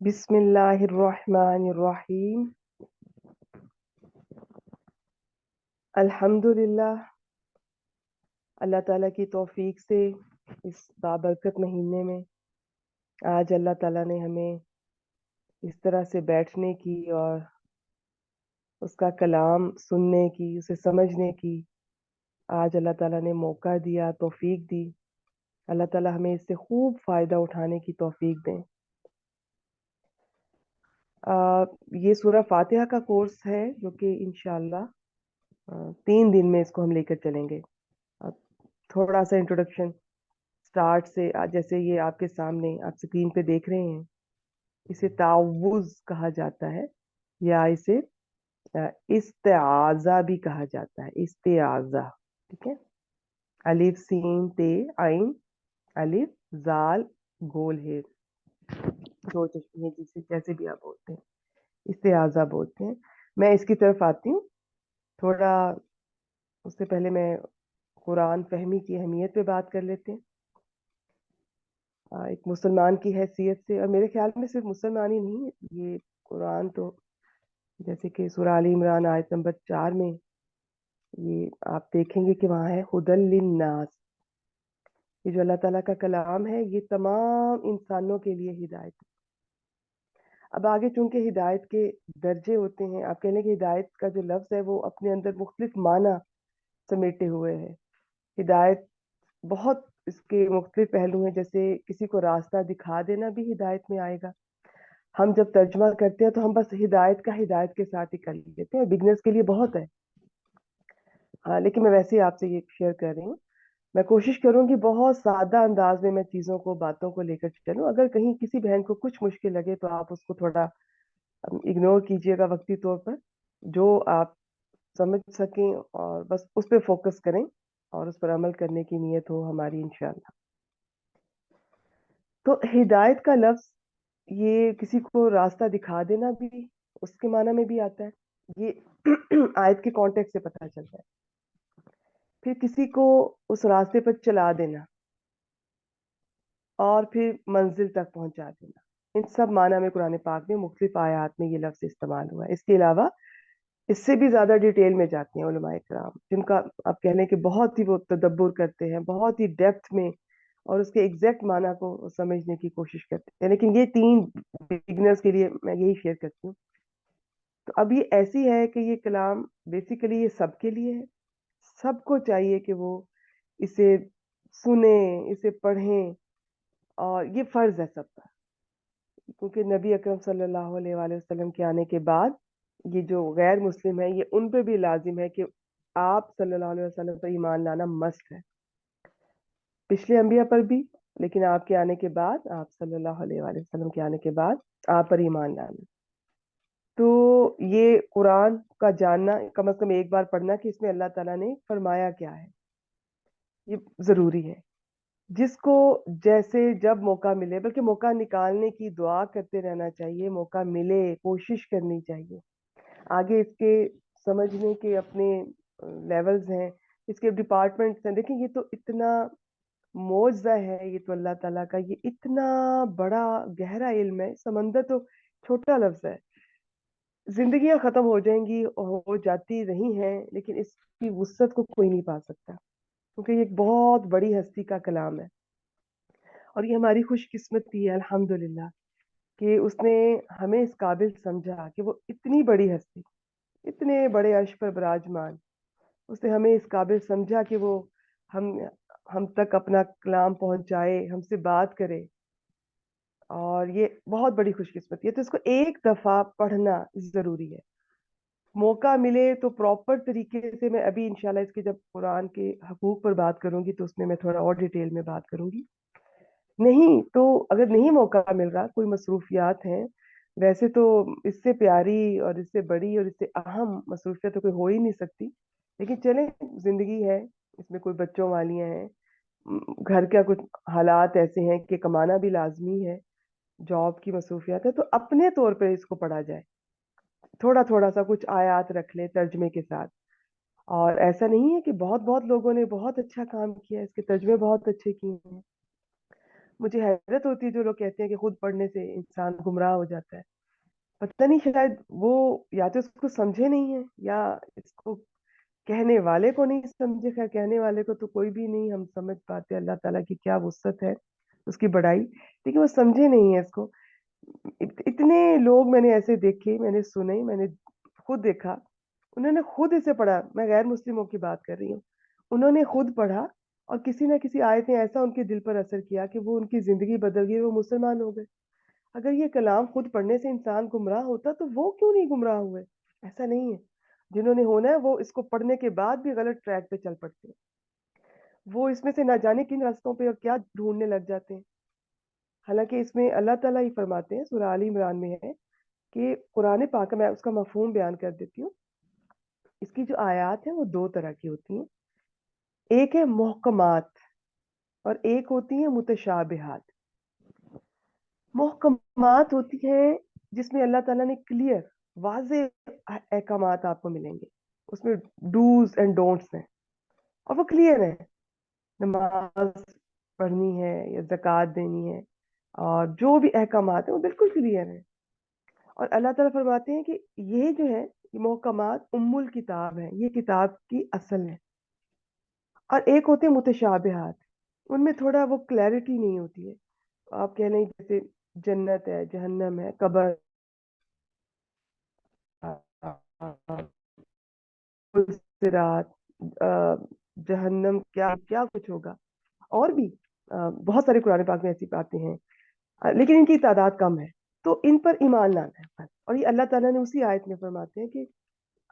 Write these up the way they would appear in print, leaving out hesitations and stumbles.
बिस्मिल्लाहिर्रहमानिर्रहीम। अल्हम्दुलिल्लाह, अल्लाह ताला की तौफीक से इस बाबरकत महीने में आज अल्लाह ताला ने हमें इस तरह से बैठने की और उसका कलाम सुनने की, उसे समझने की आज अल्लाह ताला ने मौका दिया, तौफीक दी। अल्लाह ताला हमें इससे खूब फ़ायदा उठाने की तौफीक दें। ये सूरह फातिहा का कोर्स है जो कि इंशाअल्लाह 3 दिन में इसको हम लेकर चलेंगे। अब थोड़ा सा इंट्रोडक्शन स्टार्ट से जैसे ये आपके सामने आप स्क्रीन पे देख रहे हैं, इसे तावुज़ कहा जाता है या इसे इस्तेआज़ा भी कहा जाता है। इस्तेआज़ा, ठीक है। अलिफ सीन ते आइन, अलिफ जाल गोल है, दो चश्मे जिसे जैसे भी आप बोलते हैं, इस्तेआज़ा बोलते हैं। मैं इसकी तरफ आती हूँ थोड़ा। उससे पहले मैं कुरान फहमी की अहमियत पे बात कर लेते हैं। एक मुसलमान की हैसियत से, और मेरे ख्याल में सिर्फ मुसलमान ही नहीं, ये कुरान तो जैसे कि सूरह आल इमरान आयत नंबर 4 में ये आप देखेंगे कि वहाँ है हुदल लिन्नास। ये जो अल्लाह ताला का कलाम है ये तमाम इंसानों के लिए हिदायत है। अब आगे चूंकि हिदायत के दर्जे होते हैं, आप कह लें कि हिदायत का जो लफ्ज़ है वो अपने अंदर मुख्तलिफ माना समेटे हुए है। हिदायत बहुत इसके मुख्तलिफ पहलू हैं, जैसे किसी को रास्ता दिखा देना भी हिदायत में आएगा। हम जब तर्जमा करते हैं तो हम बस हिदायत का हिदायत के साथ ही कर लेते हैं, बिगनर्स के लिए बहुत है। हाँ, लेकिन मैं वैसे ही आपसे ये शेयर कर रही हूँ। मैं कोशिश करूंगी बहुत सादा अंदाज में मैं चीज़ों को, बातों को लेकर चलूं। अगर कहीं किसी बहन को कुछ मुश्किल लगे तो आप उसको थोड़ा इग्नोर कीजिएगा वक्ती तौर पर, जो आप समझ सकें और बस उस पर फोकस करें और उस पर अमल करने की नीयत हो हमारी इंशाल्लाह। तो हिदायत का लफ्ज़ ये किसी को रास्ता दिखा देना भी उसके माना में भी आता है। ये आयत के कॉन्टेक्स्ट से पता चलता है। फिर किसी को उस रास्ते पर चला देना और फिर मंजिल तक पहुंचा देना, इन सब माना में कुरान पाक में मुख्तलिफ आयात में ये लफ्ज़ इस्तेमाल हुआ है। इसके अलावा इससे भी ज्यादा डिटेल में जाते हैं उलमाए किराम, जिनका आप कह लें कि बहुत ही वो तदब्बुर करते हैं, बहुत ही डेप्थ में, और उसके एग्जैक्ट माना को समझने की कोशिश करते हैं। लेकिन ये 3 बिगिनर्स के लिए मैं यही शेयर करती हूँ। तो अब ये ऐसी है कि ये कलाम बेसिकली ये सबके लिए है। सबको चाहिए कि वो इसे सुने, इसे पढ़ें, और ये फर्ज है सबका। क्योंकि नबी अकरम सल्लल्लाहु अलैहि वसल्लम के आने के बाद ये जो गैर मुस्लिम है, ये उन पे भी लाजिम है कि आप सल्लल्लाहु अलैहि वसल्लम पर ईमान लाना मस्ट है। पिछले अंबिया पर भी, लेकिन आपके आने के बाद, आप सल्लल्लाहु अलैहि वसल्लम के आने के बाद आप पर ईमान लाना। तो ये कुरान का जानना, कम से कम एक बार पढ़ना कि इसमें अल्लाह ताला ने फरमाया क्या है, ये जरूरी है। जिसको जैसे जब मौका मिले, बल्कि मौका निकालने की दुआ करते रहना चाहिए, मौका मिले कोशिश करनी चाहिए। आगे इसके समझने के अपने लेवल्स हैं, इसके डिपार्टमेंट्स हैं। देखिए, ये तो इतना मौजज़ा है, ये तो अल्लाह ताला का ये इतना बड़ा गहरा इल्म है। समंदर तो छोटा लफ्ज है। जिंदगियां खत्म हो जाएंगी, हो जाती रही हैं, लेकिन इसकी वुसअत को कोई नहीं पा सकता, क्योंकि ये एक बहुत बड़ी हस्ती का कलाम है। और ये हमारी खुशकिस्मती है अल्हम्दुलिल्लाह कि उसने हमें इस काबिल समझा कि वो इतनी बड़ी हस्ती, इतने बड़े अर्श पर विराजमान, उसने हमें इस काबिल समझा कि वो हम हम तक अपना कलाम पहुंचाए, हमसे बात करे। और ये बहुत बड़ी खुशकिस्मती है। तो इसको एक दफा पढ़ना जरूरी है। मौका मिले तो प्रॉपर तरीके से, मैं अभी इंशाल्लाह इसके जब कुरान के हकूक पर बात करूंगी तो उसमें मैं थोड़ा और डिटेल में बात करूंगी। नहीं तो अगर नहीं मौका मिल रहा, कोई मसरूफियात हैं, वैसे तो इससे प्यारी और इससे बड़ी और इससे अहम मसरूफियत तो कोई हो ही नहीं सकती। लेकिन चलें, जिंदगी है, इसमें कोई बच्चों वालियां हैं, घर का कुछ हालात ऐसे हैं कि कमाना भी लाजमी है, जॉब की मसरूफियात है, तो अपने तौर पे इसको पढ़ा जाए। थोड़ा थोड़ा सा कुछ आयात रख ले तर्जमे के साथ। और ऐसा नहीं है कि बहुत बहुत लोगों ने बहुत अच्छा काम किया, इसके तर्जमे बहुत अच्छे किए हैं। मुझे हैरत होती है जो लोग कहते हैं कि खुद पढ़ने से इंसान गुमराह हो जाता है। पता नहीं, शायद वो या तो इसको समझे नहीं है या इसको कहने वाले को नहीं समझे। खैर, कहने वाले को तो कोई भी नहीं हम समझ पाते, अल्लाह ताला की क्या वुसअत है, उसकी बड़ाई, लेकिन वो समझे नहीं है इसको। इतने लोग मैंने ऐसे देखे, मैंने सुने, मैंने खुद देखा। उन्होंने खुद इसे पढ़ा, मैं गैर मुस्लिमों की बात कर रही हूँ। उन्होंने खुद पढ़ा और किसी ना किसी आयत ने ऐसा उनके दिल पर असर किया कि वो उनकी जिंदगी बदल गई, वो मुसलमान हो गए। अगर ये कलाम खुद पढ़ने से इंसान गुमराह होता तो वो क्यों नहीं गुमराह हुए? ऐसा नहीं है। जिन्होंने होना है वो इसको पढ़ने के बाद भी गलत ट्रैक पे चल पड़ते हैं। वो इसमें से ना जाने किन रास्तों पे और क्या ढूंढने लग जाते हैं। हालांकि इसमें अल्लाह ताला ही फरमाते हैं, सूरह आल इमरान में है कि कुरान पाक, मैं उसका मफहूम बयान कर देती हूँ। इसकी जो आयत है वो दो तरह की होती हैं। एक है मुहकमात और एक होती है मुतशाबिहात। मुहकमात होती है जिसमें अल्लाह ताला ने क्लियर, वाज़े अहकामात आपको मिलेंगे। उसमें डूज एंड डोंट्स हैं और वो क्लियर है। नमाज पढ़नी है या ज़कात देनी है, और जो भी अहकामात है वो बिल्कुल क्लियर है। और अल्लाह ताला फरमाते हैं कि ये जो है, ये मुहकमात उम्मुल किताब है, ये किताब की असल है। और एक होते हैं मुतशाबिहात, उनमें थोड़ा वो क्लैरिटी नहीं होती है। आप कह लें जैसे जन्नत है, जहन्नम है, कब्र, सिरात, जहन्नम, क्या क्या कुछ होगा। और भी बहुत सारे कुरान पाक में ऐसी बातें हैं, लेकिन इनकी तादाद कम है। तो इन पर ईमान लाना है बस। और ये अल्लाह ताला ने उसी आयत में फरमाते हैं कि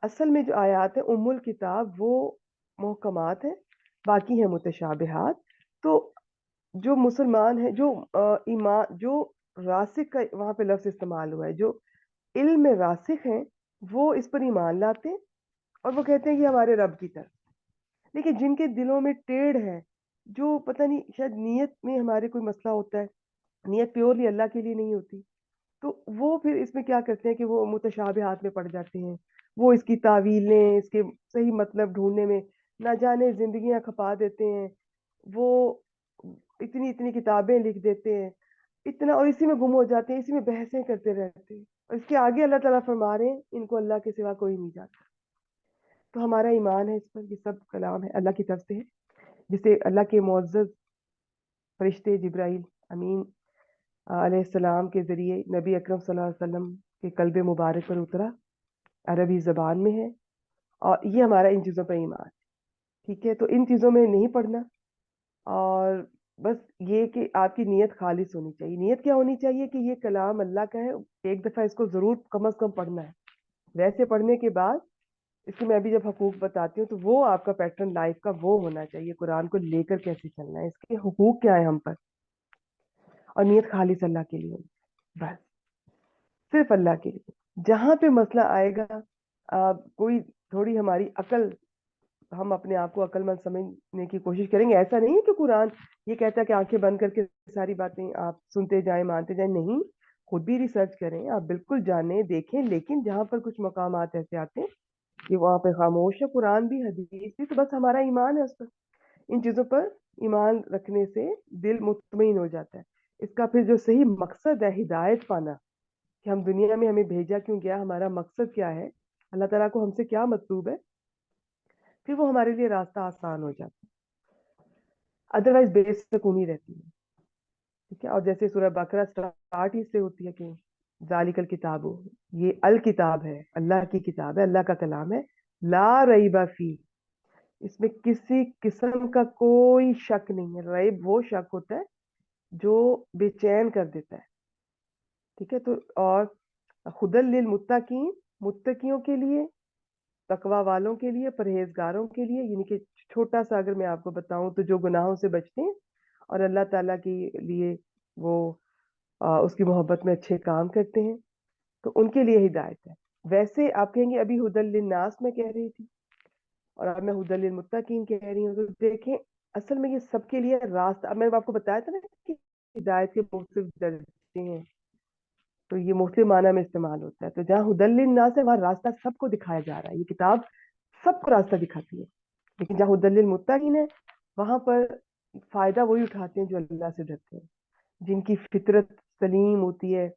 असल में जो आयत है उम्मुल किताब वो मुहकमात है, बाकी है मुतशाबिहात। तो जो मुसलमान है, जो ईमान, जो रासिक का वहां पे लफ्ज इस्तेमाल हुआ है, जो इल्म में रासिक हैं, वो इस पर ईमान लाते हैं और वो कहते हैं कि हमारे रब की तरफ। लेकिन जिनके दिलों में टेढ़ है, जो पता नहीं, शायद नीयत में हमारे कोई मसला होता है, नियत प्योरली अल्लाह के लिए नहीं होती, तो वो फिर इसमें क्या करते हैं कि वो मुतशाबिहात में पड़ जाते हैं। वो इसकी तावीलें, इसके सही मतलब ढूंढने में ना जाने जिंदगियां खपा देते हैं। वो इतनी इतनी किताबें लिख देते हैं, इतना, और इसी में गुम हो जाते हैं, इसी में बहसें करते रहते हैं। और इसके आगे अल्लाह ताला फरमा रहे हैं इनको अल्लाह के सिवा कोई नहीं जानता। तो हमारा ईमान है इस पर, ये सब कलाम है अल्लाह की तरफ से है, जिसे अल्लाह के मुअज़्ज़ज़ फरिश्ते जिब्राइल अमीन अलैहिस्सलाम के जरिए नबी अकरम सल्लल्लाहु अलैहि वसल्लम के कल्ब मुबारक पर उतरा, अरबी जबान में है। और ये हमारा इन चीज़ों पर ईमान। ठीक है, तो इन चीज़ों में नहीं पढ़ना। और बस ये कि आपकी नीयत खालिस होनी चाहिए। नीयत क्या होनी चाहिए कि ये कलाम अल्लाह का है, एक दफ़ा इसको ज़रूर कम अज़ कम पढ़ना है। वैसे पढ़ने के बाद इसके मैं भी जब हकूक बताती हूँ तो वो आपका पैटर्न लाइफ का वो होना चाहिए, कुरान को लेकर कैसे चलना है, इसके हुकूक क्या है हम पर। और नीयत खालिस अल्लाह के लिए होनी चाहिए, बस सिर्फ अल्लाह के लिए। जहां पे मसला आएगा, कोई थोड़ी हमारी अकल, हम अपने आप को अक्लमंद समझने की कोशिश करेंगे। ऐसा नहीं है कि कुरान ये कहता है कि आंखें बंद करके सारी बातें आप सुनते जाएं, मानते जाएं, नहीं। खुद भी रिसर्च करें, आप बिल्कुल जानें, देखें, लेकिन जहां पर कुछ मकामात ऐसे आते हैं कि वहां पे खामोश है, कुरान भी हदीस भी, तो बस हमारा ईमान है उस पर। इन चीजों पर ईमान रखने से दिल मुतमईन हो जाता है। इसका फिर जो सही मकसद है, हिदायत पाना, कि हम दुनिया में, हमें भेजा क्यों गया, हमारा मकसद क्या है, अल्लाह ताला को हमसे क्या मतलूब है, फिर वो हमारे लिए रास्ता आसान हो जाता है। अदरवाइज बेसुकूनी रहती है। ठीक है, और जैसे सूरह बकरा स्टार्ट ही से होती है कि जालिकल किताबु, ये अल किताब है, अल्लाह की किताब है, अल्लाह का कलाम है, ला रईबा फी, इसमें किसी किस्म का कोई शक नहीं है। रईब वो शक होता है जो बेचैन कर देता है। ठीक है, तो और हुदल लिल मुत्तकीन, मुत्तकियों के लिए, तकवा वालों के लिए, परहेजगारों के लिए। यानी कि छोटा सा अगर मैं आपको बताऊं तो जो गुनाहों से बचते हैं और अल्लाह ताला के लिए वो उसकी मोहब्बत में अच्छे काम करते हैं, तो उनके लिए हिदायत है। वैसे आप कहेंगे अभी हुदल लिन्नास में कह रही थी और अब मैं हुदल लिल मुत्तकीन कह रही हूँ, तो देखें असल में ये सबके लिए रास्ता। अब मैंने आपको बताया था ना कि हिदायत के मुख्तलिफ दर्जे हैं, तो ये मुख्तलिफ माना में इस्तेमाल होता है। तो जहाँ हुदल लिन्नास है वहाँ रास्ता सबको दिखाया जा रहा है, ये किताब सबको रास्ता दिखाती है। लेकिन जहाँ हुदल लिल मुत्तकीन है, वहां पर फायदा वही उठाते हैं जो अल्लाह से डरते हैं। जिनकी फितरत सलीम होती है,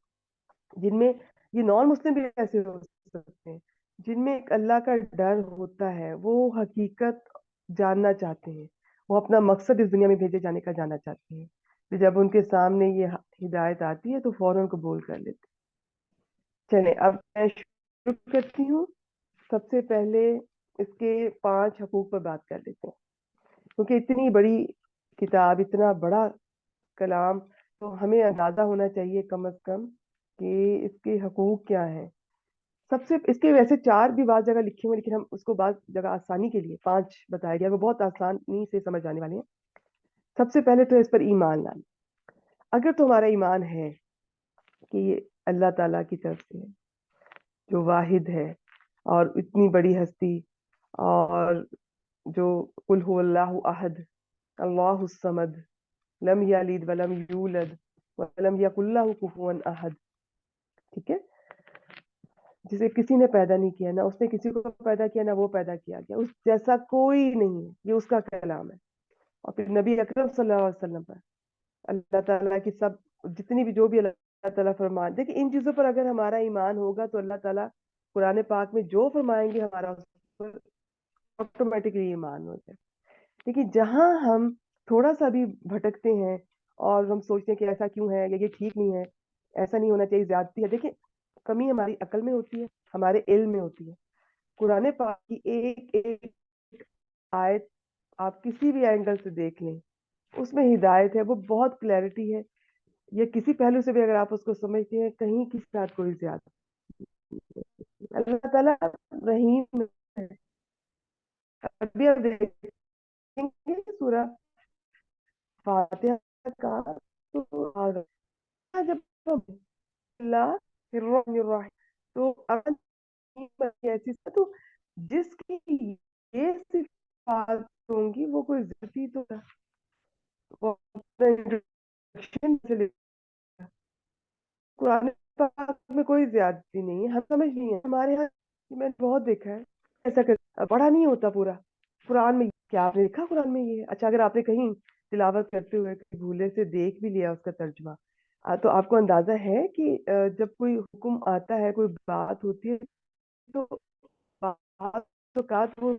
जिनमें ये नॉन मुस्लिम भी ऐसे हो सकते हैं, जिनमें एक अल्लाह का डर होता है, वो हकीकत जानना चाहते हैं, वो अपना मकसद इस दुनिया में भेजे जाने का जानना चाहते हैं। तो जब उनके सामने ये हिदायत आती है तो फौरन कबूल कर लेते हैं। चलें, अब मैं शुरू करती हूँ। सबसे पहले इसके 5 हकूक पर बात कर लेते हैं, क्योंकि इतनी बड़ी किताब, इतना बड़ा कलाम, तो हमें अंदाजा होना चाहिए कम से कम कि इसके हकूक क्या हैं। सबसे इसके वैसे 4 भी बात जगह लिखे हुए, लेकिन हम उसको बात जगह आसानी के लिए 5 बताया गया, वो बहुत आसानी से समझ आने वाले हैं। सबसे पहले तो इस पर ईमान लाना। अगर तुम्हारा ईमान है कि ये अल्लाह ताला की तरफ से है, जो वाहिद है और इतनी बड़ी हस्ती, और जो कुल हु अल्लाहु अहद, अल्लाहु समद, लम यलिद वलम यूलद वलम यकुल लहु कुफुवन अहद, ठीक है, जिसे किसी ने पैदा नहीं किया, ना उसने किसी को पैदा किया, ना वो पैदा किया गया, उस जैसा कोई नहीं है, ये उसका कलाम है। और फिर नबी अकरम सल्लल्लाहु अलैहि वसल्लम पर अल्लाह ताला की सब, जितनी भी जो भी अल्लाह ताला फरमान, देखिए इन चीजों पर अगर हमारा ईमान होगा तो अल्लाह ताला कुरान पाक में जो फरमाएंगे हमारा उस पर ऑटोमेटिकली ईमान हो जाए। लेकिन जहां हम थोड़ा सा भी भटकते हैं और हम सोचते हैं कि ऐसा क्यों है या ये ठीक नहीं है, ऐसा नहीं होना चाहिए, ज्यादती है, देखिए कमी हमारी अकल में होती है, हमारे इल्म में होती है। कुरान पाक की एक एक आयत आप किसी भी एंगल से देख लें, उसमें हिदायत है, वो बहुत क्लैरिटी है। या किसी पहलू से भी अगर आप उसको समझते हैं, कहीं किसी के साथ कोई ज्यादा, अल्लाह ताला रहीम है। अभी आप देखेंगे सूरह फातिहा का, तो जब अल्लाह तो अगर ऐसी, तो जिसकी ये सिफात होंगी वो कोई ज्यादती तो वो अपना इंट्रोडक्शन से लेगा। कुरान पाक में कोई ज्यादती नहीं है, हम समझ नहीं है हमारे यहाँ, ये मैंने बहुत देखा है, ऐसा कर पढ़ा नहीं होता पूरा कुरान में। क्या आपने लिखा कुरान में ये? अच्छा, अगर आपने कहीं तिलावत करते हुए कहीं भूले से देख भी लिया उसका तर्जुमा, तो आपको अंदाजा है कि जब कोई हुक्म आता है, कोई बात होती है, तो बात तो का तो वो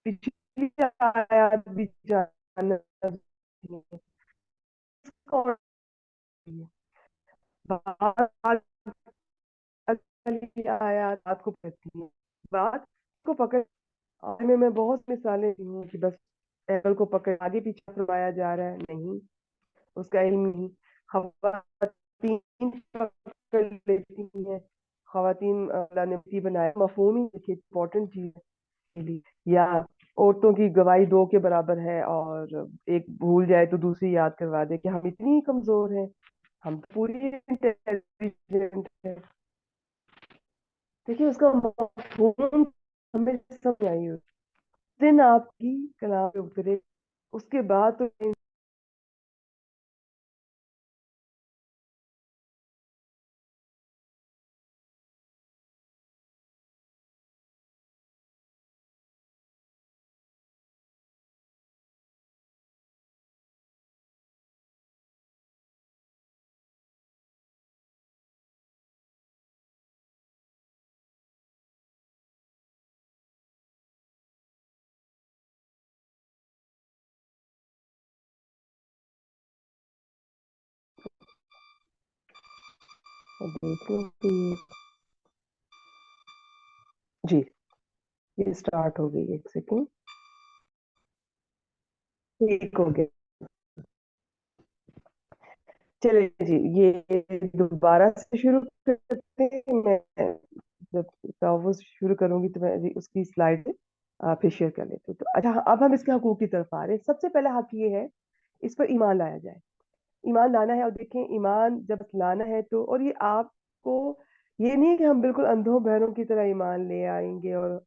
पिछली आयत भी जानना चाहिए। और बात वाली आयत बात को पकड़ती है, बात को पकड़, और में मैं बहुत मिसालें दी हूँ कि बस एंगल को पकड़ आगे पीछे करवाया जा रहा है, नहीं, उसका इल्म नहीं। खवातीन पकड़ लेती हैं, खवातीन अल्लाह ने बेटी बनाया, मफहूम ही देखिए इंपॉर्टेंट चीज के लिए। या औरतों की गवाही 2 के बराबर है, और एक भूल जाए तो दूसरी याद करवा दे, कि हम इतनी कमजोर हैं, हम तो पूरी इंटेलिजेंट है। देखिए उसका मफहूम हमें समझ आई, उस दिन आपकी कलाम पे उतरे, उसके बाद तो देखो कि जी, ये स्टार्ट हो गई, एक सेकेंड, ठीक हो गया। चलिए जी, ये दोबारा से शुरू करते हैं। मैं जब वो शुरू करूंगी तो मैं जी उसकी स्लाइड फिर शेयर कर लेती हूँ। तो अच्छा, अब हम इसके हकूक की तरफ आ रहे हैं। सबसे पहला हक ये है, इस पर ईमान लाया जाए। ईमान लाना है, और देखें ईमान जब लाना है तो, और ये आपको, ये नहीं है कि हम बिल्कुल अंधों बहरों की तरह ईमान ले आएंगे और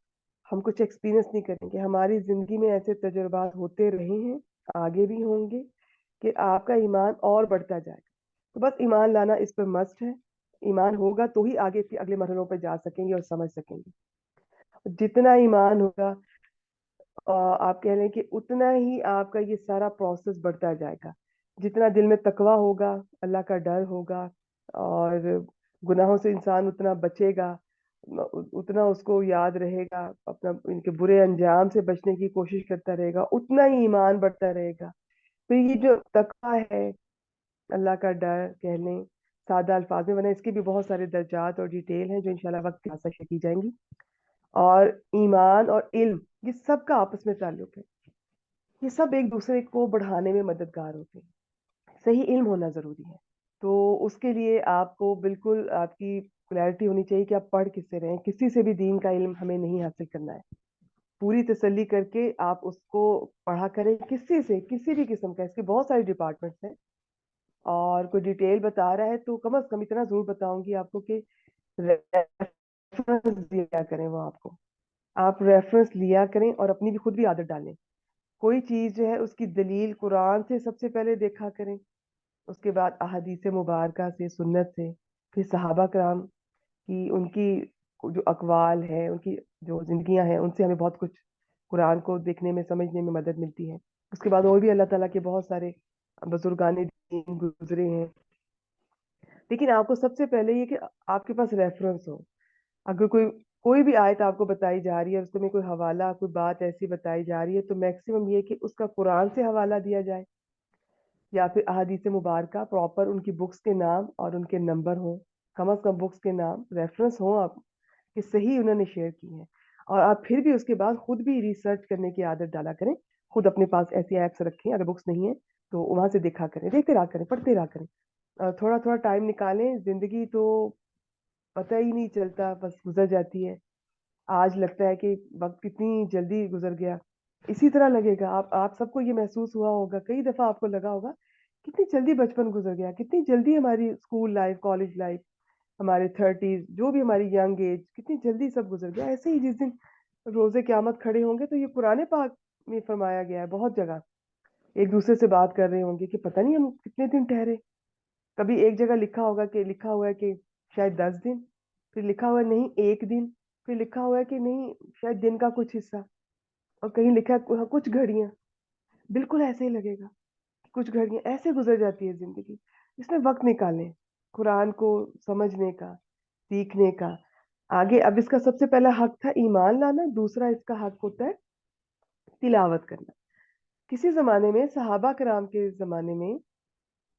हम कुछ एक्सपीरियंस नहीं करेंगे। हमारी जिंदगी में ऐसे तजुर्बात होते रहे हैं, आगे भी होंगे, कि आपका ईमान और बढ़ता जाएगा। तो बस ईमान लाना इस पर मस्ट है। ईमान होगा तो ही आगे के अगले मरहलों पर जा सकेंगे और समझ सकेंगे। जितना ईमान होगा, आप कह लें कि उतना ही आपका ये सारा प्रोसेस बढ़ता जाएगा। जितना दिल में तकवा होगा, अल्लाह का डर होगा, और गुनाहों से इंसान उतना बचेगा, उतना उसको याद रहेगा, अपना इनके बुरे अंजाम से बचने की कोशिश करता रहेगा, उतना ही ईमान बढ़ता रहेगा। तो ये जो तकवा है, अल्लाह का डर कह लें सादा अल्फाज में, वरना इसके भी बहुत सारे दर्जात और डिटेल हैं जो इंशाल्लाह वक्त के साथ शेयर की जाएंगी। और ईमान और इल्म, ये सब का आपस में ताल्लुक है, ये सब एक दूसरे को बढ़ाने में मददगार होते हैं। सही इल्म होना जरूरी है। तो उसके लिए आपको बिल्कुल आपकी क्लैरिटी होनी चाहिए कि आप पढ़ किससे रहे हैं। किसी से भी दीन का इल्म हमें नहीं हासिल करना है। पूरी तसल्ली करके आप उसको पढ़ा करें, किसी से, किसी भी किस्म का। इसके बहुत सारे डिपार्टमेंट्स हैं, और कोई डिटेल बता रहा है तो कम से कम इतना जरूर बताऊंगी आपको कि रेफरेंस दिया करें वो आपको। आप रेफरेंस लिया करें और अपनी भी खुद भी आदत डालें। कोई चीज जो है उसकी दलील कुरान से सबसे पहले देखा करें, उसके बाद अहादीस मुबारका से, सुन्नत से, फिर सहाबा कराम की उनकी जो अकवाल है, उनकी जो जिंदगियां हैं, उनसे हमें बहुत कुछ कुरान को देखने में, समझने में मदद मिलती है। उसके बाद और भी अल्लाह ताला के बहुत सारे बुजुर्गान दीन गुजरे हैं। लेकिन आपको सबसे पहले ये कि आपके पास रेफरेंस हो। अगर कोई कोई भी आयत आपको बताई जा रही है, उसमें कोई हवाला, कोई बात ऐसी बताई जा रही है, तो मैक्सिमम ये कि उसका कुरान से हवाला दिया जाए, या फिर अहादीस मुबारका, प्रॉपर उनकी बुक्स के नाम और उनके नंबर हो, कम से कम बुक्स के नाम रेफरेंस हो आप कि सही उन्होंने शेयर की है। और आप फिर भी उसके बाद खुद भी रिसर्च करने की आदत डाला करें। खुद अपने पास ऐसी ऐप्स रखें, अगर बुक्स नहीं है तो वहां से देखा करें, देखते रहा करें, पढ़ते रहा करें। थोड़ा थोड़ा टाइम निकालें। जिंदगी तो पता ही नहीं चलता, बस गुजर जाती है। आज लगता है कि वक्त कितनी जल्दी गुजर गया, इसी तरह लगेगा। आप सबको ये महसूस हुआ होगा, कई दफा आपको लगा होगा कितनी जल्दी बचपन गुजर गया, कितनी जल्दी हमारी स्कूल लाइफ, कॉलेज लाइफ, हमारे थर्टीज, जो भी हमारी यंग एज, कितनी जल्दी सब गुजर गया। ऐसे ही जिस दिन रोजे क्यामत खड़े होंगे, तो ये पुराने पाक में फरमाया गया है बहुत जगह, एक दूसरे से बात कर रहे होंगे कि पता नहीं हम कितने दिन ठहरे। कभी एक जगह लिखा हुआ है कि शायद 10 दिन, फिर लिखा हुआ है नहीं 1 दिन, फिर लिखा हुआ है कि नहीं शायद दिन का कुछ हिस्सा, और कहीं लिखा है कुछ घड़ियां। बिल्कुल ऐसे ही लगेगा, कुछ घड़ियां ऐसे गुजर जाती है जिंदगी। इसमें वक्त निकालें कुरान को समझने का, सीखने का। आगे अब इसका सबसे पहला हक था ईमान लाना, दूसरा इसका हक होता है तिलावत करना। किसी जमाने में, सहाबा कराम के जमाने में,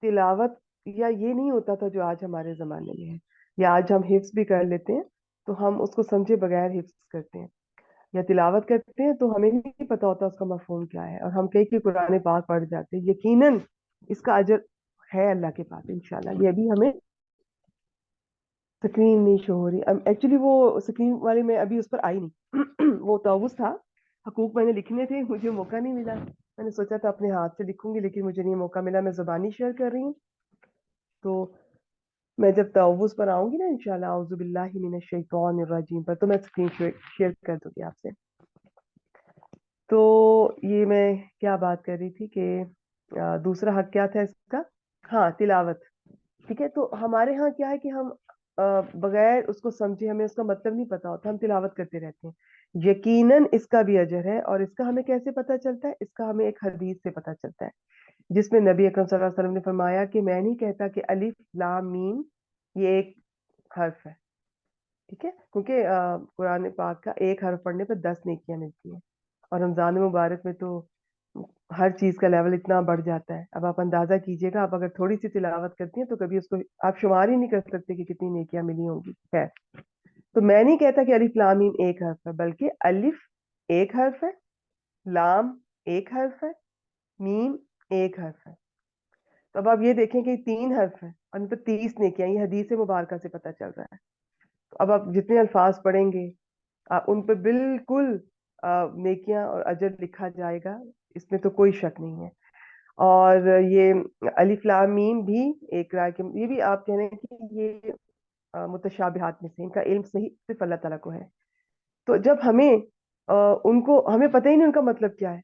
तिलावत या ये नहीं होता था जो आज हमारे जमाने में है, या आज हम हिफ्स भी कर लेते हैं तो हम उसको समझे बगैर हिफ्स करते हैं, या तिलावत करते हैं तो हमें नहीं पता होता उसका मफहूम क्या है, और हम कई के कुरान पाक पढ़ जाते हैं। यकीनन इसका अजर है अल्लाह के पास इंशाल्लाह। ये अभी हमें स्क्रीन नहीं शो हो रही एक्चुअली, वो स्क्रीन वाली में अभी उस पर आई नहीं वो तवुस था, हकूक मैंने लिखने थे, मुझे मौका नहीं मिला। मैंने सोचा था अपने हाथ से लिखूंगी, लेकिन मुझे नहीं मौका मिला। मैं जुबानी शेयर कर रही हूँ। तो मैं जब तवुस पर आऊंगी ना इंशाल्लाह, औज़ु बिल्लाहि मिनश शैतानिर रजीम पर, तो मैं स्क्रीन शेयर कर दूंगी आपसे। तो ये मैं क्या बात कर रही थी कि दूसरा हक क्या था इसका? हाँ, तिलावत। ठीक है, तो हमारे यहाँ क्या है कि हम बगैर उसको समझे, हमें उसका मतलब नहीं पता होता, हम तिलावत करते रहते हैं। यकीनन इसका भी अजर है। और इसका हमें कैसे पता चलता है? इसका हमें एक हदीस से पता चलता है, जिसमें नबी अकरम सल्लल्लाहु अलैहि वसल्लम ने फरमाया कि मैं नहीं कहता कि अलिफ लाम मीम ये एक हर्फ है। ठीक है, क्योंकि कुरान पाक का एक हर्फ पढ़ने पर 10 नेकियां मिलती हैं। और रमजान मुबारक में तो हर चीज का लेवल इतना बढ़ जाता है। अब आप अंदाजा कीजिएगा, आप अगर थोड़ी सी तिलावत करती हैं तो कभी उसको आप शुमार ही नहीं कर सकते कि कितनी नेकियां मिली होंगी। है, तो मैं नहीं कहता कि अलिफ लाम मीम एक हर्फ है, बल्कि अलिफ एक हर्फ है, लाम एक हर्फ है, मीम एक हर्फ है। तो अब आप ये देखें कि 3 हर्फ है और इन पर 30 नेकियां, ये हदीस मुबारका से पता चल रहा है। तो अब आप जितने अल्फाज पढ़ेंगे, उन पर बिल्कुल नेकियां और अजर लिखा जाएगा, इसमें तो कोई शक नहीं है। और ये अलिफ लाम मीम भी एक राय के, ये भी आप कह रहे हैं कि ये मुतशाबिहात में से, इनका इल्म सही सिर्फ अल्लाह ताला को है। तो जब हमें उनको, हमें पता ही नहीं उनका मतलब क्या है,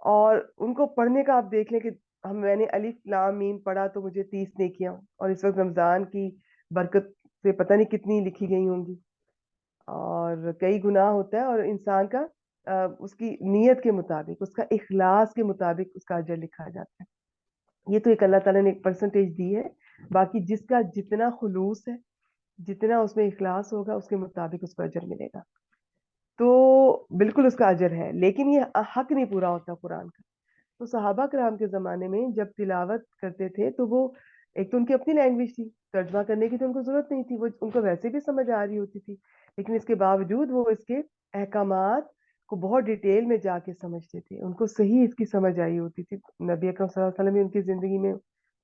और उनको पढ़ने का आप देख लें कि मैंने अलिफ लाम मीम पढ़ा तो मुझे 30 नेकियां, और इस वक्त रमजान की बरकत से पता नहीं कितनी लिखी गई होंगी। और कई गुनाह होता है, और इंसान का उसकी नीयत के मुताबिक, उसका इखलास के मुताबिक उसका अजर लिखा जाता है। ये तो एक अल्लाह ताला ने एक परसेंटेज दी है, बाकी जिसका जितना खुलूस है, जितना उसमें इखलास होगा, उसके मुताबिक उसको अजर मिलेगा। तो बिल्कुल उसका अजर है, लेकिन ये हक नहीं पूरा होता कुरान का। तो सहाबा कराम के जमाने में जब तिलावत करते थे तो वो, एक तो उनकी अपनी लैंग्वेज थी, तर्जमा करने की तो उनको जरूरत नहीं थी, वो उनको वैसे भी समझ आ रही होती थी, लेकिन इसके बावजूद वो इसके अहकामात को बहुत डिटेल में जाके समझते थे, उनको सही इसकी समझ आई होती थी। नबी अकरम सल्लल्लाहु अलैहि वसल्लम भी उनकी जिंदगी में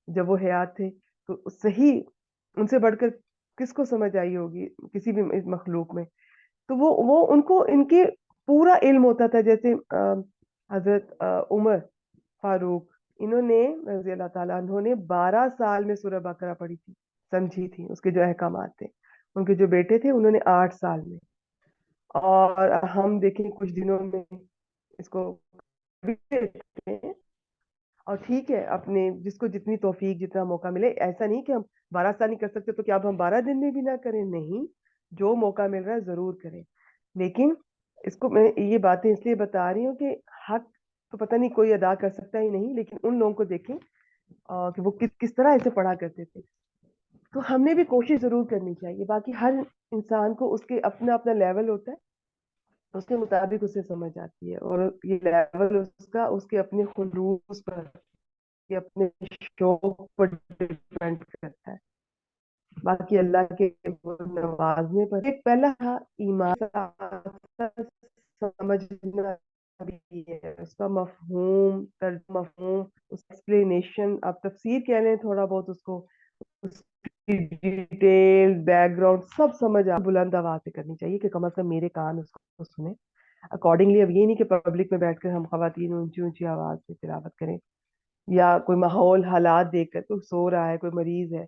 जब वो हयात थे तो सही उनसे बढ़कर किसको समझ आई होगी किसी भी मखलूक में। तो वो उनको इनके पूरा इल्म होता था। जैसे हजरत उमर फारूक, इन्होंने रजी अल्लाह ताला उन्होंने 12 साल में सूरह बकरा पढ़ी थी, समझी थी, उसके जो अहकामात थे। उनके जो बेटे थे उन्होंने 8 साल में। और हम देखें कुछ दिनों में इसको भी देखते हैं। और ठीक है, अपने जिसको जितनी तौफीक जितना मौका मिले, ऐसा नहीं कि हम 12 साल नहीं कर सकते तो क्या अब हम 12 दिन में भी ना करें, नहीं, जो मौका मिल रहा है जरूर करें। लेकिन इसको मैं ये बातें इसलिए बता रही हूँ कि हक तो पता नहीं कोई अदा कर सकता ही नहीं, लेकिन उन लोगों को देखें कि वो किस किस तरह इसे पढ़ा करते थे। तो हमने भी कोशिश जरूर करनी चाहिए। बाकी हर इंसान को उसके अपना अपना लेवल होता है, उसके मुताबिक उसे समझ आती है, और ये लेवल उसका उसके अपने खुलूस पर, ये अपने शौक पर डिपेंड करता है। बाकी अल्लाह के वो नवाजने पर। एक पहला था ईमान, समझना भी है उसका मफहूम, मफहूम, उसका एक्सप्लेनेशन, आप तफसीर कह लें थोड़ा बहुत उसको, उसकी डिटेल बैकग्राउंड सब समझ आ बुलंद आवाज से करनी चाहिए कि कम से कम मेरे कान उसको सुने अकॉर्डिंगली। अब ये नहीं कि पब्लिक में बैठकर हम खवातीन ऊंची ऊंची आवाज से तिलावत करें, या कोई माहौल हालात देखकर कोई सो रहा है, कोई मरीज है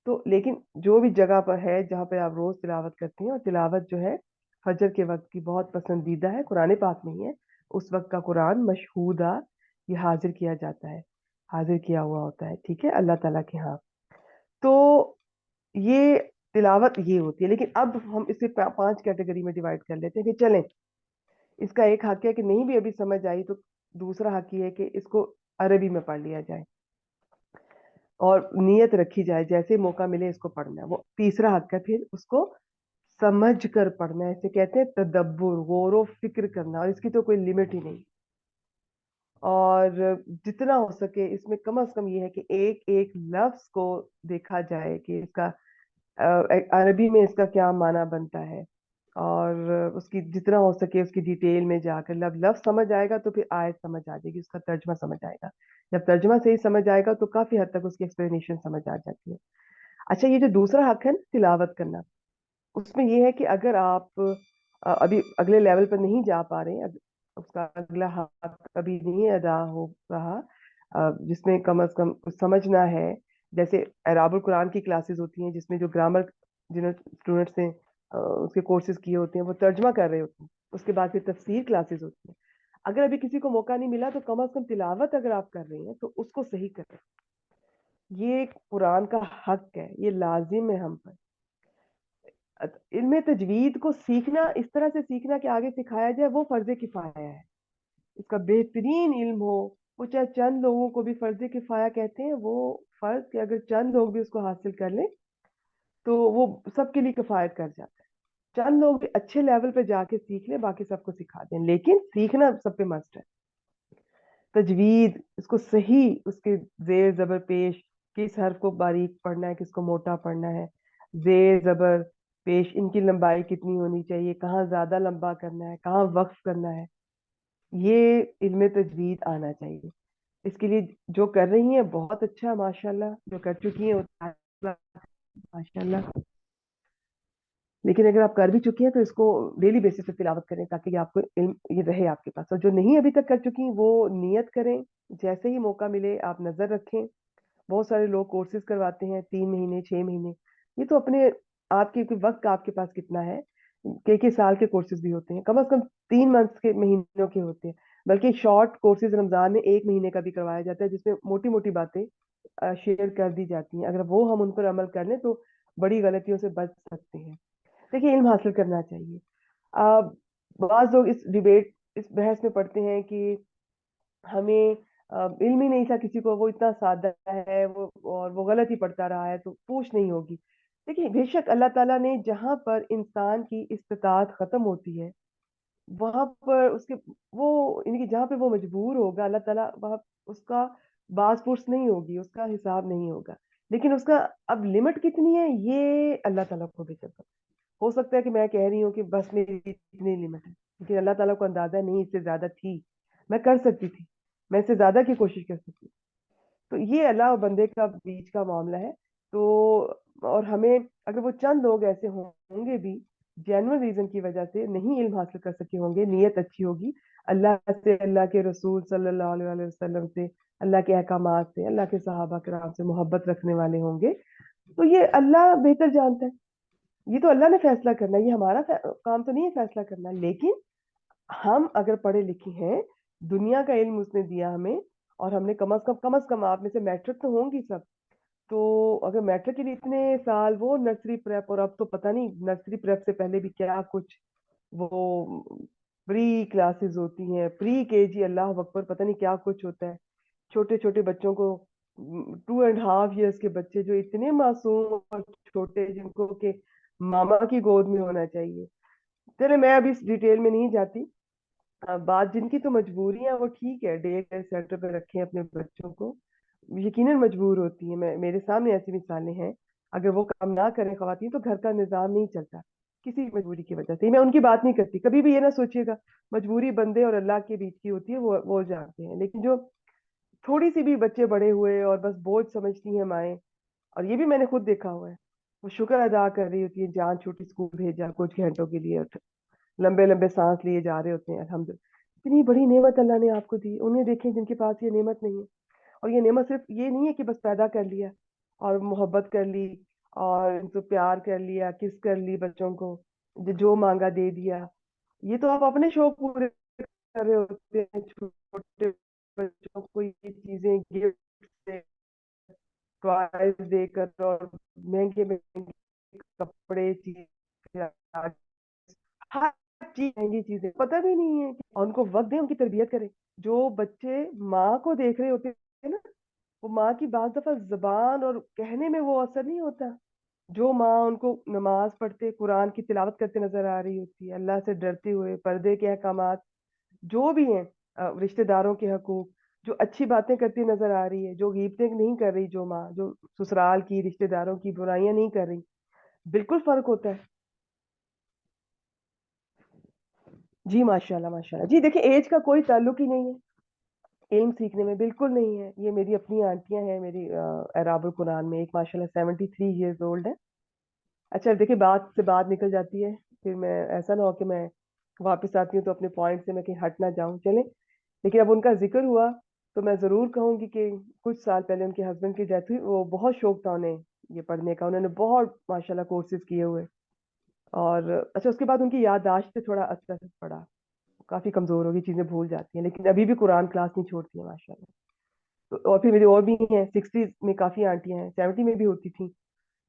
तो। लेकिन जो भी जगह पर है जहाँ पे आप रोज तिलावत करते हैं, और तिलावत जो है फजर के वक्त की बहुत पसंदीदा है, कुरान पाक में ही है, उस वक्त का कुरान मशहूदा, ये हाजिर किया जाता है, हाजिर किया हुआ होता है, ठीक है, अल्लाह ताला के यहाँ। तो ये तिलावत ये होती है। लेकिन अब हम इसे 5 कैटेगरी में डिवाइड कर लेते हैं कि चलें, इसका एक हक है कि नहीं भी अभी समझ आई तो दूसरा हक ये है कि इसको अरबी में पढ़ लिया जाए और नियत रखी जाए जैसे मौका मिले इसको पढ़ना है। वो तीसरा हक है, फिर उसको समझ कर पढ़ना है, इसे कहते हैं तदब्बुर, गौर व फिक्र करना, और इसकी तो कोई लिमिट ही नहीं। और जितना हो सके इसमें कम से कम ये है कि एक एक लफ्ज को देखा जाए कि इसका अरबी में इसका क्या माना बनता है, और उसकी जितना हो सके उसकी डिटेल में जाकर लफ्ज लफ्ज समझ आएगा तो फिर आयत समझ आ जाएगी, उसका तर्जमा समझ आएगा। जब तर्जमा सही समझ आएगा तो काफी हद तक उसकी एक्सप्लेनेशन समझ आ जाती है। अच्छा, ये जो दूसरा हक है ना तिलावत करना, उसमें ये है कि अगर आप अभी अगले लेवल पर नहीं जा पा रहे हैं, उसका अगला हक अभी नहीं अदा हो रहा, जिसमें कम से कम कुछ समझना है, जैसे एराबुल कुरान की क्लासेस होती हैं जिसमें जो ग्रामर जिन्होंने स्टूडेंट्स ने उसके कोर्सेज किए होते हैं वो तर्जमा कर रहे होते हैं, उसके बाद फिर तफसीर क्लासेस होती हैं। अगर अभी किसी को मौका नहीं मिला तो कम से कम तिलावत अगर आप कर रही हैं तो उसको सही करें। ये कुरान का हक है, ये लाजिम है हम पर। इल्म तजवीद को सीखना, इस तरह से सीखना कि आगे सिखाया जाए, वो फर्ज किफाया है। इसका बेहतरीन इल्म हो, वो चाहे चंद लोगों को भी फर्ज किफाया कहते हैं, वो फर्ज कि अगर चंद लोग भी उसको हासिल कर लें तो वो सबके लिए किफायत कर जाता है। चंद लोग भी अच्छे लेवल पे जाके सीख लें, बाकी सबको सिखा दें, लेकिन सीखना सब पे मस्ट है। तजवीद, इसको सही, उसके जेर जबर पेश, किस हर्फ को बारीक पढ़ना है, किसको मोटा पढ़ना है, जेर जबर पेश, इनकी लंबाई कितनी होनी चाहिए, कहाँ ज्यादा लंबा करना है, कहाँ वक्फ करना है, ये इल्म तजवीद आना चाहिए। इसके लिए जो कर रही हैं बहुत अच्छा, माशाल्लाह, जो कर चुकी हैं माशाल्लाह। लेकिन अगर आप कर भी चुकी हैं तो इसको डेली बेसिस पे तिलावत करें ताकि ये आपको इल्म ये रहे आपके पास। और जो नहीं अभी तक कर चुकी वो नियत करें, जैसे ही मौका मिले आप नजर रखें। बहुत सारे लोग कोर्सेज करवाते हैं 3 महीने 6 महीने, ये तो अपने आपके वक्त आपके पास कितना है, कई साल के कोर्सेज भी होते हैं, कम से कम 3 मंथ के महीनों के होते हैं। बल्कि शॉर्ट कोर्सेज रमजान में 1 महीने का भी करवाया जाता है जिसमें मोटी मोटी बातें शेयर कर दी जाती हैं। अगर वो हम उन पर अमल कर लें तो बड़ी गलतियों से बच सकते हैं। देखिए, इल्म हासिल करना चाहिए। अब बाज लोग इस डिबेट, इस बहस में पढ़ते हैं कि हमें इल्म ही नहीं था किसी को, वो इतना सादा है वो, और वो गलत ही पढ़ता रहा है, तो पूछ नहीं होगी। देखिए बेशक अल्लाह ताला ने जहां पर इंसान की इस्तिताअत खत्म होती है, वहां पर उसके वो यानी कि जहाँ पे वो मजबूर होगा, अल्लाह ताला वहाँ उसका बाज पुर्स नहीं होगी, उसका हिसाब नहीं होगा। लेकिन उसका अब लिमिट कितनी है ये अल्लाह ताला को भी पता। हो सकता है कि मैं कह रही हूँ कि बस मेरी इतनी लिमिट है, लेकिन अल्लाह ताला को अंदाजा नहीं इससे ज्यादा थी, मैं कर सकती थी, मैं इससे ज्यादा की कोशिश कर सकती। तो ये अल्लाह और बंदे का बीच का मामला है। तो और हमें अगर वो चंद लोग ऐसे होंगे भी जेन्युइन रीजन की वजह से नहीं इल्म हासिल कर सके होंगे, नीयत अच्छी होगी, अल्लाह से, अल्लाह के रसूल सल्लल्लाहु अलैहि वसल्लम से, अल्लाह के अहकामात से, अल्लाह के सहाबा किराम से मोहब्बत रखने वाले होंगे, तो ये अल्लाह बेहतर जानता है। ये तो अल्लाह ने फैसला करना है, ये हमारा काम तो नहीं है फैसला करना। लेकिन हम अगर पढ़े लिखे हैं, दुनिया का इल्म उसने दिया हमें, और हमने कम अज कम आप में से मैट्रिक तो होंगी सब, तो अगर मैट्रिक के लिए इतने साल वो नर्सरी प्रेप, और अब तो पता नहीं नर्सरी प्रेप से पहले भी क्या कुछ वो प्री क्लासेस होती हैं, प्री केजी, अल्लाह अकबर, पता नहीं क्या कुछ होता है। छोटे छोटे बच्चों को, 2.5 years के बच्चे जो इतने मासूम और छोटे, जिनको के मामा की गोद में होना चाहिए। चले मैं अभी इस डिटेल में नहीं जाती। बात जिनकी तो मजबूरियां, वो ठीक है, डे केयर सेंटर पे रखें अपने बच्चों को, यकीनन मजबूर होती है, मैं मेरे सामने ऐसी मिसालें हैं। अगर वो काम ना करें खवातीन, तो घर का निजाम नहीं चलता किसी मजबूरी की वजह से। मैं उनकी बात नहीं करती, कभी भी ये ना सोचिएगा मजबूरी बंदे और अल्लाह के बीच की होती है, वो जानते हैं। लेकिन जो थोड़ी सी भी बच्चे बड़े हुए और बस बोझ समझती हैं माएँ, और ये भी मैंने खुद देखा हुआ है, वो शुक्र अदा कर रही होती है, जान छूटी स्कूल भेजा कुछ घंटों के लिए, लंबे लंबे सांस लिए जा रहे होते हैं, अल्हम्दुलिल्लाह इतनी बड़ी नेमत अल्लाह ने आपको दी। उन्हें देखें जिनके पास ये नेमत नहीं है। और ये नेमत सिर्फ ये नहीं है कि बस पैदा कर लिया और मोहब्बत कर ली और इनको प्यार कर लिया, किस कर ली बच्चों को, जो मांगा दे दिया। ये तो आप अपने शौक पूरे कर रहे होते हैं, छोटे बच्चों को ये चीजें गिफ्ट से, टॉयज देकर, और महंगे महंगे कपड़े, चीज, हर चीज महंगी चीजें, पता भी नहीं है और उनको वक्त दें, उनकी तरबियत करें। जो बच्चे माँ को देख रहे होते हैं ना, वो माँ की बात दफा जबान और कहने में वो असर नहीं होता। जो माँ उनको नमाज पढ़ते, कुरान की तिलावत करते नजर आ रही होती है, अल्लाह से डरते हुए, पर्दे के अहकामात जो भी हैं, रिश्तेदारों के हकूक, जो अच्छी बातें करती नजर आ रही है, जो गीबतें नहीं कर रही, जो माँ जो ससुराल की, रिश्तेदारों की बुराइयां नहीं कर रही, बिल्कुल फर्क होता है। जी माशाल्लाह माशाल्लाह। जी देखिए, एज का कोई ताल्लुक ही नहीं है इल्म सीखने में, बिल्कुल नहीं है। ये मेरी अपनी आंटियां हैं, मेरी एराबुल कुरान में एक माशाल्लाह 73 years old है। अच्छा देखिए, बात से बात निकल जाती है, फिर मैं ऐसा ना हो कि मैं वापस आती हूँ तो अपने पॉइंट से मैं कहीं हट ना जाऊं, चले। लेकिन अब उनका जिक्र हुआ, तो मैं जरूर कहूंगी कि कुछ साल पहले उनके हस्बैंड की डेथ हुई, वो बहुत शौक था उन्हें ये पढ़ने का, उन्होंने बहुत माशाल्लाह कोर्सेज किए हुए। और अच्छा, उसके बाद उनकी याददाश्त पे थोड़ा असर पड़ा, काफी कमजोर होगी, चीजें भूल जाती हैं, लेकिन अभी भी कुरान क्लास नहीं छोड़ती है माशाल्लाह। तो और फिर मेरी और भी हैं, 60s में काफी आंटियां हैं, 70 में भी होती थी।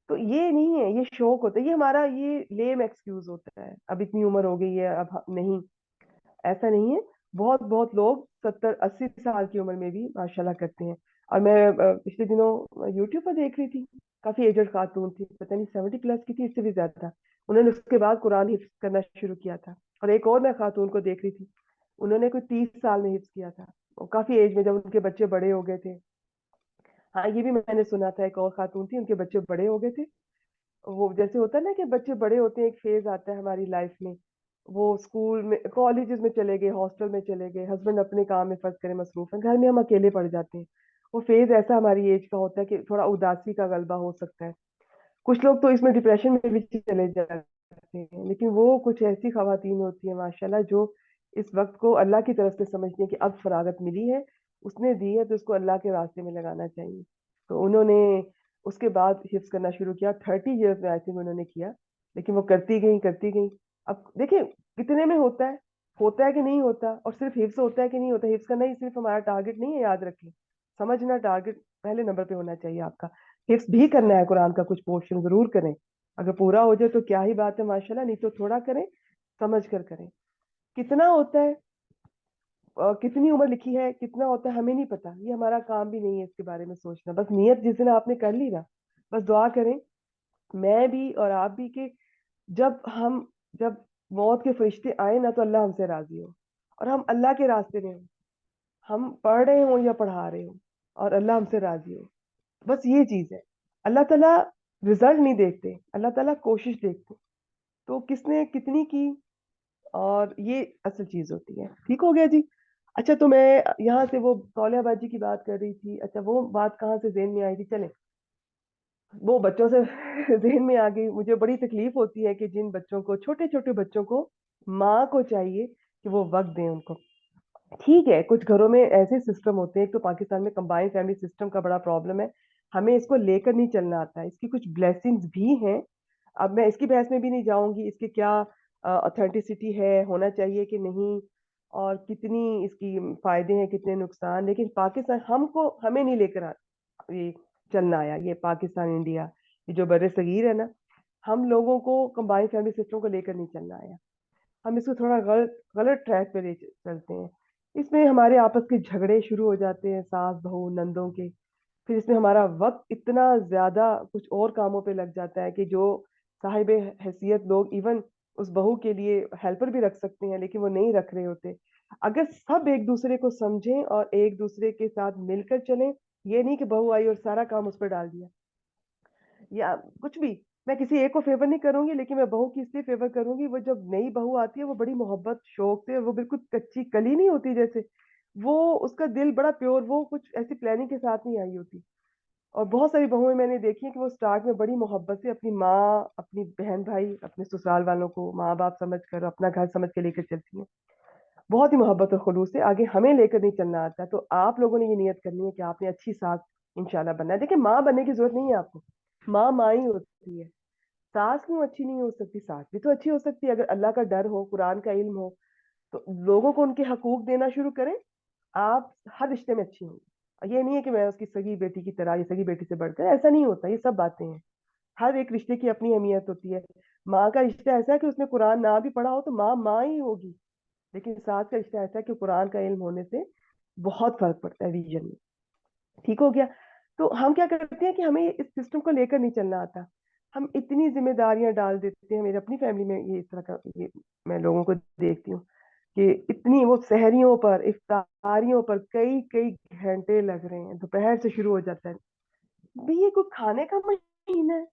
तो ये नहीं है, ये शौक होता है, ये हमारा ये लेम एक्सक्यूज होता है, अब इतनी उम्र हो गई है, अब नहीं, ऐसा नहीं है। बहुत बहुत लोग 70-80 साल की उम्र में भी माशाल्लाह करते हैं। और मैं पिछले दिनों यूट्यूब पर देख रही थी, काफी एजड खातून थी, पता नहीं 70 प्लस की थी, इससे भी ज्यादा। उन्होंने उसके बाद कुरान हिफ्ज करना शुरू किया था। और एक और मैं खातून को देख रही थी, उन्होंने कोई 30 साल में हिफ्ज किया था, और काफी एज में, जब उनके बच्चे बड़े हो गए थे। हाँ ये भी मैंने सुना था, एक और खातून थी, उनके बच्चे बड़े हो गए थे। वो जैसे होता है ना कि बच्चे बड़े होते हैं, एक फेज आता है हमारी लाइफ में, वो स्कूल में, कॉलेजेस में चले गए, हॉस्टल में चले गए, हस्बैंड अपने काम में फर्ज करे मसरूफ है, घर में हम अकेले पड़ जाते हैं। वो फेज ऐसा हमारी एज का होता है कि थोड़ा उदासी का गलबा हो सकता है। कुछ लोग तो इसमें डिप्रेशन में भी चले जाते हैं, लेकिन वो कुछ ऐसी खवातीन होती है माशाल्लाह, जो इस वक्त को अल्लाह की तरफ से समझती है कि अब फरागत मिली है, उसने दी है, तो उसको अल्लाह के रास्ते में लगाना चाहिए। तो उन्होंने उसके बाद हिफ्स करना शुरू किया, 30 years में आई थिंक उन्होंने किया। लेकिन वो करती गई करती गई। अब देखिए कितने में होता है कि नहीं होता, और सिर्फ हिफ्स होता है कि नहीं होता, हिफ्स करना ही सिर्फ हमारा टारगेट नहीं है, याद रखें। समझना टारगेट पहले नंबर पे होना चाहिए आपका। हिफ्स भी करना है कुरान का, कुछ पोर्शन जरूर करें, अगर पूरा हो जाए तो क्या ही बात है माशाल्लाह, नहीं तो थोड़ा करें, समझ कर करें। कितना होता है कितनी उम्र लिखी है, कितना होता है, हमें नहीं पता, ये हमारा काम भी नहीं है इसके बारे में सोचना। बस नियत जिस दिन आपने कर ली ना, बस दुआ करें, मैं भी और आप भी, कि जब मौत के फरिश्ते आए ना, तो अल्लाह हमसे राजी हो और हम अल्लाह के रास्ते में हो, हम पढ़ रहे हो या पढ़ा रहे हो, और अल्लाह हमसे राजी हो। बस ये चीज है। अल्लाह ताला रिजल्ट नहीं देखते, अल्लाह ताला कोशिश देखते, तो किसने कितनी की, और ये असल चीज होती है। ठीक हो गया जी। अच्छा, तो मैं यहाँ से वो तौलियाबाजी की बात कर रही थी, अच्छा वो बात कहाँ से ज़हन में आई थी, चले वो बच्चों से ज़हन में आ गई। मुझे बड़ी तकलीफ होती है कि जिन बच्चों को, छोटे छोटे बच्चों को, माँ को चाहिए कि वो वक्त दें उनको। ठीक है, कुछ घरों में ऐसे सिस्टम होते हैं, एक तो पाकिस्तान में कंबाइंड फैमिली सिस्टम का बड़ा प्रॉब्लम है, हमें इसको लेकर नहीं चलना आता है। इसकी कुछ ब्लेसिंग्स भी हैं, अब मैं इसकी बहस में भी नहीं जाऊंगी, इसके क्या ऑथेंटिसिटी है, होना चाहिए कि नहीं, और कितनी इसकी फायदे हैं, कितने नुकसान। लेकिन पाकिस्तान, हमें नहीं लेकर ये चलना आया, ये पाकिस्तान इंडिया, ये जो बड़े सगीर है ना, हम लोगों को कंबाइंड फैमिली सिस्टम को लेकर नहीं चलना आया। हम इसको थोड़ा गलत गलत ट्रैक पे ले चलते हैं। इसमें हमारे आपस के झगड़े शुरू हो जाते हैं, सास बहू नंदों के। फिर इसमें हमारा वक्त इतना ज्यादा कुछ और कामों पे लग जाता है कि जो साहिब हैसियत लोग इवन उस बहू के लिए हेल्पर भी रख सकते हैं, लेकिन वो नहीं रख रहे होते। अगर सब एक दूसरे को समझें और एक दूसरे के साथ मिलकर चलें, ये नहीं कि बहू आई और सारा काम उस पर डाल दिया, या कुछ भी। मैं किसी एक को फेवर नहीं करूंगी, लेकिन मैं बहू की इसलिए फेवर करूंगी, वो जब नई बहू आती है वो बड़ी मोहब्बत शौक से, वो बिल्कुल कच्ची कली नहीं होती जैसे, वो उसका दिल बड़ा प्योर, वो कुछ ऐसी प्लानिंग के साथ नहीं आई होती। और बहुत सारी बहुएं मैंने देखी हैं कि वो स्टार्ट में बड़ी मोहब्बत से अपनी माँ, अपनी बहन भाई, अपने ससुराल वालों को माँ बाप समझ कर, अपना घर समझ के लेकर चलती हैं, बहुत ही मोहब्बत और खुलूस से। आगे हमें लेकर नहीं चलना आता। तो आप लोगों ने ये नियत करनी है कि आपने अच्छी सास इंशाल्लाह बनना है। देखिए, माँ बनने की जरूरत नहीं है आपको, माँ माँ ही होती है। सास क्यों अच्छी नहीं हो सकती? सास भी तो अच्छी हो सकती है, अगर अल्लाह का डर हो, कुरान का इल्म हो, तो लोगों को उनके हकूक देना शुरू करें, आप हर रिश्ते में अच्छी होंगी। ये नहीं है कि मैं उसकी सगी बेटी की तरह या सगी बेटी से बढ़कर, ऐसा नहीं होता। ये सब बातें हैं, हर एक रिश्ते की अपनी अहमियत होती है। माँ का रिश्ता ऐसा है कि उसने कुरान ना भी पढ़ा हो तो माँ माँ ही होगी, लेकिन सास का रिश्ता ऐसा है कि कुरान का इल्म होने से बहुत फर्क पड़ता है विजन में। ठीक हो गया। तो हम क्या करते हैं कि हमें इस सिस्टम को लेकर नहीं चलना आता, हम इतनी जिम्मेदारियां डाल देते हैं। मेरे अपनी फैमिली में ये इस तरह का, ये मैं लोगों को देखती हूँ कि इतनी वो सहरियों पर, इफ्तारियों पर कई कई घंटे लग रहे हैं, दोपहर से शुरू हो जाता है। भाई ये कोई खाने का महीना है?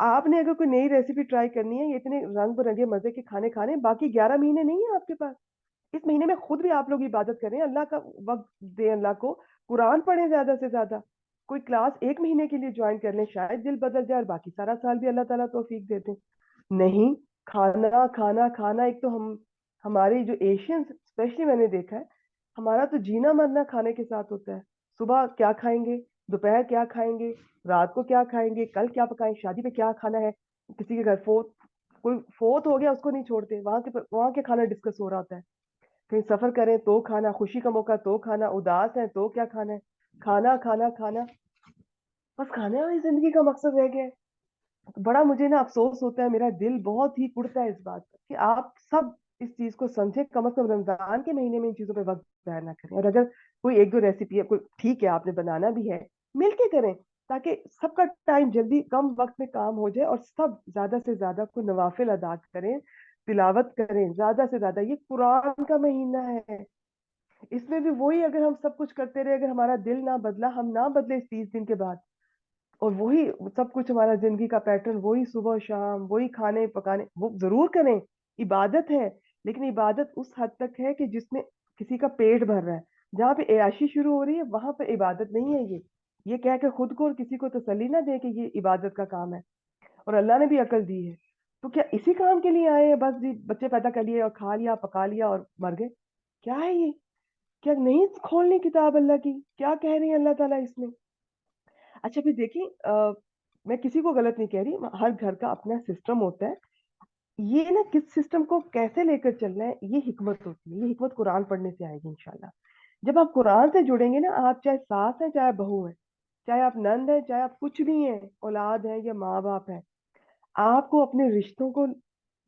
आपने अगर कोई नई रेसिपी ट्राई करनी है, ये इतने रंग बिरंगे मजे के खाने खाने हैं, बाकी 11 महीने नहीं है आपके पास। इस महीने में खुद भी आप लोग इबादत करें, अल्लाह का वक्त दें अल्लाह को, कुरान पढ़ें ज्यादा से ज्यादा, कोई क्लास 1 महीने के लिए ज्वाइन कर लें, शायद दिल बदल जाए और बाकी सारा साल भी अल्लाह ताला तौफीक देते हैं। नहीं, खाना खाना खाना, एक तो हमारे जो एशियंस स्पेशली मैंने देखा है, हमारा तो जीना मरना खाने के साथ होता है। सुबह क्या खाएंगे, दोपहर क्या खाएंगे, रात को क्या खाएंगे, कल क्या पकाएंगे, शादी पे क्या खाना है, किसी के घर फोर्थ, कोई फोर्थ हो गया उसको नहीं छोड़ते, वहां के खाना डिस्कस हो रहा होता है। कहीं सफर करें तो खाना, खुशी का मौका तो खाना, उदास है तो क्या खाना है, खाना खाना खाना, बस खाने वाली जिंदगी का मकसद रह गया है। तो बड़ा मुझे ना अफसोस होता है, मेरा दिल बहुत ही कुड़ता है इस बात पर कि आप सब इस चीज को समझे, कम से कम रमजान के महीने में इन चीजों पे वक्त जाया ना करें। और अगर कोई एक दो रेसिपी है, कोई ठीक है आपने बनाना भी है, मिलके करें, ताकि सबका टाइम जल्दी कम वक्त में काम हो जाए और सब ज्यादा से ज्यादा कोई नवाफिल अदा करें, तिलावत करें ज्यादा से ज्यादा। ये कुरान का महीना है, इसमें भी वही, अगर हम सब कुछ करते रहे, अगर हमारा दिल ना बदला, हम ना बदले इस 30 दिन के बाद, और वही सब कुछ हमारा जिंदगी का पैटर्न, वही सुबह शाम, वही खाने पकाने, वो जरूर करें, इबादत है, लेकिन इबादत उस हद तक है कि जिसमें किसी का पेट भर रहा है। जहाँ पे अयाशी शुरू हो रही है, वहां पे इबादत नहीं है। ये कह के खुद को और किसी को तसल्ली ना दे कि ये इबादत का काम है, और अल्लाह ने भी अकल दी है। तो क्या इसी काम के लिए आए हैं? बस जी, बच्चे पैदा कर लिए और खा लिया पका लिया और मर गए? क्या है ये? क्या नहीं खोलनी किताब अल्लाह की? क्या कह रही है अल्लाह ताला इसमें? अच्छा, फिर देखिए, मैं किसी को गलत नहीं कह रही, हर घर का अपना सिस्टम होता है। ये ना किस सिस्टम को कैसे लेकर चलना है, ये हिकमत होती है, ये हिकमत कुरान पढ़ने से आएगी इंशाल्लाह। जब आप कुरान से जुड़ेंगे ना, आप चाहे सास हैं चाहे बहू हैं, चाहे आप नंद हैं चाहे आप कुछ भी हैं, औलाद है या माँ बाप है, आपको अपने रिश्तों को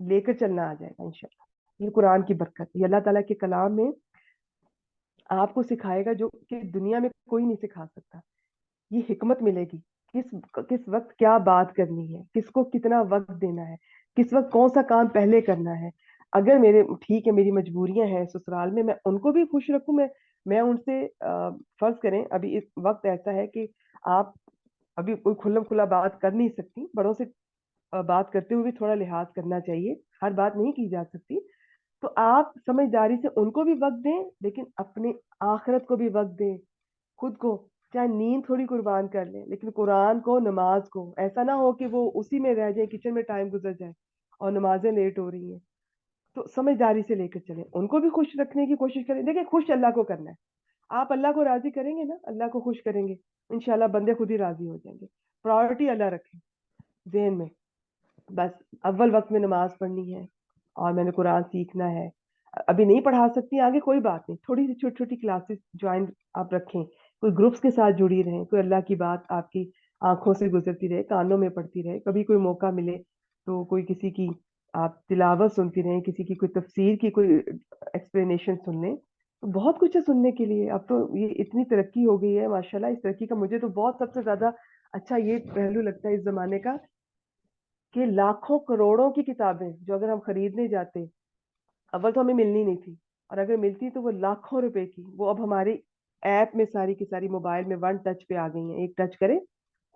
लेकर चलना आ जाएगा इंशाल्लाह। ये कुरान की बरकत है, ये अल्लाह ताला के कलाम में आपको सिखाएगा जो कि दुनिया में कोई नहीं सिखा सकता। ये हिकमत मिलेगी, किस किस वक्त क्या बात करनी है, किसको कितना वक्त देना है, किस वक्त कौन सा काम पहले करना है। अगर मेरे ठीक है, मेरी मजबूरियां हैं ससुराल में, मैं उनको भी खुश रखूं। मैं उनसे फर्ज करें अभी इस वक्त ऐसा है कि आप अभी कोई खुल्लम खुला बात कर नहीं सकती, बड़ों से बात करते हुए भी थोड़ा लिहाज करना चाहिए, हर बात नहीं की जा सकती। तो आप समझदारी से उनको भी वक्त दें, लेकिन अपनी आखिरत को भी वक्त दें, खुद को। चाहे नींद थोड़ी कुर्बान कर लें, लेकिन कुरान को, नमाज को, ऐसा ना हो कि वो उसी में रह जाए, किचन में टाइम गुजर जाए और नमाजें लेट हो रही हैं। तो समझदारी से लेकर चलें, उनको भी खुश रखने की कोशिश करें। देखिए, खुश अल्लाह को करना है। आप अल्लाह को राजी करेंगे ना, अल्लाह को खुश करेंगे, इंशाल्लाह बंदे खुद ही राजी हो जाएंगे। प्रायोरिटी अल्लाह रखें जहन में, बस अव्वल वक्त में नमाज पढ़नी है और मैंने कुरान सीखना है। अभी नहीं पढ़ा सकती आगे, कोई बात नहीं, थोड़ी सी छोटी छोटी क्लासेस ज्वाइन आप रखें, कोई ग्रुप्स के साथ जुड़ी रहें, कोई अल्लाह की बात आपकी आंखों से गुजरती रहे, कानों में पड़ती रहे, कभी कोई मौका मिले तो कोई किसी की आप तिलावत सुनती रहें, किसी की कोई तफसीर की कोई एक्सप्लेनेशन सुन लें। तो बहुत कुछ है सुनने के लिए। अब तो ये इतनी तरक्की हो गई है माशाल्लाह। इस तरक्की का मुझे तो बहुत सबसे ज्यादा अच्छा ये पहलू लगता है इस जमाने का, कि लाखों करोड़ों की किताबें जो अगर हम खरीदने जाते, अव्वल तो हमें मिलनी नहीं थी, और अगर मिलती तो वो लाखों रुपए की, वो अब हमारी ऐप में सारी की सारी मोबाइल में वन टच पे आ गई हैं। एक टच करें,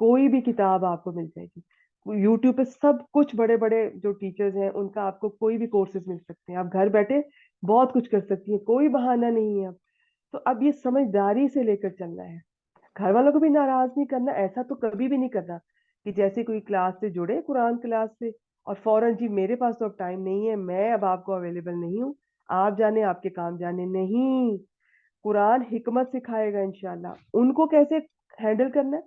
कोई भी किताब आपको मिल जाएगी। यूट्यूब पे सब कुछ, बड़े बड़े जो टीचर्स हैं उनका आपको कोई भी कोर्सेज मिल सकते हैं। आप घर बैठे बहुत कुछ कर सकती हैं, कोई बहाना नहीं है अब। तो अब ये समझदारी से लेकर चलना है, घर वालों को भी नाराज नहीं करना। ऐसा तो कभी भी नहीं करना कि जैसे कोई क्लास से जुड़े, कुरान क्लास से, और फौरन जी मेरे पास तो अब टाइम नहीं है, मैं अब आपको अवेलेबल नहीं हूँ, आप जाने आपके काम जाने। नहीं, कुरान हिकमत सिखाएगा इंशाल्लाह उनको कैसे हैंडल करना है।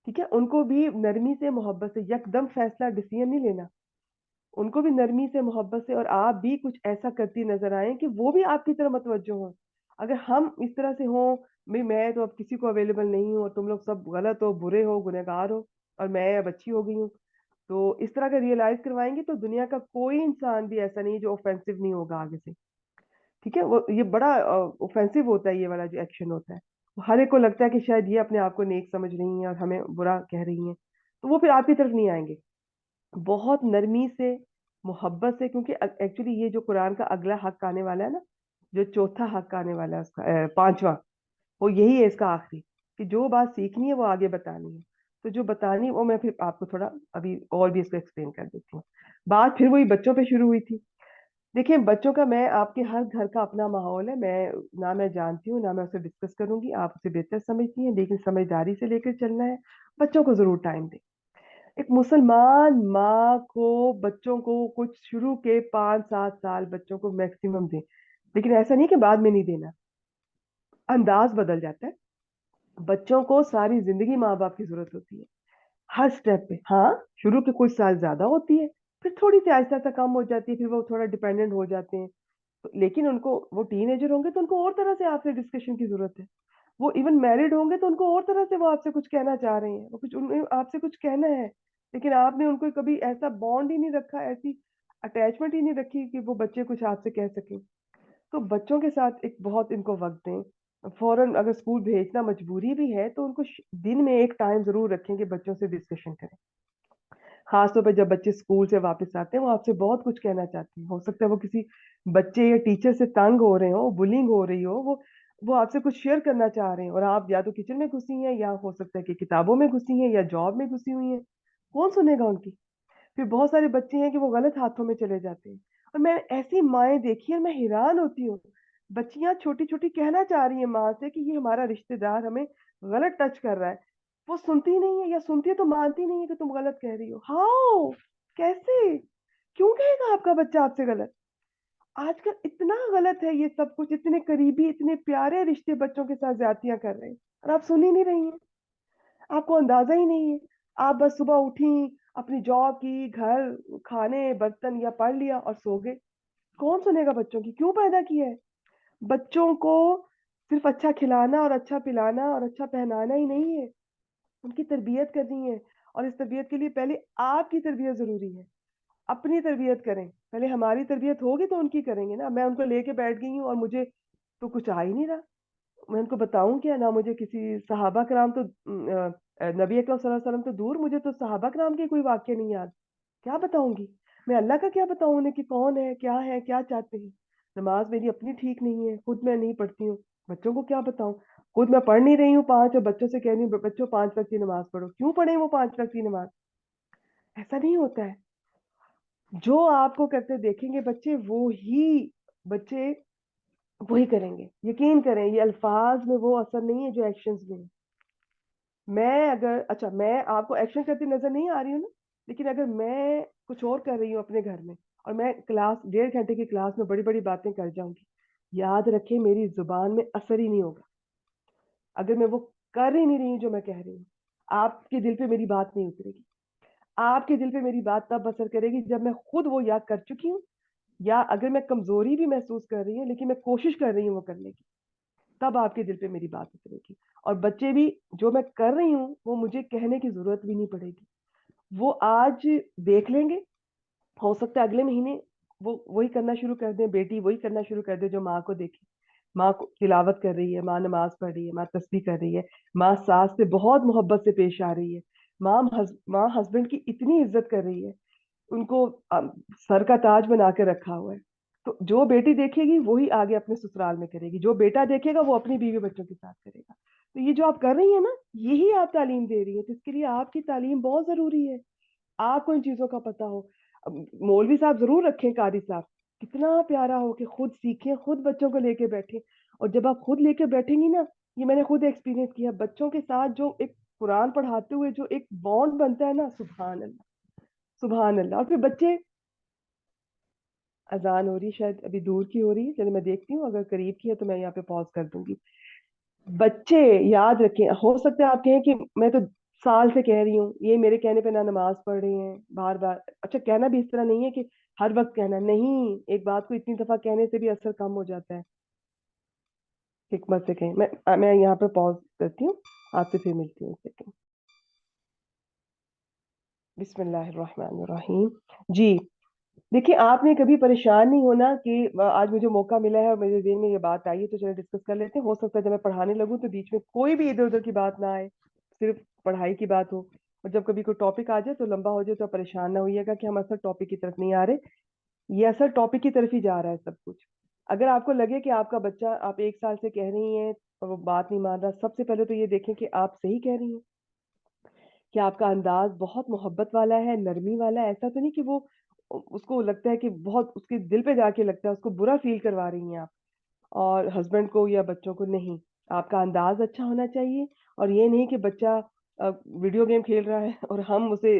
ठीक है, उनको भी नरमी से, मोहब्बत से, यकदम फैसला डिसीजन नहीं लेना, उनको भी नरमी से, मोहब्बत से, और आप भी कुछ ऐसा करती नजर आए कि वो भी आपकी तरफ मतवज्जो हो। अगर हम इस तरह से हों, मैं तो अब किसी को अवेलेबल नहीं हूँ और तुम लोग सब गलत हो, बुरे हो, गुनहगार हो, और मैं अब अच्छी हो गई हूँ, तो इस तरह का रियलाइज करवाएंगे तो दुनिया का कोई इंसान भी ऐसा नहीं है जो ऑफेंसिव नहीं होगा आगे से। ठीक है, वो ये बड़ा ऑफेंसिव होता है ये वाला जो एक्शन होता है। हर एक को लगता है कि शायद ये अपने आप को नेक समझ रही हैं और हमें बुरा कह रही हैं, तो वो फिर आपकी तरफ नहीं आएंगे। बहुत नरमी से, मोहब्बत से, क्योंकि एक्चुअली ये जो कुरान का अगला हक आने वाला है ना, जो चौथा हक आने वाला है उसका, पांचवा, वो यही है इसका आखिरी, कि जो बात सीखनी है वो आगे बतानी है। तो जो बतानी है वो मैं फिर आपको थोड़ा अभी और भी इसको एक्सप्लेन कर देती हूँ। बात फिर वही बच्चों पे शुरू हुई थी। देखिए, बच्चों का, मैं आपके हर घर का अपना माहौल है, मैं जानती हूँ ना, मैं उसे डिस्कस करूंगी, आप उसे बेहतर समझती हैं, लेकिन समझदारी से लेकर चलना है। बच्चों को जरूर टाइम दें। एक मुसलमान माँ को बच्चों को कुछ शुरू के 5-7 साल बच्चों को मैक्सिमम दें, लेकिन ऐसा नहीं कि बाद में नहीं देना। अंदाज बदल जाता है। बच्चों को सारी जिंदगी माँ बाप की जरूरत होती है, हर स्टेप पे। हाँ, शुरू के कुछ साल ज्यादा होती है, फिर थोड़ी सी आहिस्ता आहिस्ता कम हो जाती है, फिर वो थोड़ा डिपेंडेंट हो जाते हैं। तो लेकिन उनको, वो टीनेजर होंगे तो उनको और तरह से आपसे डिस्कशन की जरूरत है। वो इवन मैरिड होंगे तो उनको और तरह से वो आपसे कुछ कहना चाह रहे हैं, वो कुछ उन्हें आपसे कुछ कहना है, लेकिन आपने उनको कभी ऐसा बॉन्ड ही नहीं रखा, ऐसी अटैचमेंट ही नहीं रखी कि वो बच्चे कुछ आपसे कह सकें। तो बच्चों के साथ एक बहुत इनको वक्त दें। फौरन अगर स्कूल भेजना मजबूरी भी है तो उनको दिन में एक टाइम जरूर रखें कि बच्चों से डिस्कशन करें। खासतौर पर जब बच्चे स्कूल से वापस आते हैं, वो आपसे बहुत कुछ कहना चाहते हैं। हो सकता है वो किसी बच्चे या टीचर से तंग हो रहे हो, बुलिंग हो रही हो, वो आपसे कुछ शेयर करना चाह रहे हैं, और आप या तो किचन में घुसी हैं, या हो सकता है कि किताबों में घुसी हैं, या जॉब में घुसी हुई हैं। कौन सुनेगा उनकी। फिर बहुत सारे बच्चे हैं कि वो गलत हाथों में चले जाते हैं, और मैं ऐसी माएँ देखी है, मैं हैरान होती हूँ। बच्चियां छोटी छोटी कहना चाह रही है माँ से कि ये हमारा रिश्तेदार हमें गलत टच कर रहा है, वो सुनती नहीं है, या सुनती है तो मानती नहीं है कि तुम गलत कह रही हो। हाउ, कैसे, क्यों कहेगा आपका बच्चा आपसे गलत। आजकल इतना गलत है ये सब कुछ, इतने करीबी, इतने प्यारे रिश्ते बच्चों के साथ ज्यादतियां कर रहे हैं, और आप सुन ही नहीं रही हैं। आपको अंदाजा ही नहीं है। आप बस सुबह उठी, अपनी जॉब की, घर, खाने, बर्तन, या पढ़ लिया और सो गए। कौन सुनेगा बच्चों की, क्यों पैदा किया है। बच्चों को सिर्फ अच्छा खिलाना और अच्छा पिलाना और अच्छा पहनाना ही नहीं है, उनकी तरबियत करनी है। और इस तरबियत के लिए पहले आपकी तरबियत जरूरी है। अपनी तरबियत करें पहले, हमारी तरबियत होगी तो उनकी करेंगे ना। मैं उनको लेके बैठ गई हूँ और मुझे तो कुछ आ ही नहीं रहा, मैं उनको बताऊं क्या? ना मुझे किसी सहाबा कराम तो नबी अकरम सल्लल्लाहु अलैहि वसल्लम तो दूर, मुझे तो सहाबा कराम के कोई वाक्य नहीं याद। क्या बताऊंगी? मैं अल्लाह का क्या बताऊं उन्हें कि कौन है, क्या चाहते हैं? नमाज मेरी अपनी ठीक नहीं है, खुद मैं नहीं पढ़ती हूँ, बच्चों को क्या बताऊं? खुद मैं पढ़ नहीं रही हूँ पांच, और बच्चों से कह रही हूँ बच्चों 5 वक्त की नमाज पढ़ो। क्यों पढ़े वो 5 वक्त की नमाज? ऐसा नहीं होता है। जो आपको करते देखेंगे बच्चे, बच्चे वही करेंगे। यकीन करें, ये अल्फाज में वो असर नहीं है जो एक्शंस में है। मैं अगर, अच्छा, मैं आपको एक्शन करती नजर नहीं आ रही हूँ ना, लेकिन अगर मैं कुछ और कर रही हूँ अपने घर में, और मैं क्लास 1.5 घंटे की क्लास में बड़ी बड़ी बातें कर जाऊंगी, याद रखें मेरी जुबान में असर ही नहीं होगा। अगर मैं वो कर ही नहीं रही हूँ जो मैं कह रही हूँ, आपके दिल पे मेरी बात नहीं उतरेगी। आपके दिल पे मेरी बात तब असर करेगी जब मैं खुद वो याद कर चुकी हूँ, या अगर मैं कमजोरी भी महसूस कर रही हूँ लेकिन मैं कोशिश कर रही हूँ वो करने की, तब आपके दिल पे मेरी बात उतरेगी। और बच्चे भी, जो मैं कर रही हूँ वो मुझे कहने की जरूरत भी नहीं पड़ेगी, वो आज देख लेंगे। हो सकता है अगले महीने वो वही करना शुरू कर दें, बेटी वही करना शुरू कर दे जो माँ को देखे। माँ को तिलावत कर रही है, माँ नमाज पढ़ रही है, माँ तस्बीह कर रही है, माँ सास से बहुत मोहब्बत से पेश आ रही है, माँ हस्बैंड की इतनी इज्जत कर रही है, उनको सर का ताज बना के रखा हुआ है। तो जो बेटी देखेगी वही आगे अपने ससुराल में करेगी, जो बेटा देखेगा वो अपनी बीवी बच्चों के साथ करेगा। तो ये जो आप कर रही है ना, यही आप तालीम दे रही है, तो इसके लिए आपकी तालीम बहुत जरूरी है। आपको इन चीजों का पता हो। अब मौलवी साहब जरूर रखें, कारी साहब, कितना प्यारा हो कि खुद सीखें, खुद बच्चों को लेके बैठे। और जब आप खुद लेके बैठेंगी ना, ये मैंने खुद एक्सपीरियंस किया, बच्चों के साथ जो एक कुरान पढ़ाते हुए जो एक बॉन्ड बनता है ना, सुभान अल्लाह, सुभान अल्लाह। और फिर बच्चे, अजान हो रही, शायद अभी दूर की हो रही है, चलिए मैं देखती हूँ, अगर करीब की है तो मैं यहाँ पे पॉज कर दूंगी। बच्चे, याद रखें, हो सकता है आप कहें कि मैं तो साल से कह रही हूँ, ये मेरे कहने पे ना नमाज पढ़ रही हैं बार बार। अच्छा, कहना भी इस तरह नहीं है कि हर वक्त कहना नहीं, एक बात को इतनी दफा कहने से भी असर कम हो जाता है। हिकमत से कहें। मैं यहाँ पे पॉज करती हूँ, आपसे फिर मिलती हूँ, सेकंड। बिस्मिल्लाहिर्रहमानिर्रहीम। जी, देखिए, आपने कभी परेशान नहीं होना कि आज मुझे मौका मिला है और मेरे दिल में ये बात आई है तो चलो डिस्कस कर लेते हैं। हो सकता है जब मैं पढ़ाने लगूं तो बीच में कोई भी इधर उधर की बात ना आए, सिर्फ पढ़ाई की बात हो। और जब कभी कोई टॉपिक आ जाए तो लंबा हो जाए तो आप परेशान ना होइएगा कि हम असल टॉपिक की तरफ नहीं आ रहे। ये असल टॉपिक की तरफ ही जा रहा है सब कुछ। अगर आपको लगे कि आपका बच्चा, आप 1 साल से कह रही हैं और वो बात नहीं मान रहा, सबसे पहले तो ये देखें कि आप सही कह रही हैं, कि आपका अंदाज बहुत मोहब्बत वाला है, नरमी वाला है। ऐसा तो नहीं कि वो, उसको लगता है कि बहुत उसके दिल पे जाके लगता है, उसको बुरा फील करवा रही हैं आप और हस्बैंड को या बच्चों को। नहीं, आपका अंदाज अच्छा होना चाहिए। और ये नहीं कि बच्चा वीडियो गेम खेल रहा है और हम उसे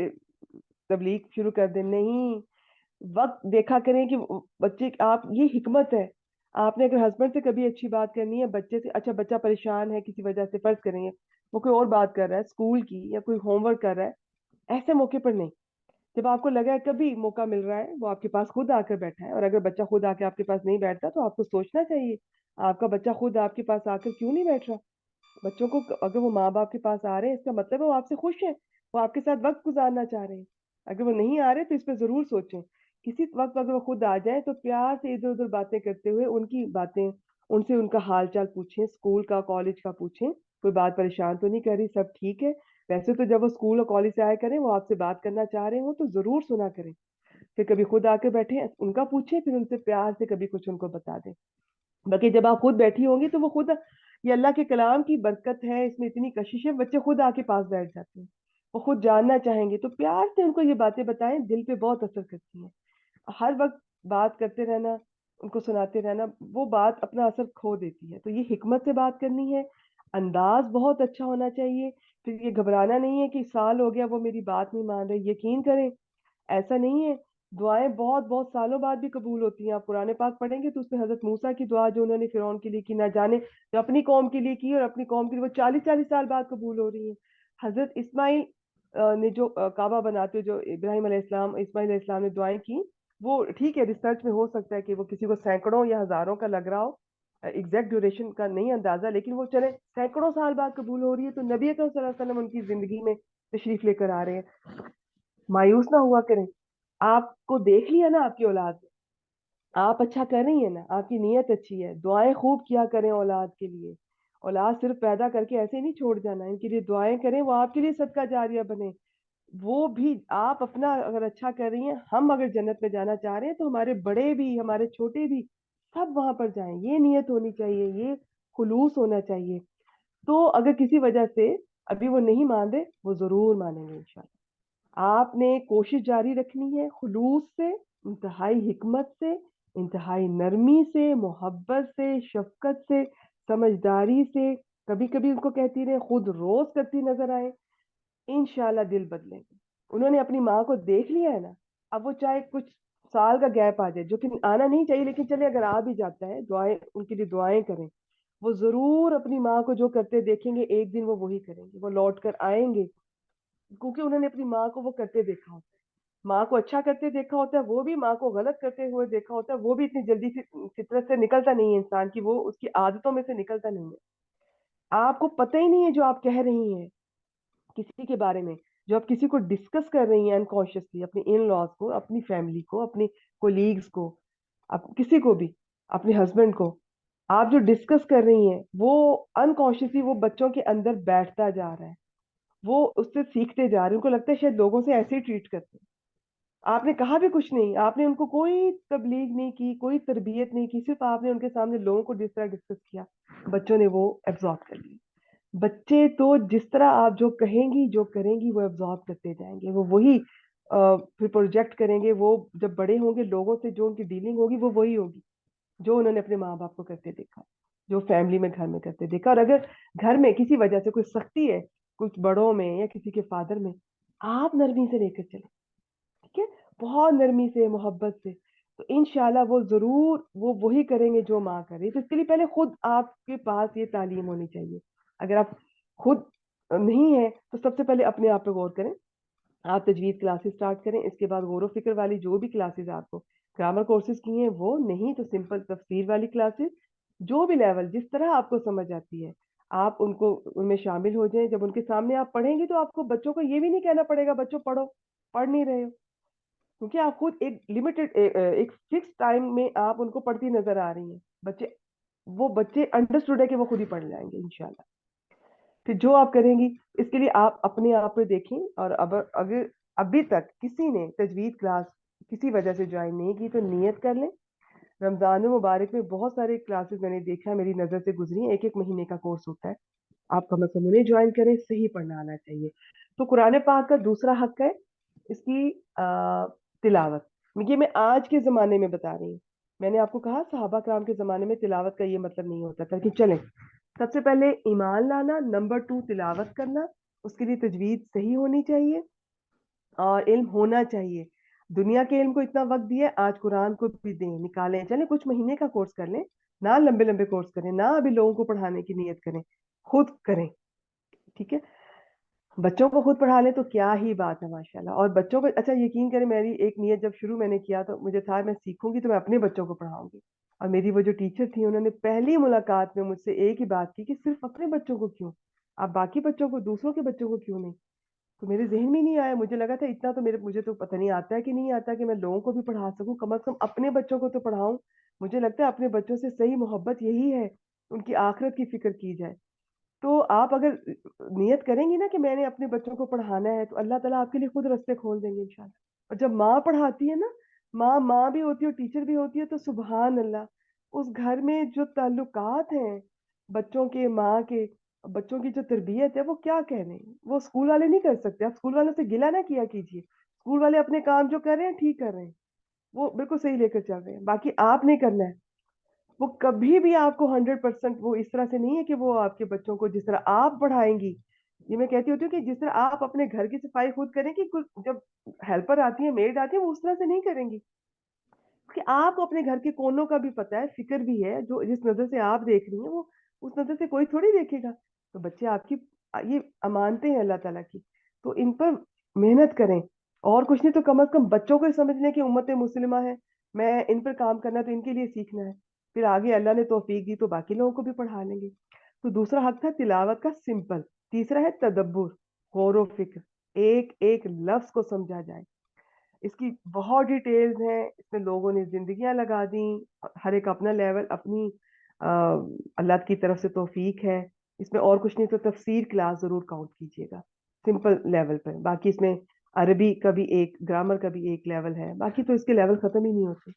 तबलीग शुरू कर दें। नहीं, वक्त देखा करें कि बच्चे, आप, ये हिकमत है। आपने अगर हस्बैंड से कभी अच्छी बात करनी है, बच्चे से, अच्छा बच्चा परेशान है किसी वजह से, फर्ज करेंगे वो कोई और बात कर रहा है स्कूल की या कोई होमवर्क कर रहा है, ऐसे मौके पर नहीं। जब आपको लगा है कभी मौका मिल रहा है, वो आपके पास खुद आकर बैठा है। और अगर बच्चा खुद आके आपके पास नहीं बैठता तो आपको सोचना चाहिए, आपका बच्चा खुद आपके पास आकर क्यों नहीं बैठ रहा। बच्चों को, अगर वो माँ बाप के पास आ रहे हैं, इसका मतलब है वो आपसे खुश है, वो आपके साथ वक्त गुजारना चाह रहे हैं। अगर वो नहीं आ रहे तो इस पर जरूर सोचें। किसी वक्त अगर वो खुद आ जाए तो प्यार से इधर उधर बातें करते हुए उनकी बातें, उनसे उनका हाल चाल पूछें, स्कूल का कॉलेज का पूछें, कोई बात परेशान तो नहीं कर रही, सब ठीक है। वैसे तो जब वो स्कूल और कॉलेज से आया करें, वो आपसे बात करना चाह रहे हो तो जरूर सुना करें। फिर कभी खुद आके बैठे उनका पूछें, फिर उनसे प्यार से कभी कुछ उनको बता दें। बाकी जब आप खुद बैठी होंगी तो वो खुद, ये अल्लाह के कलाम की बरकत है, इसमें इतनी कशिश है, बच्चे खुद आके पास बैठ जाते हैं। वो खुद जानना चाहेंगे तो प्यार से उनको ये बातें बताएं, दिल पे बहुत असर करती हैं। हर वक्त बात करते रहना, उनको सुनाते रहना, वो बात अपना असर खो देती है। तो ये हिकमत से बात करनी है, अंदाज बहुत अच्छा होना चाहिए। फिर ये घबराना नहीं है कि साल हो गया वो मेरी बात नहीं मान रहे। यकीन करें, ऐसा नहीं है। दुआएं बहुत बहुत सालों बाद भी कबूल होती हैं। आप कुरान पाक पढ़ेंगे तो उसमें हजरत मूसा की दुआ जो उन्होंने फिरौन के लिए की, ना जाने जो अपनी कौम के लिए की, और अपनी कौम के लिए वो 40-40 साल बाद कबूल हो रही है। हजरत इस्माइल ने जो काबा बनाते हुए जो इब्राहिम अलैहिस्सलाम, इस्माइल अलैहिस्सलाम ने दुआएं की, वो ठीक है, रिसर्च में हो सकता है कि वो किसी को सैकड़ों या हजारों का लग रहा हो, एग्जैक्ट ड्यूरेशन का नहीं अंदाजा, लेकिन वो चले सैकड़ों साल बाद कबूल हो रही है। तो नबी अकरम सल्लल्लाहु अलैहि वसल्लम उनकी जिंदगी में तशरीफ लेकर आ रहे हैं। मायूस ना हुआ करें। आपको देख लिया ना आपकी औलाद ने, आप अच्छा कर रही हैं ना, आपकी नीयत अच्छी है, दुआएं खूब किया करें औलाद के लिए। औलाद सिर्फ पैदा करके ऐसे नहीं छोड़ जाना, इनके लिए दुआएं करें, वो आपके लिए सदका जारिया बने। वो भी आप अपना अगर अच्छा कर रही हैं, हम अगर जन्नत में जाना चाह रहे हैं तो हमारे बड़े भी हमारे छोटे भी सब वहां पर जाएं, ये नियत होनी चाहिए, ये खुलूस होना चाहिए। तो अगर किसी वजह से अभी वो नहीं मान रहे, वो जरूर मानेंगे इंशाल्लाह। आपने कोशिश जारी रखनी है, खुलूस से, इंतहाई हिकमत से, इंतहाई नरमी से, मोहब्बत से, शफकत से, समझदारी से। कभी कभी उनको कहती रहे, खुद रोज करती नजर आए, इंशाल्लाह दिल बदलेंगे। उन्होंने अपनी माँ को देख लिया है ना, अब वो चाहे कुछ साल का गैप आ जाए, जो कि आना नहीं चाहिए, लेकिन चलिए अगर आ भी जाता है, दुआएं उनके लिए दुआएं करें। वो जरूर अपनी माँ को जो करते देखेंगे, एक दिन वो वही करेंगे, वो लौट कर आएंगे, क्योंकि उन्होंने अपनी माँ को वो करते देखा होता है। माँ को अच्छा करते देखा होता है, वो भी माँ को गलत करते हुए देखा होता है, वो भी इतनी जल्दी फितरत से निकलता नहीं है इंसान की, वो उसकी आदतों में से निकलता नहीं है। आपको पता ही नहीं है जो आप कह रही हैं किसी के बारे में, जो आप किसी को डिस्कस कर रही हैं अनकॉन्शियसली, अपने इन लॉज को, अपनी फैमिली को, अपने कोलीग्स को, किसी को भी, अपने हस्बैंड को, आप जो डिस्कस कर रही हैं वो अनकॉन्शियसली वो बच्चों के अंदर बैठता जा रहा है, वो उससे सीखते जा रहे हैं, उनको लगता है शायद लोगों से ऐसे ही ट्रीट करते हैं। आपने कहा भी कुछ नहीं, आपने उनको कोई तबलीग नहीं की, कोई तरबियत नहीं की, सिर्फ आपने उनके सामने लोगों को जिस तरह डिस्कस किया, बच्चों ने वो एब्जॉर्ब कर लिया। बच्चे तो जिस तरह आप जो कहेंगी जो करेंगी वो एब्जॉर्ब करते जाएंगे, वो वही फिर प्रोजेक्ट करेंगे। वो जब बड़े होंगे, लोगों से जो उनकी डीलिंग होगी वो वही होगी जो उन्होंने अपने माँ बाप को करते देखा, जो फैमिली में घर में करते देखा। और अगर घर में किसी वजह से कोई सख्ती है, कुछ बड़ों में या किसी के फादर में, आप नरमी से लेकर चले, ठीक है, बहुत नरमी से, मोहब्बत से, तो इंशाल्लाह वो जरूर वो वही करेंगे जो माँ करे। तो इसके लिए पहले खुद आपके पास ये तालीम होनी चाहिए। अगर आप खुद नहीं है तो सबसे पहले अपने आप पे गौर करें। आप तजवीद क्लासेस स्टार्ट करें, इसके बाद गौर फिक्र वाली जो भी क्लासेस आपको, ग्रामर कोर्सेज की हैं वो, नहीं तो सिंपल तफसीर वाली क्लासेस, जो भी लेवल जिस तरह आपको समझ आती है, आप उनको उनमें शामिल हो जाएं। जब उनके सामने आप पढ़ेंगे तो आपको बच्चों को ये भी नहीं कहना पड़ेगा बच्चों पढ़ो, पढ़ नहीं रहे हो, क्योंकि आप खुद एक लिमिटेड एक फिक्स टाइम में आप उनको पढ़ती नजर आ रही हैं। बच्चे, वो बच्चे अंडरस्टूड है कि वो खुद ही पढ़ जाएंगे इंशाल्लाह। फिर जो आप करेंगी, इसके लिए आप अपने आप पे देखें। और अब अगर अभी तक किसी ने तजवीद क्लास किसी वजह से ज्वाइन नहीं की तो नियत कर लें। रमजान मुबारक में बहुत सारे क्लासेस मैंने देखा, मेरी नजर से गुजरी, एक एक महीने का कोर्स होता है, आप कम से कम उन्हें ज्वाइन करें, सही पढ़ना आना चाहिए। तो कुरान पाक का दूसरा हक है इसकी तिलावत। ये मैं आज के जमाने में बता रही हूँ। मैंने आपको कहा सहाबा कराम के जमाने में तिलावत का ये मतलब नहीं होता था, कि चलें सबसे पहले ईमान लाना, नंबर टू तिलावत करना, उसके लिए तजवीद सही होनी चाहिए और इल्म होना चाहिए। दुनिया के इल्म को इतना वक्त दिया है, आज कुरान को भी दें, निकालें, चले कुछ महीने का कोर्स कर लें, ना लंबे लंबे कोर्स करें, ना अभी लोगों को पढ़ाने की नियत करें, खुद करें, ठीक है। बच्चों को खुद पढ़ा लें तो क्या ही बात है माशाल्लाह। और बच्चों को, अच्छा यकीन करें, मेरी एक नियत जब शुरू मैंने किया तो मुझे था मैं सीखूंगी तो मैं अपने बच्चों को पढ़ाऊंगी। और मेरी वो जो टीचर थी, उन्होंने पहली मुलाकात में मुझसे एक ही बात की कि सिर्फ अपने बच्चों को क्यों, आप बाकी बच्चों को, दूसरों के बच्चों को क्यों नहीं। तो मेरे जहन में नहीं आया, मुझे लगा था इतना तो मेरे, मुझे तो पता नहीं आता है कि नहीं आता कि मैं लोगों को भी पढ़ा सकूं, कम से कम अपने बच्चों को तो पढ़ाऊं। मुझे लगता है अपने बच्चों से सही मोहब्बत यही है, उनकी आखिरत की फिक्र की जाए। तो आप अगर नियत करेंगी ना कि मैंने अपने बच्चों को पढ़ाना है, तो अल्लाह ताला आपके लिए खुद रास्ते खोल देंगे इंशाल्लाह। और जब माँ पढ़ाती है ना, माँ माँ भी होती है और टीचर भी होती है, तो सुबहान अल्लाह, उस घर में जो ताल्लुकात हैं बच्चों के, माँ के, बच्चों की जो तरबियत है, वो क्या कहने, वो स्कूल वाले नहीं कर सकते। आप स्कूल वालों से गिला ना किया कीजिए, स्कूल वाले अपने काम जो कर रहे हैं ठीक कर रहे हैं, वो बिल्कुल सही लेकर चल रहे हैं, बाकी आप नहीं करना है। वो कभी भी आपको 100% वो इस तरह से नहीं है कि वो आपके बच्चों को जिस तरह आप पढ़ाएंगी, ये मैं कहती होती हूँ कि जिस तरह आप अपने घर की सफाई खुद करें, कि कुछ जब हेल्पर आती है, मेड आती है, वो उस तरह से नहीं करेंगी, क्योंकि आपको अपने घर के कोनों का भी पता है, फिक्र भी है, जो जिस नजर से आप देख रही हैं वो उस नजर से कोई थोड़ी देखेगा। तो बच्चे आपकी ये अमानतें हैं अल्लाह ताला की, तो इन पर मेहनत करें। और कुछ नहीं तो कम से कम बच्चों को समझने की उम्मत मुस्लिमा है, मैं इन पर काम करना, तो इनके लिए सीखना है, फिर आगे अल्लाह ने तौफीक दी तो बाकी लोगों को भी पढ़ा लेंगे। तो दूसरा हक था तिलावत का, सिंपल। तीसरा है तदब्बुर, गौर व फिक्र, एक एक लफ्ज को समझा जाए। इसकी बहुत डिटेल्स हैं, इसमें लोगों ने जिंदगियां लगा दी, हर एक अपना लेवल, अपनी अल्लाह की तरफ से तौफीक है। इसमें और कुछ नहीं तो तफसीर क्लास जरूर काउंट कीजिएगा सिंपल लेवल पर। बाकी इसमें अरबी का भी एक, ग्रामर का भी एक लेवल है, बाकी तो इसके लेवल खत्म ही नहीं होते,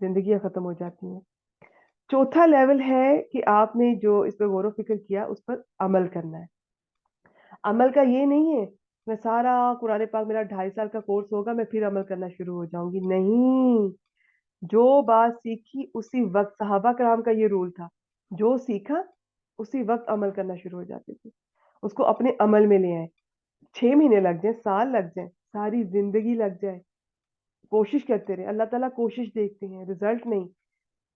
जिंदगियां खत्म हो जाती हैं। चौथा लेवल है कि आपने जो इस पर गौर फिक्र किया उस पर अमल करना है। अमल का ये नहीं है मैं सारा कुरान पाक, मेरा 2.5 साल का कोर्स होगा, मैं फिर अमल करना शुरू हो जाऊंगी, नहीं। जो बात सीखी उसी वक्त, सहाबा कराम का ये रूल था, जो सीखा उसी वक्त अमल करना शुरू हो जाते थे, उसको अपने अमल में ले आए। 6 महीने लग जाए, साल लग जाए, सारी जिंदगी लग जाए, कोशिश करते रहे। अल्लाह ताला कोशिश देखते हैं, रिजल्ट नहीं।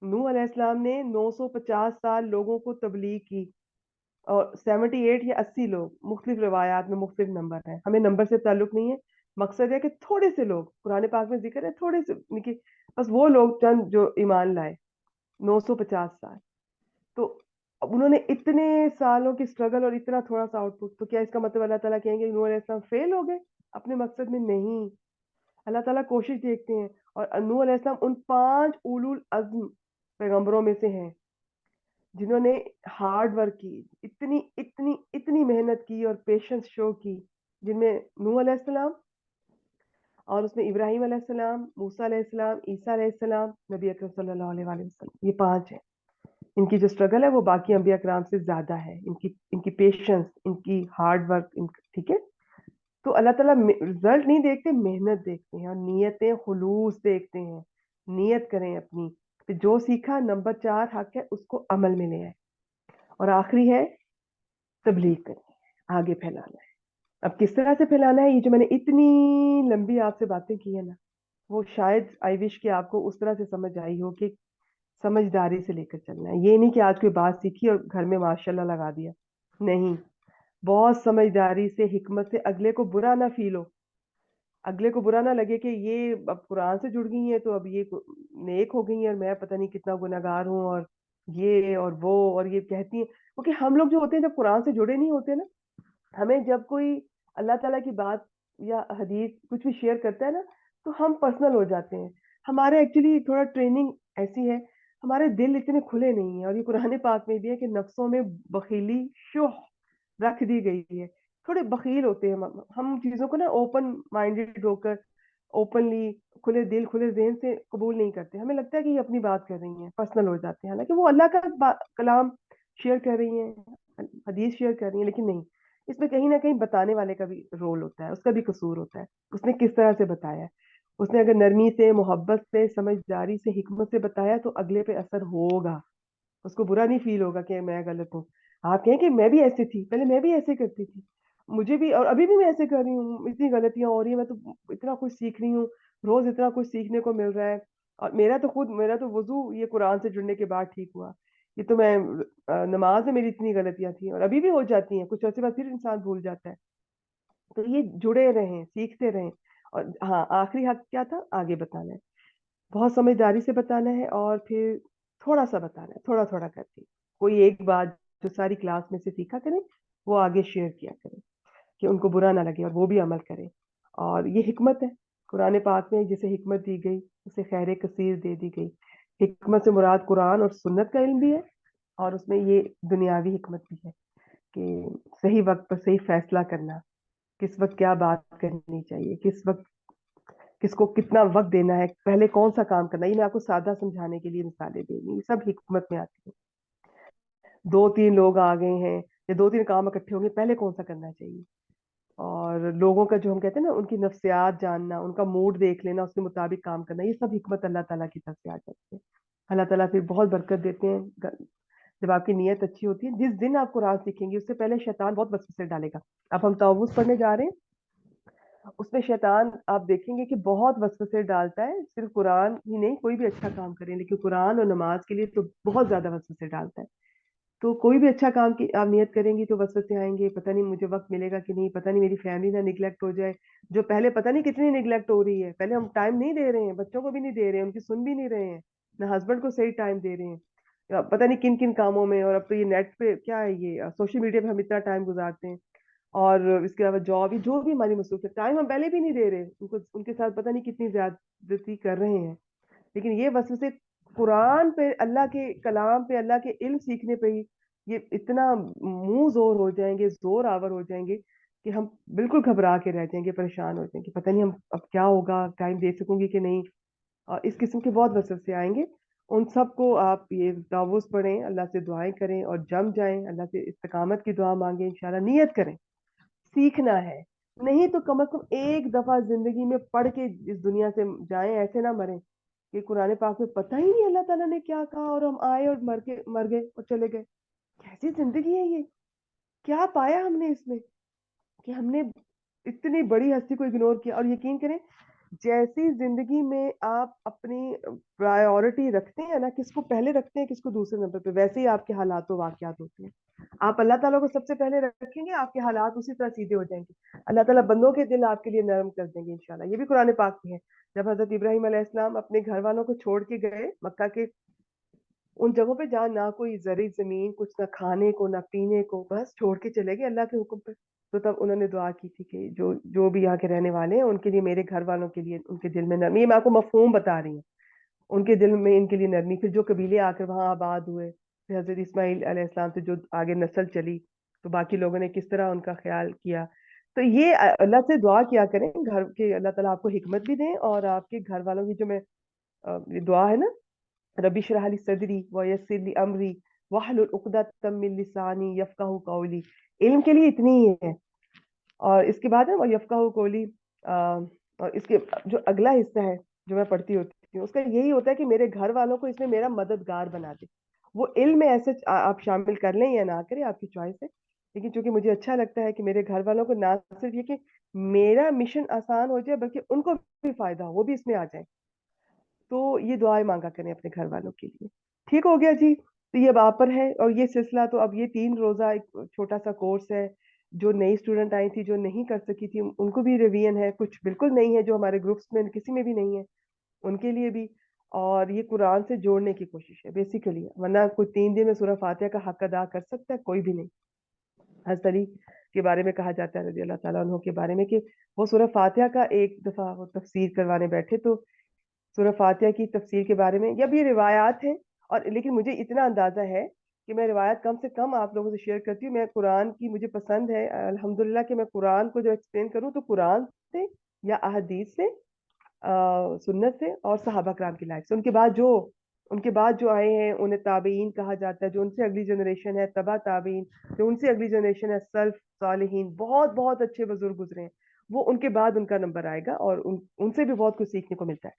नूह अलैहिस्सलाम ने 950 साल लोगों को तबलीग की, और 78 या 80 लोग, मुख्तलिफ रिवायात में मुख्तलिफ नंबर हैं, हमें नंबर से ताल्लुक नहीं है। मकसद है कि थोड़े से लोग, कुरान पाक में जिक्र है थोड़े से, यानी बस वो लोग चंद जो ईमान लाए, 950 साल। तो अब उन्होंने इतने सालों की स्ट्रगल और इतना थोड़ा सा आउटपुट, तो क्या इसका मतलब अल्लाह ताला कहेंगे नूह अलैहिस्सलाम फेल हो गए अपने मकसद में? नहीं, अल्लाह ताला कोशिश देखते हैं। और नूह अलैहिस्सलाम उन 5 उलुल अज़्म पैगंबरों में से हैं जिन्होंने हार्ड वर्क की, इतनी इतनी इतनी मेहनत की और पेशेंस शो की, जिनमें नूह अलैहिस्सलाम, और उसमें इब्राहिम अलैहिस्सलाम, मूसा अलैहिस्सलाम, ईसा अलैहिस्सलाम, नबी अकरम सल्लल्लाहु अलैहि वसल्लम, ये 5 हैं। इनकी जो स्ट्रगल है वो बाकी अंबिया कराम से ज्यादा है, इनकी इनकी पेशेंस, इनकी हार्ड वर्क, ठीक है। तो अल्लाह ताला रिजल्ट नहीं देखते, मेहनत देखते हैं, और नीयतें खुलूस देखते हैं। नियत करें अपनी। तो जो सीखा, नंबर 4 हक है, उसको अमल में ले आए। और आखिरी है तबलीग करनी है, आगे फैलाना है। अब किस तरह से फैलाना है, ये जो मैंने इतनी लंबी आपसे बातें की है ना, वो शायद आई विश कि आपको उस तरह से समझ आई हो कि समझदारी से लेकर चलना है। ये नहीं कि आज कोई बात सीखी और घर में माशाल्लाह लगा दिया, नहीं। बहुत समझदारी से, हिकमत से, अगले को बुरा ना फील हो, अगले को बुरा ना लगे कि ये अब कुरान से जुड़ गई है तो अब ये नेक हो गई है और मैं पता नहीं कितना गुनहगार हूँ, और ये और वो, और ये कहती है। क्योंकि हम लोग जो होते हैं जब कुरान से जुड़े नहीं होते ना, हमें जब कोई अल्लाह ताला की बात या हदीस कुछ भी शेयर करता है ना, तो हम पर्सनल हो जाते हैं। हमारे एक्चुअली थोड़ा ट्रेनिंग ऐसी है, हमारे दिल इतने खुले नहीं है। और ये कुरान पाक में भी है कि नफ्सों में बखीली शुह रख दी गई है। थोड़े बखील होते हैं हम चीजों को ना ओपन माइंडेड होकर, ओपनली, खुले दिल खुले जहन से कबूल नहीं करते। हमें लगता है कि ये अपनी बात कर रही हैं, पर्सनल हो जाते हैं, हालांकि वो अल्लाह का कलाम शेयर कर रही हैं, हदीस शेयर कर रही हैं, लेकिन नहीं। इसमें कहीं ना कहीं बताने वाले का भी रोल होता है, उसका भी कसूर होता है, उसने किस तरह से बताया है। उसने अगर नरमी से, मोहब्बत से, समझदारी से, हिकमत से बताया तो अगले पे असर होगा, उसको बुरा नहीं फील होगा कि मैं गलत हूँ। आप कहें कि मैं भी ऐसी थी, पहले मैं भी ऐसे करती थी, मुझे भी, और अभी भी मैं ऐसे कर रही हूँ, इतनी गलतियां हो रही है, मैं तो इतना कुछ सीख रही हूँ, रोज इतना कुछ सीखने को मिल रहा है। और मेरा तो वजू ये कुरान से जुड़ने के बाद ठीक हुआ। ये तो मैं नमाज में मेरी इतनी गलतियां थी, और अभी भी हो जाती हैं, कुछ अर्से बाद फिर इंसान भूल जाता है। तो ये जुड़े रहें, सीखते रहें। और हाँ, आखिरी हक क्या था, आगे बताना है, बहुत समझदारी से बताना है, और फिर थोड़ा सा बताना है, थोड़ा थोड़ा करके। कोई एक बात जो सारी क्लास में से सीखा करें, वो आगे शेयर किया करें, कि उनको बुरा ना लगे और वो भी अमल करें। और ये हिकमत है, कुरान पाक में जिसे हिकमत दी गई उसे खैर कसीर दे दी गई। हिकमत से मुराद कुरान और सुन्नत का इल्म भी है, और उसमें ये दुनियावी हिकमत भी है कि सही वक्त पर सही फैसला करना, किस वक्त क्या बात करनी चाहिए, किस वक्त किसको कितना वक्त देना है, पहले कौन सा काम करना है। ये मैं आपको सादा समझाने के लिए मिसालें दे रही हूँ, ये सब हिकमत में आती है। 2-3 लोग आ गए हैं या 2-3 काम इकट्ठे होंगे, पहले कौन सा करना चाहिए। और लोगों का जो हम कहते हैं ना, उनकी नफ्सियात जानना, उनका मूड देख लेना, उसके मुताबिक काम करना, ये सब हिकमत अल्लाह ताला की तरफ से आ जाती है। अल्लाह ताला फिर बहुत बरकत देते हैं जब आपकी नीयत अच्छी होती है। जिस दिन आप कुरान सीखेंगे उससे पहले शैतान बहुत वसवसे डालेगा। अब हम तावुज़ पढ़ने जा रहे हैं, उसमें शैतान आप देखेंगे कि बहुत वसवसे डालता है, सिर्फ कुरान ही नहीं, कोई भी अच्छा काम करें, लेकिन कुरान और नमाज के लिए तो बहुत ज्यादा वसवसे डालता है। तो कोई भी अच्छा काम की आप नियत करेंगी तो वसवसे आएंगे, पता नहीं मुझे वक्त मिलेगा कि नहीं, पता नहीं मेरी फैमिली ना निगलेक्ट हो जाए, जो पहले पता नहीं कितनी निगलेक्ट हो रही है, पहले हम टाइम नहीं दे रहे हैं, बच्चों को भी नहीं दे रहे हैं, उनकी सुन भी नहीं रहे हैं, ना हस्बैंड को सही टाइम दे रहे हैं, या पता नहीं किन किन कामों में। और अब तो ये नेट पे क्या है, ये सोशल मीडिया पे हम इतना टाइम गुजारते हैं, और इसके अलावा जॉब, जो भी हमारी मसरूफियत, टाइम हम पहले भी नहीं दे रहे उनको, उनके साथ पता नहीं कितनी ज्यादती कर रहे हैं। लेकिन ये वसवसे कुरान पे, अल्लाह के कलाम पे, अल्लाह के इल्म सीखने पे ही ये इतना मुंह जोर हो जाएंगे, जोर आवर हो जाएंगे कि हम बिल्कुल घबरा के रह जाएंगे, परेशान हो जाएंगे, पता नहीं हम अब क्या होगा, टाइम दे सकूंगी कि नहीं। और इस किस्म के बहुत वसवसे आएंगे। उन सबको आप ये तावुज़ पढ़ें, अल्लाह से दुआएं करें और जम जाएं, अल्लाह से इस्तिकामत की दुआ मांगे, इंशाल्लाह नियत करें, सीखना है। नहीं तो कम से कम एक दफा जिंदगी में पढ़ के इस दुनिया से जाएं, ऐसे ना मरें कि कुरान पाक में पता ही नहीं अल्लाह ताला ने क्या कहा और हम आए और मर गए और चले गए। कैसी जिंदगी है ये? क्या पाया हमने इसमें कि हमने इतनी बड़ी हस्ती को इग्नोर किया? और यकीन करें, जैसी जिंदगी में आप अपनी प्रायोरिटी रखते हैं ना, किसको पहले रखते हैं किसको दूसरे नंबर पे, वैसे ही आपके हालात वाकयात होते हैं। आप अल्लाह ताला को सबसे पहले रखेंगे, आपके हालात उसी तरह सीधे हो जाएंगे। अल्लाह ताला बंदों के दिल आपके लिए नरम कर देंगे इंशाल्लाह। ये भी कुरान पाक में है। जब हजरत इब्राहिम अलैहिस्सलाम अपने घर वालों को छोड़ के गए मक्का के उन जगहों पे जहाँ ना कोई जरी जमीन, कुछ ना खाने को ना पीने को, बस छोड़ के चले गए अल्लाह के हुक्म पे। तो तब उन्होंने दुआ की थी कि जो जो भी यहाँ के रहने वाले हैं उनके लिए, मेरे घर वालों के लिए उनके दिल में नरमी, ये मैं आपको मफहूम बता रही हूँ, उनके दिल में इनके लिए नरमी। फिर जो कबीले आकर वहां आबाद हुए, फिर हजरत इस्माइल अलैहिस्सलाम से जो आगे नस्ल चली, तो बाकी लोगों ने किस तरह उनका ख्याल किया। तो ये अल्लाह से दुआ किया करें घर के, अल्लाह ताला आपको हिकमत भी दें और आपके घर वालों की, जो मैं ये दुआ है ना, रबी शरह ली सदरी व यस्सिर ली अमरी वहलुल उक़दतम मिन लिसानी यफ़क़हू क़ौली, इल्म के लिए इतनी ही है। और इसके बाद है वो यफ़क़हू क़ौली, और इसके जो अगला हिस्सा है जो मैं पढ़ती होती हूँ, उसका यही होता है कि मेरे घर वालों को इसमें मेरा मददगार बना दे। वो इल्म में ऐसे आप शामिल कर लें या ना करें, आपकी चॉइस है। लेकिन चूंकि मुझे अच्छा लगता है कि मेरे घर वालों को ना सिर्फ ये कि मेरा मिशन आसान हो जाए, बल्कि उनको भी फायदा हो, वो भी इसमें आ जाए। तो ये दुआएं मांगा करें अपने घर वालों के लिए। ठीक हो गया जी। तो ये अब आप पर है, और ये सिलसिला तो अब ये 3 रोजा एक छोटा सा कोर्स है। जो नई स्टूडेंट आई थी, जो नहीं कर सकी थी, उनको भी रिवीजन है, कुछ बिल्कुल नहीं है जो हमारे ग्रुप्स में किसी में भी नहीं है, उनके लिए भी। और ये कुरान से जोड़ने की कोशिश है बेसिकली, वरना कोई 3 दिन में सूरह फातिहा का हक अदा कर सकता है? कोई भी नहीं। हज़रत अली के बारे में कहा जाता है रजी अल्लाह ताला अन्हु के बारे में कि वो सूरह फातिहा का एक दफा वो तफसीर करवाने बैठे, तो सूरह फातिहा की तफसीर के बारे में, जब ये रिवायात हैं, और लेकिन मुझे इतना अंदाजा है कि मैं रिवायत कम से कम आप लोगों से शेयर करती हूँ। मैं कुरान की, मुझे पसंद है अल्हम्दुलिल्लाह कि मैं कुरान को जो एक्सप्लेन करूँ तो कुरान से या अहदीस से, सुन्नत से और सहाबा कराम की लाइफ से। उनके बाद जो आए हैं उन्हें ताबईन कहा जाता है, जो उनसे अगली जनरेशन है तबा ताबईन, जो उनसे अगली जनरेशन है सल्फ सालिहीन, बहुत बहुत अच्छे बुजुर्ग गुजरे हैं, वो उनके बाद उनका नंबर आएगा, और उनसे भी बहुत कुछ सीखने को मिलता है।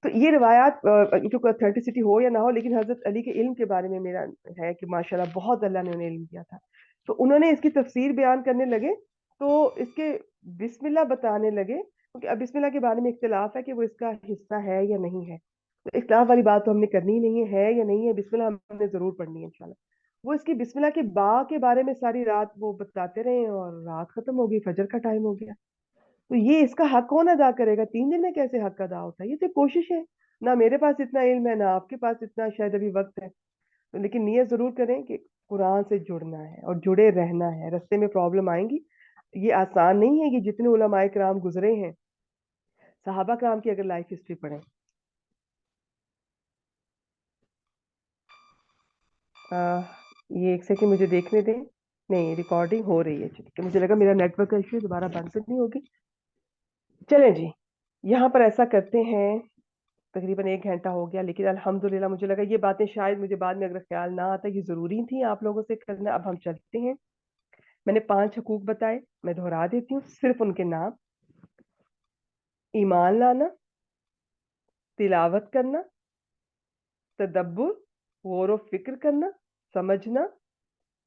तो ये रिवायात जो ऑथेंटिसिटी हो या ना हो, लेकिन हजरत अली के इल्म के बारे में मेरा है कि माशाल्लाह बहुत अल्लाह ने उन्हें इल्म दिया था। तो उन्होंने इसकी तफसीर बयान करने लगे, तो इसके बिस्मिल्लाह बताने लगे, क्योंकि अब बिस्मिल्लाह के बारे में इख्तिलाफ है कि वो इसका हिस्सा है या नहीं है। तो इख्तिलाफ वाली बात तो हमने करनी ही नहीं है या नहीं है, बिस्मिल्लाह हमने जरूर पढ़नी है इंशाल्लाह। वो इसकी बिस्मिल्लाह के बा के बारे में सारी रात वो बताते रहे, और रात खत्म हो गई, फजर का टाइम हो गया। तो ये इसका हक कौन अदा करेगा? 3 दिन में कैसे हक अदा होता है? ये तो कोशिश है। ना मेरे पास इतना इल्म है, ना आपके पास इतना शायद अभी वक्त है। तो लेकिन नियत जरूर करें कि कुरान से जुड़ना है और जुड़े रहना है। रास्ते में प्रॉब्लम आएंगी, ये आसान नहीं है कि जितने उलमाए कराम गुजरे हैं, सहाबा कराम की अगर लाइफ हिस्ट्री पढ़ें। आ, ये एक सेकंड मुझे देखने दें। नहीं, रिकॉर्डिंग हो रही है, ठीक है। मुझे लगा मेरा नेटवर्क का इश्यू, दोबारा बंद तो नहीं होगी। चलें जी, यहाँ पर ऐसा करते हैं। तकरीबन 1 घंटा हो गया, लेकिन अल्हम्दुलिल्लाह मुझे लगा ये बातें शायद मुझे बाद में अगर ख्याल ना आता, ये ज़रूरी थी आप लोगों से करना। अब हम चलते हैं। मैंने 5 हकूक बताए, मैं दोहरा देती हूँ सिर्फ उनके नाम। ईमान लाना, तिलावत करना, तदब्बुर, गौर व फिक्र करना, समझना।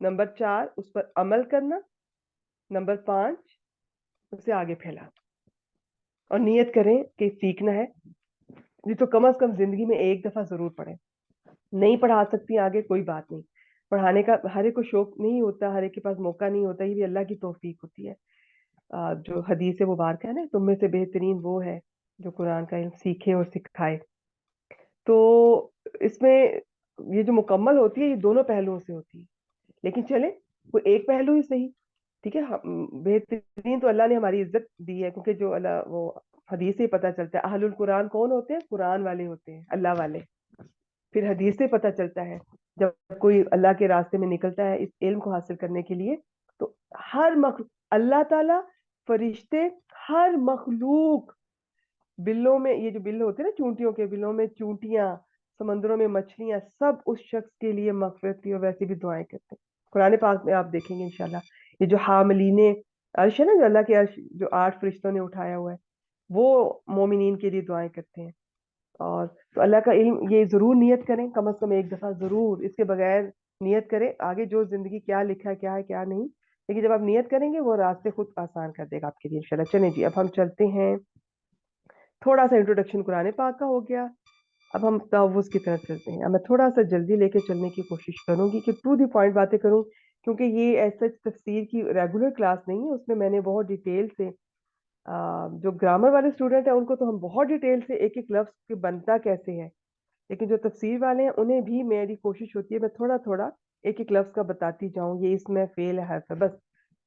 नंबर 4, उस पर अमल करना। नंबर 5, उसे आगे फैलाना। और नियत करें कि सीखना है, ये तो कम अज कम जिंदगी में एक दफा जरूर पढ़ें। नहीं पढ़ा सकती आगे, कोई बात नहीं। पढ़ाने का हर एक को शौक नहीं होता, हर एक के पास मौका नहीं होता, ये भी अल्लाह की तौफीक होती है। जो हदीस है मुबारक है ना, तुम में से बेहतरीन वो है जो कुरान का इल्म सीखे और सिखाए। तो इसमें ये जो मुकम्मल होती है, ये दोनों पहलुओं से होती है। लेकिन चले, कोई एक पहलू ही सही। ठीक है, बेहतरीन तो अल्लाह ने हमारी इज्जत दी है, क्योंकि जो अल्लाह वो हदीस से ही पता चलता है अहलुल कुरान कौन होते हैं, कुरान वाले होते हैं, अल्लाह वाले। پھر حدیث سے پتہ چلتا ہے جب کوئی اللہ کے راستے میں نکلتا ہے اس علم کو حاصل کرنے کے لیے، تو ہر اللہ تعالیٰ، فرشتے، ہر مخلوق، بلوں میں، یہ جو بل ہوتے ہیں نا چونٹیوں کے، بلوں میں چونٹیاں، سمندروں میں مچھلیاں، سب اس شخص کے لیے مغفرت کی اور ویسے بھی دعائیں کرتے ہیں۔ قرآن پاک میں آپ دیکھیں گے انشاءاللہ، یہ جو حاملین عرش ہے نا، جو اللہ کے عرش جو 8 فرشتوں نے اٹھایا ہوا ہے، وہ مومنین کے لیے دعائیں کرتے ہیں۔ اور تو اللہ کا علم یہ ضرور نیت کریں، کم از کم ایک دفعہ ضرور، اس کے بغیر نیت کریں آگے جو زندگی کیا لکھا ہے کیا ہے کیا نہیں، لیکن جب آپ نیت کریں گے وہ راستے خود آسان کر دے گا آپ کے لیے انشاءاللہ۔ چلیں جی، اب ہم چلتے ہیں، تھوڑا سا انٹروڈکشن قرآن پاک کا ہو گیا، اب ہم تعوذ کی طرف چلتے ہیں۔ اب میں تھوڑا سا جلدی لے کے چلنے کی کوشش کروں گی کہ ٹو دی پوائنٹ باتیں کروں، کیونکہ یہ ایسا تفسیر کی ریگولر کلاس نہیں ہے، اس میں نے بہت ڈیٹیل سے جو گرامر والے اسٹوڈنٹ ہیں ان کو تو ہم بہت ڈیٹیل سے ایک ایک لفظ کے بنتا کیسے ہے، لیکن جو تفسیر والے ہیں انہیں بھی میری کوشش ہوتی ہے میں تھوڑا تھوڑا ایک ایک لفظ کا بتاتی جاؤں، یہ اس میں فعل ہے حرف ہے، بس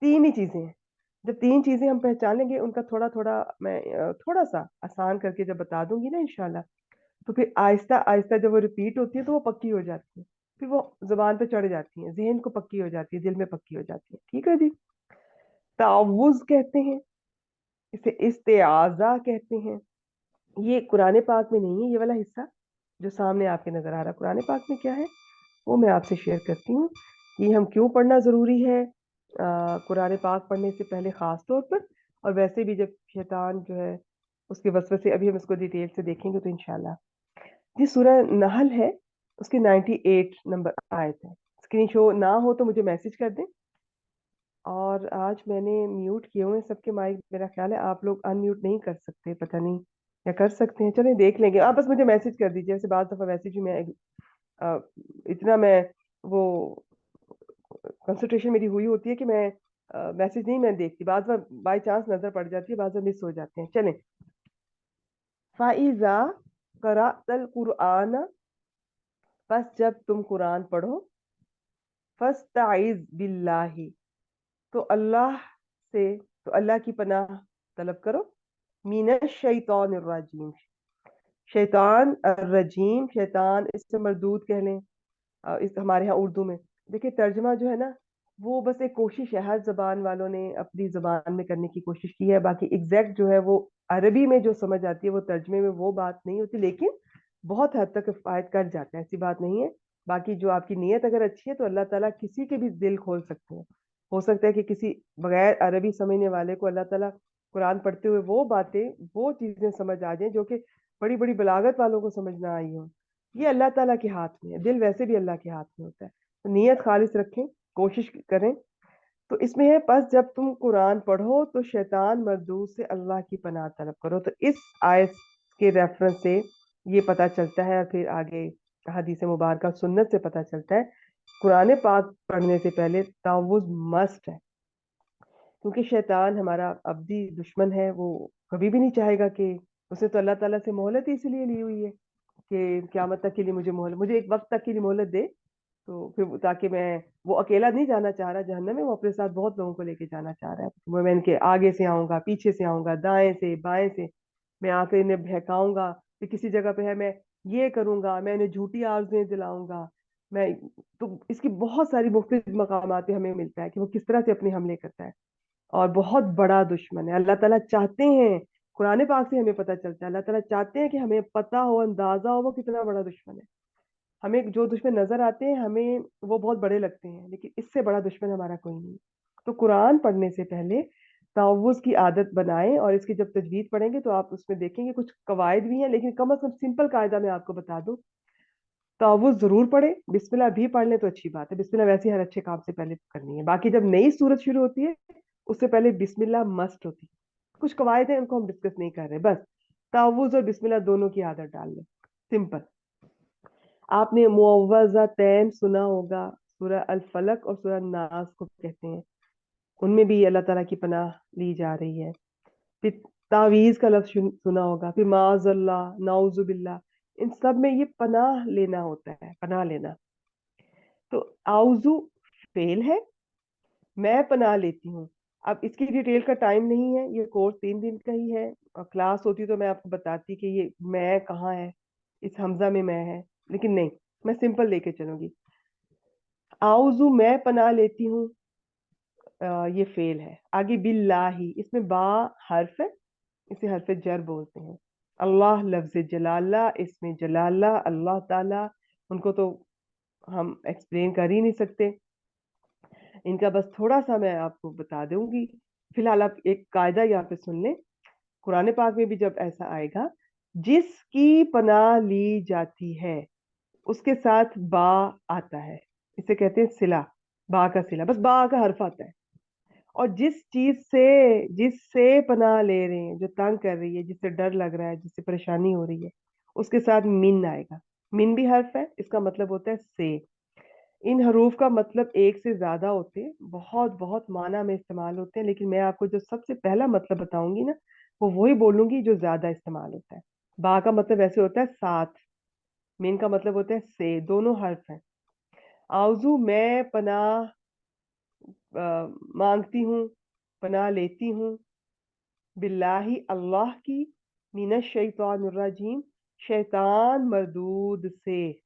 3 ہی چیزیں ہیں۔ جب 3 چیزیں ہم پہچان لیں گے، ان کا تھوڑا تھوڑا میں تھوڑا سا آسان کر کے جب بتا دوں گی نا انشاءاللہ، تو پھر آہستہ آہستہ جب وہ ریپیٹ ہوتی ہے تو وہ پکی ہو جاتی ہے، پھر وہ زبان پہ چڑھ جاتی ہیں، ذہن کو پکی ہو جاتی ہے، دل میں پکی ہو جاتی ہے۔ ٹھیک ہے جی، تعوذ کہتے ہیں اسے، استعاذہ کہتے ہیں۔ یہ قرآن پاک میں نہیں ہے، یہ والا حصہ جو سامنے آپ کے نظر آ رہا ہے قرآن پاک میں کیا ہے وہ میں آپ سے شیئر کرتی ہوں، یہ ہم کیوں پڑھنا ضروری ہے قرآن پاک پڑھنے سے پہلے خاص طور پر، اور ویسے بھی جب شیطان جو ہے اس کے وسوسے، ابھی ہم اس کو ڈیٹیل سے دیکھیں گے تو انشاءاللہ۔ یہ سورہ نحل ہے، اس کی 98 نمبر آیت ہے، اسکرین شو نہ ہو تو مجھے میسج کر دیں۔ اور آج میں نے میوٹ کیے ہوئے سب کے مائک، میرا خیال ہے آپ لوگ ان میوٹ نہیں کر سکتے، پتہ نہیں یا کر سکتے ہیں، چلیں دیکھ لیں گے، آپ بس مجھے میسج کر دیجیے، جیسے بعض دفعہ ویسے بھی میں اتنا میں وہ کنسنٹریشن میری ہوئی ہوتی ہے کہ میں میسج نہیں میں دیکھتی، بعض بار بائی چانس نظر پڑ جاتی ہے، بعض بار مس ہو جاتے ہیں۔ چلیں، فَإِذَا قَرَأْتَ الْقُرْآنَ، پس جب تم قرآن پڑھو، فَاسْتَعِذْ بِاللَّهِ، تو اللہ کی پناہ طلب کرو، من الشیطان الرجیم، شیطان الرجیم، شیطان اس سے مردود کہہ لیں، اس ہمارے ہاں اردو میں دیکھیں ترجمہ جو ہے نا وہ بس ایک کوشش ہے، ہر زبان والوں نے اپنی زبان میں کرنے کی کوشش کی ہے، باقی ایگزیکٹ جو ہے وہ عربی میں جو سمجھ آتی ہے وہ ترجمے میں وہ بات نہیں ہوتی، لیکن بہت حد تک کفایت کر جاتا ہے، ایسی بات نہیں ہے۔ باقی جو آپ کی نیت اگر اچھی ہے تو اللہ تعالیٰ کسی کے بھی دل کھول سکتے ہیں، ہو سکتا ہے کہ کسی بغیر عربی سمجھنے والے کو اللہ تعالیٰ قرآن پڑھتے ہوئے وہ باتیں، وہ چیزیں سمجھ آ جائیں جو کہ بڑی بڑی بلاغت والوں کو سمجھ نہ آئی ہو، یہ اللہ تعالیٰ کے ہاتھ میں ہے، دل ویسے بھی اللہ کے ہاتھ میں ہوتا ہے، تو نیت خالص رکھیں، کوشش کریں۔ تو اس میں ہے، پس جب تم قرآن پڑھو تو شیطان مردود سے اللہ کی پناہ طلب کرو، تو اس آیت کے ریفرنس سے یہ پتہ چلتا ہے، اور پھر آگے حدیث مبارکہ سنت سے پتہ چلتا ہے قرآن پاک پڑھنے سے پہلے تعوذ مسٹ ہے، کیونکہ شیطان ہمارا ابدی دشمن ہے، وہ کبھی بھی نہیں چاہے گا کہ، اس نے تو اللہ تعالیٰ سے مہلت ہی اس لیے لی ہوئی ہے کہ قیامت تک کے لیے مجھے ایک وقت تک کے لیے مہلت دے، تو پھر تاکہ وہ اکیلا نہیں جانا چاہ رہا جہنم میں، وہ اپنے ساتھ بہت لوگوں کو لے کے جانا چاہ رہا ہے، میں ان کے آگے سے آؤں گا، پیچھے سے آؤں گا، دائیں سے بائیں سے، میں آ کے انہیں بہکاؤں گا، پھر کسی جگہ پہ ہے میں یہ کروں گا، میں انہیں جھوٹی آرزویں دلاؤں گا، میں تو اس کی بہت ساری مختلف مقامات پہ ہمیں ملتا ہے کہ وہ کس طرح سے اپنے حملے کرتا ہے، اور بہت بڑا دشمن ہے۔ اللہ تعالیٰ چاہتے ہیں، قرآن پاک سے ہمیں پتہ چلتا ہے، اللہ تعالیٰ چاہتے ہیں کہ ہمیں پتہ ہو، اندازہ ہو وہ کتنا بڑا دشمن ہے۔ ہمیں جو دشمن نظر آتے ہیں ہمیں وہ بہت بڑے لگتے ہیں، لیکن اس سے بڑا دشمن ہمارا کوئی نہیں۔ تو قرآن پڑھنے سے پہلے تعوذ کی عادت بنائیں، اور اس کی جب تجوید پڑھیں گے تو آپ اس میں دیکھیں گے کچھ قواعد بھی ہیں، لیکن کم از کم سمپل قاعدہ میں آپ کو بتا دوں، تعوذ ضرور پڑھیں، بسم اللہ بھی پڑھ لیں تو اچھی بات ہے، بسم اللہ ویسے ہر اچھے کام سے پہلے کرنی ہے، باقی جب نئی صورت شروع ہوتی ہے اس سے پہلے بسم اللہ مسٹ ہوتی ہے، کچھ قواعد ہیں ان کو ہم ڈسکس نہیں کر رہے، بس تعوذ اور بسم اللہ دونوں کی عادت ڈال لیں، سمپل۔ آپ نے معوذتین سنا ہوگا، سورہ الفلق اور سورہ ناس کو کہتے ہیں، ان میں بھی اللہ تعالیٰ کی پناہ لی جا رہی ہے۔ پھر تعویذ کا لفظ سنا ہوگا، پھر معاذ اللہ، نعوذ باللہ، ان سب میں یہ پناہ لینا ہوتا ہے، پناہ لینا۔ تو اعوذ فعل ہے، میں پناہ لیتی ہوں، اب اس کی ڈیٹیل کا ٹائم نہیں ہے، یہ کورس 3 دن کا ہی ہے، اور کلاس ہوتی تو میں آپ کو بتاتی کہ یہ میں کہاں ہے، اس حمزہ میں میں ہے، लेकिन नहीं, मैं सिंपल लेके चलूंगी। आउजू मैं पनाह लेती हूँ, ये फेल है। आगे बिल्लाही, इसमें बा हर्फ है, इसे हर्फ जर बोलते हैं। अल्लाह लफ्ज जलाला, इसमें जलाला अल्लाह ताला, उनको तो हम एक्सप्लेन कर ही नहीं सकते। इनका बस थोड़ा सा मैं आपको बता दूंगी। फिलहाल आप एक कायदा यहाँ पे सुन लें। कुरान पाक में भी जब ऐसा आएगा, जिसकी पनाह ली जाती है, उसके साथ बा आता है, इसे कहते हैं सिला। बा का सिला, बस बा का हर्फ आता है। और जिस चीज से, जिससे पनाह ले रहे हैं, जो तंग कर रही है, जिससे डर लग रहा है, जिससे परेशानी हो रही है, उसके साथ मिन आएगा। मिन भी हर्फ है, इसका मतलब होता है से। इन हरूफ का मतलब एक से ज्यादा होते हैं, बहुत बहुत माना में इस्तेमाल होते हैं, लेकिन मैं आपको जो सबसे पहला मतलब बताऊंगी ना, वो वही बोलूंगी जो ज्यादा इस्तेमाल होता है। बा का मतलब ऐसे होता है साथ, मीन का मतलब होता है से, दोनों हर्फ हैं। आउजू मैं पनाह मांगती हूँ, पनाह लेती हूँ, बिल्लाही अल्लाह की, मिनश शैतानिर रजीम, शैतान मरदूद से।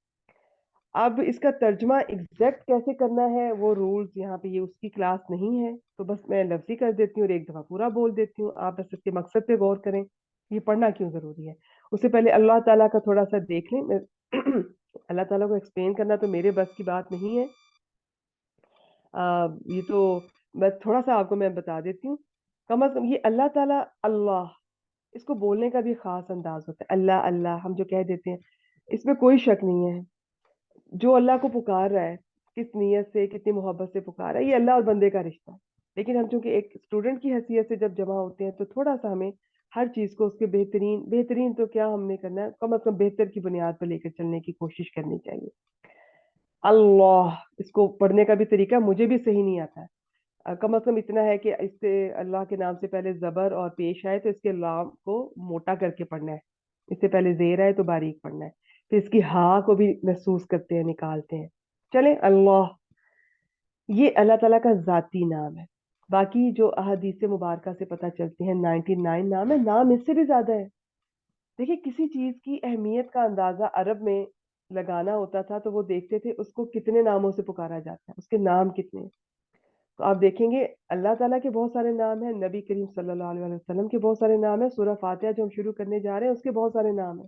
अब इसका तर्जमा एग्जैक्ट कैसे करना है, वो रूल्स यहाँ पे, ये उसकी क्लास नहीं है, तो बस मैं लफ्जी कर देती हूँ और एक दफा पूरा बोल देती हूँ। आप बस इसके मकसद पे गौर करें, ये पढ़ना क्यों जरूरी है। उससे पहले अल्लाह ताला का थोड़ा सा देख लें। अल्लाह ताला को एक्सप्लेन करना तो मेरे बस की बात नहीं है। ये तो बस थोड़ा सा आपको मैं बता देती हूँ। कम अज कम ये अल्लाह ताला, अल्लाह, इसको बोलने का भी खास अंदाज होता है। अल्लाह अल्लाह हम जो कह देते हैं, इसमें कोई शक नहीं है। जो अल्लाह को पुकार रहा है, किस नीयत से, कितनी मोहब्बत से पुकार रहा है, ये अल्लाह और बंदे का रिश्ता है। लेकिन हम चूंकि एक स्टूडेंट की हैसियत से जब जमा होते हैं, तो थोड़ा सा हमें हर चीज को उसके बेहतरीन, बेहतरीन तो क्या हमने करना है, कम अज कम बेहतर की बुनियाद पर लेकर चलने की कोशिश करनी चाहिए। अल्लाह, इसको पढ़ने का भी तरीका मुझे भी सही नहीं आता है। कम अज कम इतना है कि इससे अल्लाह के नाम से पहले जबर और पेश आए तो इसके लाम को मोटा करके पढ़ना है, इससे पहले जेर आए तो बारीक पढ़ना है, फिर इसकी हा को भी महसूस करते हैं, निकालते हैं। चलें, अल्लाह, ये अल्लाह ताला का जाती नाम है। बाकी जो अहादीस मुबारक से पता चलती है 99 नाम है, नाम इससे भी ज्यादा है। देखिए, किसी चीज की अहमियत का अंदाजा अरब में लगाना होता था, तो वो देखते थे उसको कितने नामों से पुकारा जाता है, उसके नाम कितने हैं। तो आप देखेंगे अल्लाह ताला के बहुत सारे नाम हैं, नबी करीम सल्लल्लाहु अलैहि वसल्लम के बहुत सारे नाम हैं, सूरह फातिहा जो हम शुरू करने जा रहे हैं उसके बहुत सारे नाम हैं।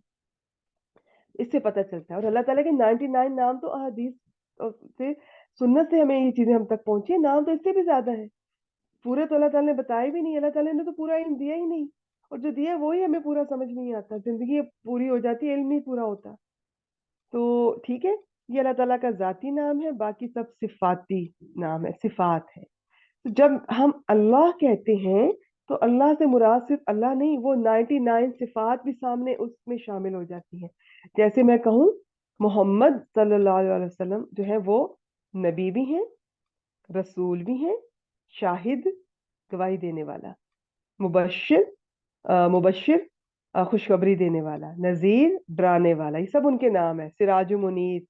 इससे पता चलता है। और अल्लाह ताला के 99 नाम तो अहदीस से, सुन्नत से हमें ये चीजें हम तक पहुंची है। नाम तो इससे भी ज्यादा है, पूरे तो अल्लाह ताला ने बताए भी नहीं, अल्लाह ताला ने तो पूरा इल्म दिया ही नहीं। और जो दिया है वही हमें पूरा समझ नहीं आता, जिंदगी पूरी हो जाती है, इल्म नहीं पूरा होता। तो ठीक है, ये अल्लाह ताला का जाती नाम है, बाकी सब सिफाती नाम है, सिफात है। तो जब हम अल्लाह कहते हैं, तो अल्लाह से मुराद सिर्फ अल्लाह नहीं, वो 99 सिफात भी सामने उसमें शामिल हो जाती हैं। जैसे मैं कहूँ, मोहम्मद सल्लल्लाहु अलैहि वसल्लम जो है वो नबी भी हैं, रसूल भी हैं, शाहिद गवाही देने वाला, मुबश्शिर मुबश्शिर खुशखबरी देने वाला, नजीर डराने वाला, ये सब उनके नाम है। सिराज मुनीर,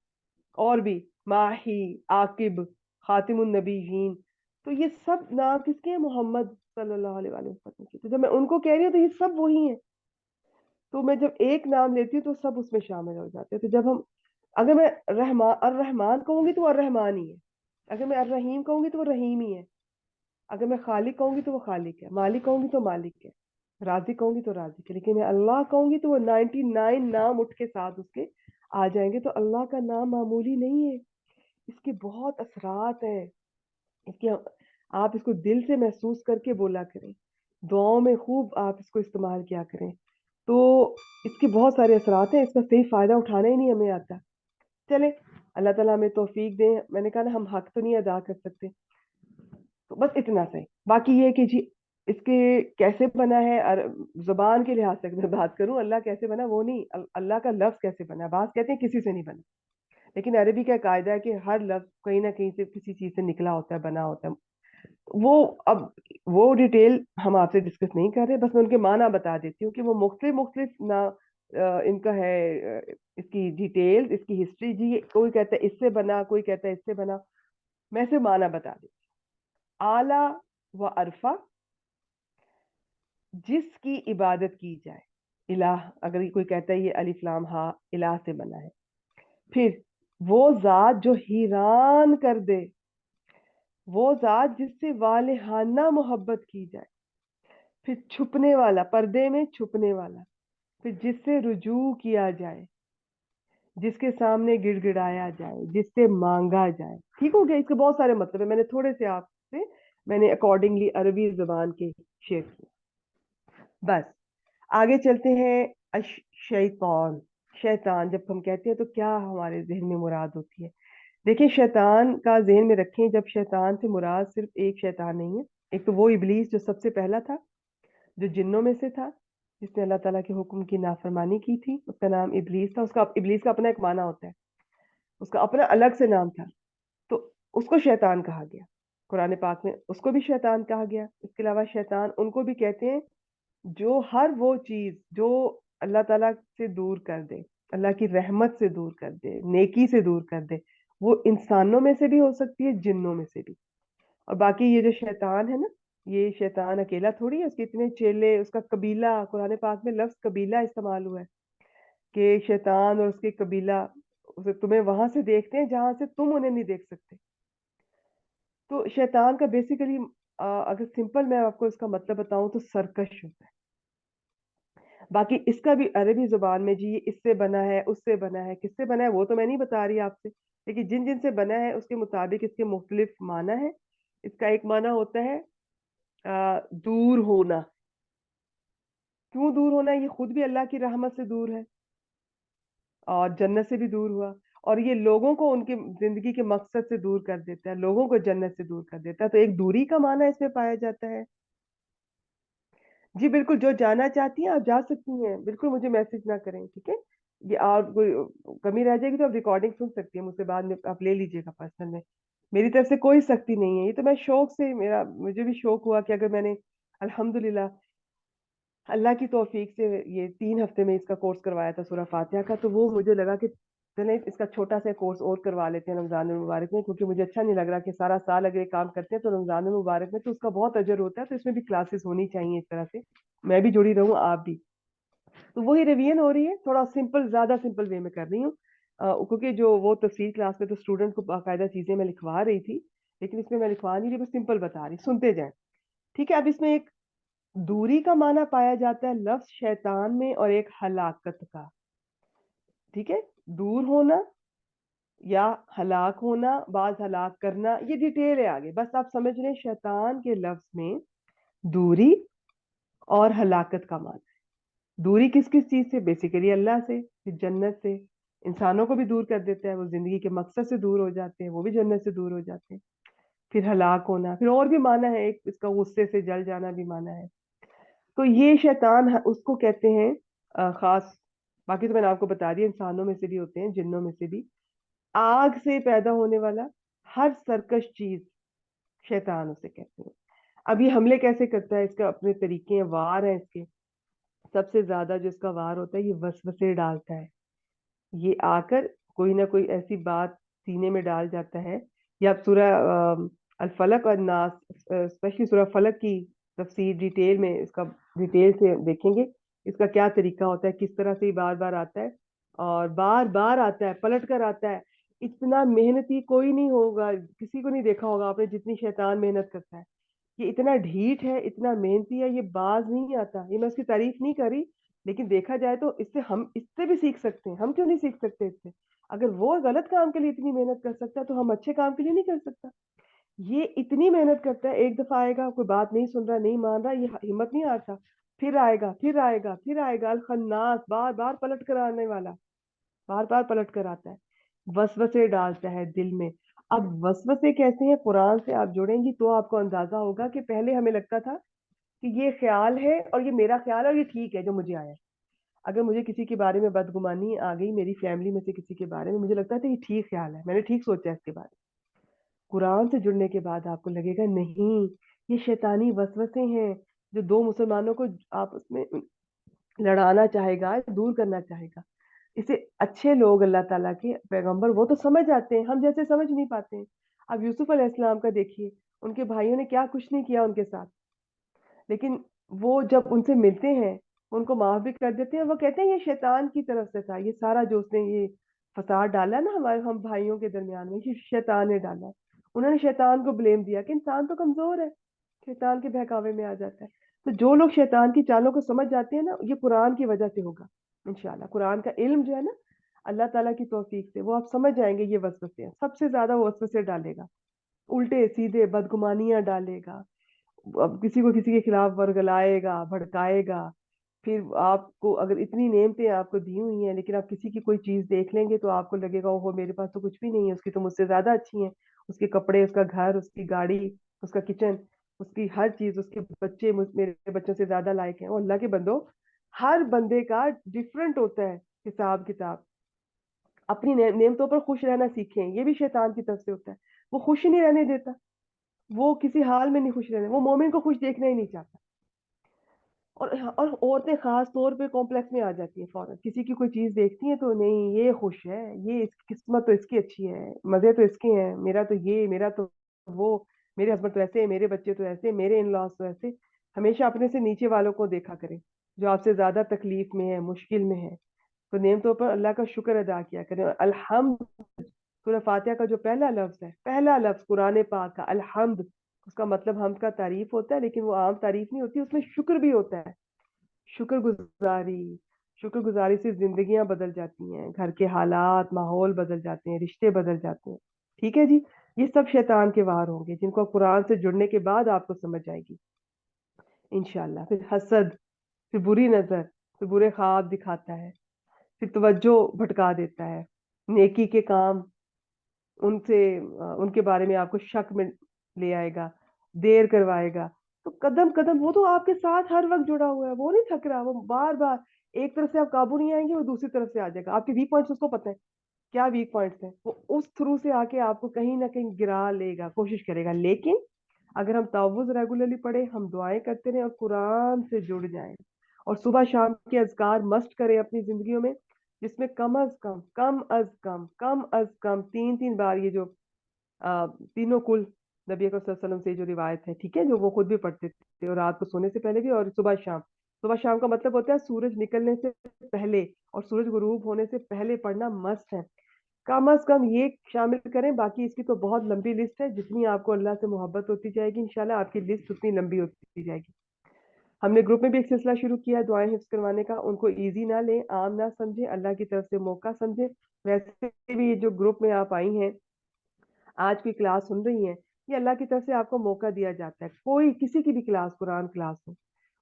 और भी, माही, आकिब, खातिमुन नबीयीन। तो ये सब नाम किसके हैं? मोहम्मद सल्लल्लाहु अलैहि वसल्लम के। तो जब मैं उनको कह रही हूँ तो ये सब वही हैं। तो मैं जब एक नाम लेती हूँ तो सब उसमें शामिल हो जाते हैं। तो जब हम, अगर मैं रहमान, अर रहमान कहूंगी तो वो अर रहमान ही है। अगर मैं अर रहीम कहूंगी तो वो रहीम ही है। अगर मैं खालिक कहूंगी तो वो खालिक है, मालिक कहूंगी तो मालिक है, राजी कहूंगी तो राजी है। लेकिन मैं अल्लाह कहूंगी तो वो 99 नाम उठ के साथ उसके आ जाएंगे। तो अल्लाह का नाम मामूली नहीं है, इसके बहुत असरात हैं। इसके, आप इसको दिल से महसूस करके बोला करें, दुआओं में खूब आप इसको इस्तेमाल किया करें। तो इसके बहुत सारे असरात हैं, इसका सही फायदा उठाना ही नहीं हमें आता। चले, अल्लाह ताला हमें तौफीक दें। मैंने कहा ना, हम हक तो नहीं अदा कर सकते, तो बस इतना सही। बाकी ये कि जी, इसके कैसे बना है, जुबान के लिहाज से अगर मैं बात करूं, अल्लाह कैसे बना वो नहीं, अल्लाह का लफ्ज कैसे बना। बात कहते हैं किसी से नहीं बना, लेकिन अरबी का कायदा है कि हर लफ्ज कहीं ना कहीं से, किसी चीज से निकला होता है, बना होता है। वो, अब वो डिटेल हम आपसे डिस्कस नहीं कर रहे, बस मैं उनके माना बता देती हूँ कि वो मुख्तलिफ मुख्तलिफ ना, इनका है, इसकी डिटेल, इसकी हिस्ट्री। जी, कोई कहता है इससे बना, कोई कहता है इससे बना, मैं सिर्फ माना बता देती हूँ। आला व अरफा, जिसकी इबादत की जाए। इलाह, अगर कोई कहता है ये अलिफ लाम हा इलाह से बना है, फिर वो ज़ात जो हैरान कर दे, वो ज़ात जिससे वालिहाना मोहब्बत की जाए। फिर छुपने वाला, पर्दे में छुपने वाला। फिर जिससे रुजू किया जाए, जिसके सामने गिड़गिड़ाया जाए, जिससे मांगा जाए। ठीक हो गया? इसके बहुत सारे मतलब है, मैंने थोड़े से आपसे मैंने अकॉर्डिंगली अरबी जबान के शेयर किए। बस आगे चलते हैं। शैतान, शैतान जब हम कहते हैं तो क्या हमारे जहन में मुराद होती है? देखिए, शैतान का जहन में रखें, जब शैतान से मुराद सिर्फ एक शैतान नहीं है। एक तो वो इबलीस जो सबसे पहला था, जो जिन्नों में से था, जिसने अल्लाह ताला के हुक्म की नाफरमानी की थी, उसका नाम इबलीस था। उसका इबलीस का अपना एक माना होता है, उसका अपना अलग से नाम था। तो उसको शैतान कहा गया कुरान पाक में, उसको भी शैतान कहा गया। इसके अलावा शैतान उनको भी कहते हैं जो हर वो चीज जो अल्लाह ताला से दूर कर दे, अल्लाह की रहमत से दूर कर दे, नेकी से दूर कर दे, वो इंसानों में से भी हो सकती है, जिन्नों में से भी। और बाकी ये जो शैतान है ना, ये शैतान अकेला थोड़ी है, उसके इतने चेले, उसका कबीला। कुरान पाक में लफ्ज कबीला इस्तेमाल हुआ है कि शैतान और उसके कबीला उसे तुम्हें वहां से देखते हैं जहां से तुम उन्हें नहीं देख सकते। तो शैतान का बेसिकली अगर सिंपल मैं आपको इसका मतलब बताऊं तो सरकश होता है। बाकी इसका भी अरबी जुबान में जी ये इससे बना है, उससे बना है, किससे बना है वो तो मैं नहीं बता रही आपसे, लेकिन जिन जिन से बना है उसके मुताबिक इसके मुख्तलिफ माना है। इसका एक माना होता है दूर होना। क्यों दूर होना? ये खुद भी अल्लाह की रहमत से दूर है और जन्नत से भी दूर हुआ, और ये लोगों को उनके जिंदगी के मकसद से दूर कर देता है, लोगों को जन्नत से दूर कर देता है। तो एक दूरी का माना इसमें पाया जाता है। जी बिल्कुल, जो जाना चाहती हैं आप जा सकती हैं, बिल्कुल मुझे मैसेज ना करें, ठीक है? ये और कोई कमी रह जाएगी तो आप रिकॉर्डिंग सुन सकती हैं मुझसे बाद में, आप ले लीजिएगा पर्सनल में। मेरी तरफ से कोई सख्ती नहीं है, ये तो मैं शौक से, मेरा मुझे भी शौक हुआ कि अगर मैंने अल्हम्दुलिल्लाह अल्लाह की तौफीक से ये 3 हफ्ते में इसका कोर्स करवाया था सूरह फातिहा का, तो वो मुझे लगा कि चलें इसका छोटा सा कोर्स और करवा लेते हैं रमजान मुबारक में, क्योंकि मुझे अच्छा नहीं लग रहा कि सारा साल अगर ये काम करते हैं तो रमजान मुबारक में तो उसका बहुत अजर होता है, तो इसमें भी क्लासेस होनी चाहिए इस तरह से। मैं भी जुड़ी रहूं, आप भी। तो वही रिवीजन हो रही है, थोड़ा सिंपल, ज्यादा सिंपल वे में कर रही हूँ। क्योंकि जो वो तफसीर क्लास में तो स्टूडेंट को बाकायदा चीजें मैं लिखवा रही थी, लेकिन इसमें मैं लिखवा नहीं रही, बस सिंपल बता रही, सुनते जाएं। ठीक है? अब इसमें एक दूरी का माना पाया जाता है लफ्ज शैतान में, और एक हलाकत का। ठीक है? दूर होना या हलाक होना, बाज हलाक करना, ये डिटेल है आगे, बस आप समझ लें शैतान के लफ्ज में दूरी और हलाकत का माना। दूरी किस किस चीज से? बेसिकली अल्लाह से, फिर जन्नत से। इंसानों को भी दूर कर देता है, वो जिंदगी के मकसद से दूर हो जाते हैं, वो भी जन्नत से दूर हो जाते हैं। फिर हलाक होना, फिर और भी माना है, एक इसका गुस्से से जल जाना भी माना है। तो ये शैतान उसको कहते हैं खास। बाकी तो मैंने आपको बता दिया, इंसानों में से भी होते हैं, जिन्नों में से भी। आग से पैदा होने वाला हर सरकश चीज शैतान उसे कहते हैं। अब ये हमले कैसे करता है, इसका अपने तरीके हैं, वार है इसके। सबसे ज्यादा जो इसका वार होता है, ये वसवसे डालता है। ये आकर कोई ना कोई ऐसी बात सीने में डाल जाता है। या आप सूरह अल फलक और नास, स्पेशली सूरह फलक की तफसीर डिटेल में, इसका डिटेल से देखेंगे इसका क्या तरीका होता है, किस तरह से ये बार बार आता है, और बार बार आता है, पलट कर आता है। इतना मेहनती कोई नहीं होगा, किसी को नहीं देखा होगा आपने जितनी शैतान मेहनत करता है। ये इतना ढीठ है, इतना मेहनती है, ये बाज नहीं आता। ये मैं उसकी तारीफ नहीं करी, लेकिन देखा जाए तो इससे, हम इससे भी सीख सकते हैं। हम क्यों नहीं सीख सकते इससे? अगर वो गलत काम के लिए इतनी मेहनत कर सकता है तो हम अच्छे काम के लिए नहीं कर सकता? ये इतनी मेहनत करता है, एक दफा आएगा, कोई बात नहीं सुन रहा, नहीं मान रहा, ये हिम्मत नहीं हारता। फिर आएगा, फिर आएगा, फिर आएगा, अल खन्नास, बार बार पलट कर आने वाला, बार बार पलट कर आता है, वसवसे डालता है दिल में। अब वसवसे कैसे हैं, कुरान से आप जुड़ेंगी तो आपको अंदाजा होगा कि पहले हमें लगता था कि ये ख्याल है और ये मेरा ख्याल है और ये ठीक है जो मुझे आया। अगर मुझे किसी के बारे में बदगुमानी आ गई, मेरी फैमिली में से किसी के बारे में, मुझे लगता था ये ठीक ख्याल है, मैंने ठीक सोचा है इसके बारे में। कुरान से जुड़ने के बाद आपको लगेगा नहीं, ये शैतानी वसवसे हैं जो दो मुसलमानों को आपस में लड़ाना चाहेगा, दूर करना चाहेगा। इसे अच्छे लोग, अल्लाह ताला के पैगंबर, वो तो समझ आते हैं, हम जैसे समझ नहीं पाते हैं। अब यूसुफ अलैहिस्सलाम का देखिए, उनके भाइयों ने क्या कुछ नहीं किया उनके साथ, लेकिन वो जब उनसे मिलते हैं, उनको माफ भी कर देते हैं। वो कहते हैं ये शैतान की तरफ से था, ये सारा जो उसने ये फसाद डाला ना हमारे हम भाइयों के दरमियान में, ये शैतान ने डाला। उन्होंने शैतान को ब्लेम दिया कि इंसान तो कमजोर है, शैतान के बहकावे में आ जाता है। तो जो लोग शैतान की चालों को समझ जाते हैं ना, ये कुरान की वजह से होगा इंशाल्लाह। कुरान का इल्म जो है ना, अल्लाह ताला की तौफीक से वो आप समझ जाएंगे ये वसवसे हैं। सबसे ज्यादा वो वसवसे डालेगा, उल्टे सीधे बदगुमानियां डालेगा, अब किसी को किसी के खिलाफ वर्गलाएगा, भड़काएगा। फिर आपको अगर इतनी नेमतें आपको दी हुई हैं, लेकिन आप किसी की कोई चीज देख लेंगे तो आपको लगेगा ओहो मेरे पास तो कुछ भी नहीं है, उसकी तो मुझसे ज्यादा अच्छी है। उसके कपड़े, उसका घर, उसकी गाड़ी, उसका किचन, उसकी हर चीज, उसके बच्चे मेरे बच्चों से ज्यादा लायक हैं। और अल्लाह के बंदो, हर बंदे का डिफरेंट होता है हिसाब किताब। अपनी नेमतों पर खुश रहना सीखें, ये भी शैतान की तरफ से होता है। वो खुश ही नहीं रहने देता, वो किसी हाल में नहीं खुश रहने, वो मोमिन को खुश देखना ही नहीं चाहता। और औरतें खास तौर पे कॉम्प्लेक्स में आ जाती हैं फौरन, किसी की कोई चीज देखती हैं तो नहीं ये खुश है, ये किस्मत तो इसकी अच्छी है, मजे तो इसके हैं, मेरा तो ये, मेरा तो वो, मेरे हस्बैंड तो ऐसे, मेरे बच्चे तो ऐसे, मेरे इन लॉज तो ऐसे। हमेशा अपने से नीचे वालों को देखा करें, जो आपसे ज्यादा तकलीफ में है, मुश्किल में है। तो नेमतों पर अल्लाह का शुक्र अदा किया करें। और अल्हम्द, सूरह फातिहा का जो पहला लफ्ज है, पहला लफ्ज कुरान पाक का अल्हम्द, उसका मतलब हम का तारीफ होता है, लेकिन वो आम तारीफ नहीं होती, उसमें शुक्र भी होता है। शुक्रगुजारी, शुक्रगुजारी से जिंदगियां बदल जाती हैं, घर के हालात माहौल बदल जाते हैं, रिश्ते बदल जाते हैं। ठीक है जी। ये सब शैतान के वार होंगे, जिनको कुरान से जुड़ने के बाद आपको समझ आएगी इंशाल्लाह। फिर हसद, फिर बुरी नजर, फिर बुरे ख्वाब दिखाता है, फिर तवज्जो भटका देता है, नेकी के काम उनसे उनके बारे में आपको शक में ले आएगा, देर करवाएगा। तो कदम कदम वो तो आपके साथ हर वक्त जुड़ा हुआ है, वो नहीं थक रहा, वो बार बार एक तरफ से आप काबू नहीं आएंगे, वो दूसरी तरफ से आ जाएगा। आपके वीक पॉइंट्स उसको पता है, क्या वीक पॉइंट्स हैं, वो उस थ्रू से आके आपको कहीं ना कहीं गिरा लेगा, कोशिश करेगा। लेकिन अगर हम तावुज़ रेगुलरली पढ़े, हम दुआएं करते रहें और कुरान से जुड़ जाएं, और सुबह शाम के अज़कार मस्ट करें अपनी जिंदगियों में, जिसमें कम अज कम 3 3 बार ये जो तीनों कुल नबी अकरम सल्लल्लाहु अलैहि वसल्लम से जो रिवायत है, ठीक है, जो वो खुद भी पढ़ते थे, और रात को सोने से पहले भी और सुबह शाम। सुबह शाम का मतलब होता है सूरज निकलने से पहले और सूरज गुरूब होने से पहले पढ़ना मस्त है। कम अज कम ये शामिल करें, बाकी इसकी तो बहुत लंबी लिस्ट है। जितनी आपको अल्लाह से मोहब्बत होती जाएगी इंशाल्लाह आपकी लिस्ट उतनी लंबी होती जाएगी। हमने ग्रुप में भी एक सिलसिला शुरू किया है दुआएं हिफ्ज करवाने का। उनको इजी ना लें, आम ना समझें, अल्लाह की तरफ से मौका समझें। वैसे भी ये जो ग्रुप में आप आई हैं, आज की क्लास सुन रही हैं, ये अल्लाह की तरफ से आपको मौका दिया जाता है। कोई किसी की भी क्लास, कुरान क्लास हो,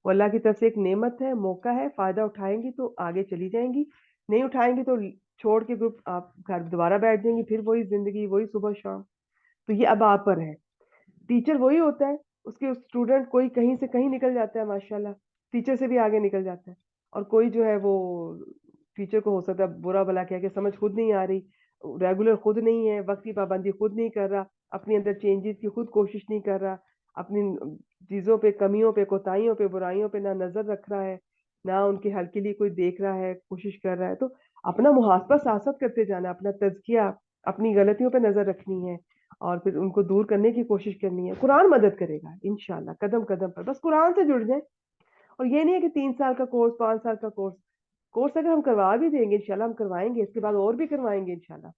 वो अल्लाह की तरफ से एक नेमत है, मौका है। फायदा उठाएंगी तो आगे चली जाएंगी, नहीं उठाएंगी तो छोड़ के ग्रुप आप घर दोबारा बैठ जाएंगी, फिर वही जिंदगी, वही सुबह शाम। तो ये अब आप पर है। टीचर वही होता है, उसके स्टूडेंट कोई कहीं से कहीं निकल जाता है माशाल्लाह, टीचर से भी आगे निकल जाता है। और कोई जो है वो टीचर को हो सकता है बुरा भला कह के समझ खुद नहीं आ रही, रेगुलर खुद नहीं है, वक्त की पाबंदी खुद नहीं कर रहा, अपने अंदर चेंजेस की खुद कोशिश नहीं कर रहा, अपनी चीजों पे, कमियों पे, कोताहियों पे, बुराइयों पे ना नजर रख रहा है, ना उनके हल के लिए कोई देख रहा है, कोशिश कर रहा है। तो अपना मुहासबा साथ साथ करते जाना, अपना तज़किया, अपनी गलतियों पे नजर रखनी है, और फिर उनको दूर करने की कोशिश करनी है। कुरान मदद करेगा इंशाल्लाह कदम कदम पर, बस कुरान से जुड़ जाए। और ये नहीं है कि 3 साल का कोर्स, 5 साल का कोर्स, कोर्स अगर हम करवा भी देंगे इंशाल्लाह, हम करवाएंगे, इसके बाद और भी करवाएंगे इंशाल्लाह,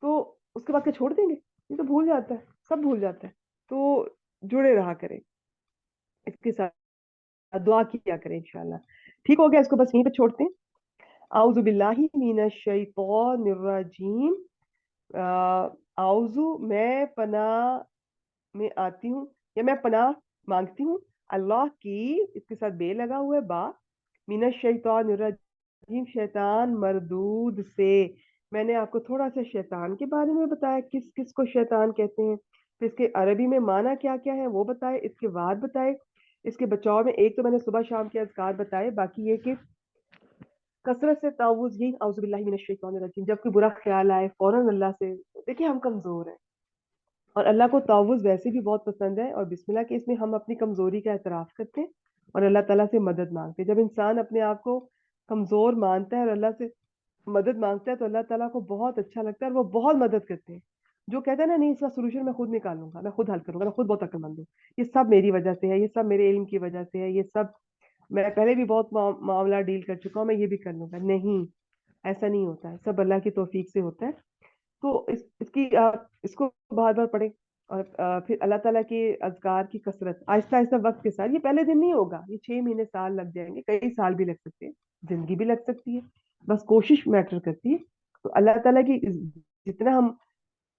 तो उसके बाद क्या छोड़ देंगे? ये तो भूल जाता है, सब भूल जाता है। तो जुड़े रहा करें, इसके साथ दुआ किया करें इंशाल्लाह। ठीक हो गया, इसको बस यहीं पे छोड़ते हैं। आउज़ु बिल्लाहि मिनश शैतानिर रजीम। आउज़ु, मैं पनाह में आती हूँ, या मैं पनाह मांगती हूँ अल्लाह की, इसके साथ बे लगा हुआ है, बा, मिनश शैतानिर रजीम, शैतान मरदूद से। मैंने आपको थोड़ा सा शैतान के बारे में बताया, किस किस को शैतान कहते हैं, फिर इसके अरबी में माना क्या क्या है वो बताए, इसके बाद बताए इसके बचाव में। एक तो मैंने सुबह शाम के अज़कार बताए, बाकी ये कि कसरत से तावुज़, यही औज़ु बिल्लाहि मिनश शैतानिर रजीम, जब कोई बुरा ख्याल आए फौरन अल्लाह से। देखिए हम कमजोर हैं, और अल्लाह को तावुज़ वैसे भी बहुत पसंद है, और बिस्मिल्लाह के इसमें हम अपनी कमजोरी का एतराफ करते हैं और अल्लाह ताला से मदद मांगते हैं। जब इंसान अपने आप को कमजोर मानता है और अल्लाह से मदद मांगता है, तो अल्लाह ताला को बहुत अच्छा लगता है और वो बहुत मदद करते हैं। जो कहता है ना, नहीं इसका सोल्यूशन मैं खुद निकालूंगा, मैं खुद हल करूंगा, मैं खुद बहुत अक्लमंद हूँ, ये सब मेरी वजह से है, ये सब मेरे इल्म की वजह से है, ये सब मैं पहले भी बहुत मामला डील कर चुका हूँ, मैं ये भी कर लूंगा, नहीं। ایسا نہیں ہوتا ہے, سب اللہ کی توفیق سے ہوتا ہے. تو اس کی آپ اس کو بار بار پڑھیں. اور پھر اللہ تعالیٰ کے اذکار کی کثرت آہستہ آہستہ وقت کے ساتھ, یہ پہلے دن نہیں ہوگا, یہ 6 مہینے سال لگ جائیں گے, کئی سال بھی لگ سکتے ہیں, زندگی بھی لگ سکتی ہے, بس کوشش میٹر کرتی ہے. تو اللہ تعالیٰ کی جتنا ہم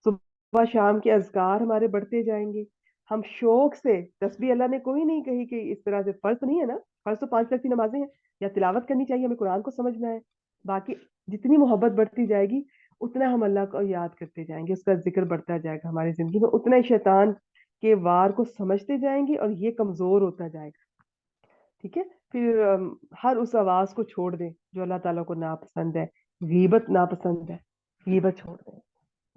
صبح شام کے اذکار ہمارے بڑھتے جائیں گے, ہم شوق سے تسبیح, اللہ نے کوئی نہیں کہی کہ اس طرح سے, فرض تو نہیں ہے نا, فرض تو 5 وقت کی نمازیں ہیں, یا تلاوت کرنی چاہیے, ہمیں قرآن کو سمجھنا ہے. باقی جتنی محبت بڑھتی جائے گی اتنا ہم اللہ کو یاد کرتے جائیں گے, اس کا ذکر بڑھتا جائے گا ہماری زندگی میں, اتنا ہی شیطان کے وار کو سمجھتے جائیں گے اور یہ کمزور ہوتا جائے گا. ٹھیک ہے, پھر ہر اس آواز کو چھوڑ دیں جو اللہ تعالیٰ کو ناپسند ہے. غیبت ناپسند ہے, غیبت چھوڑ دیں.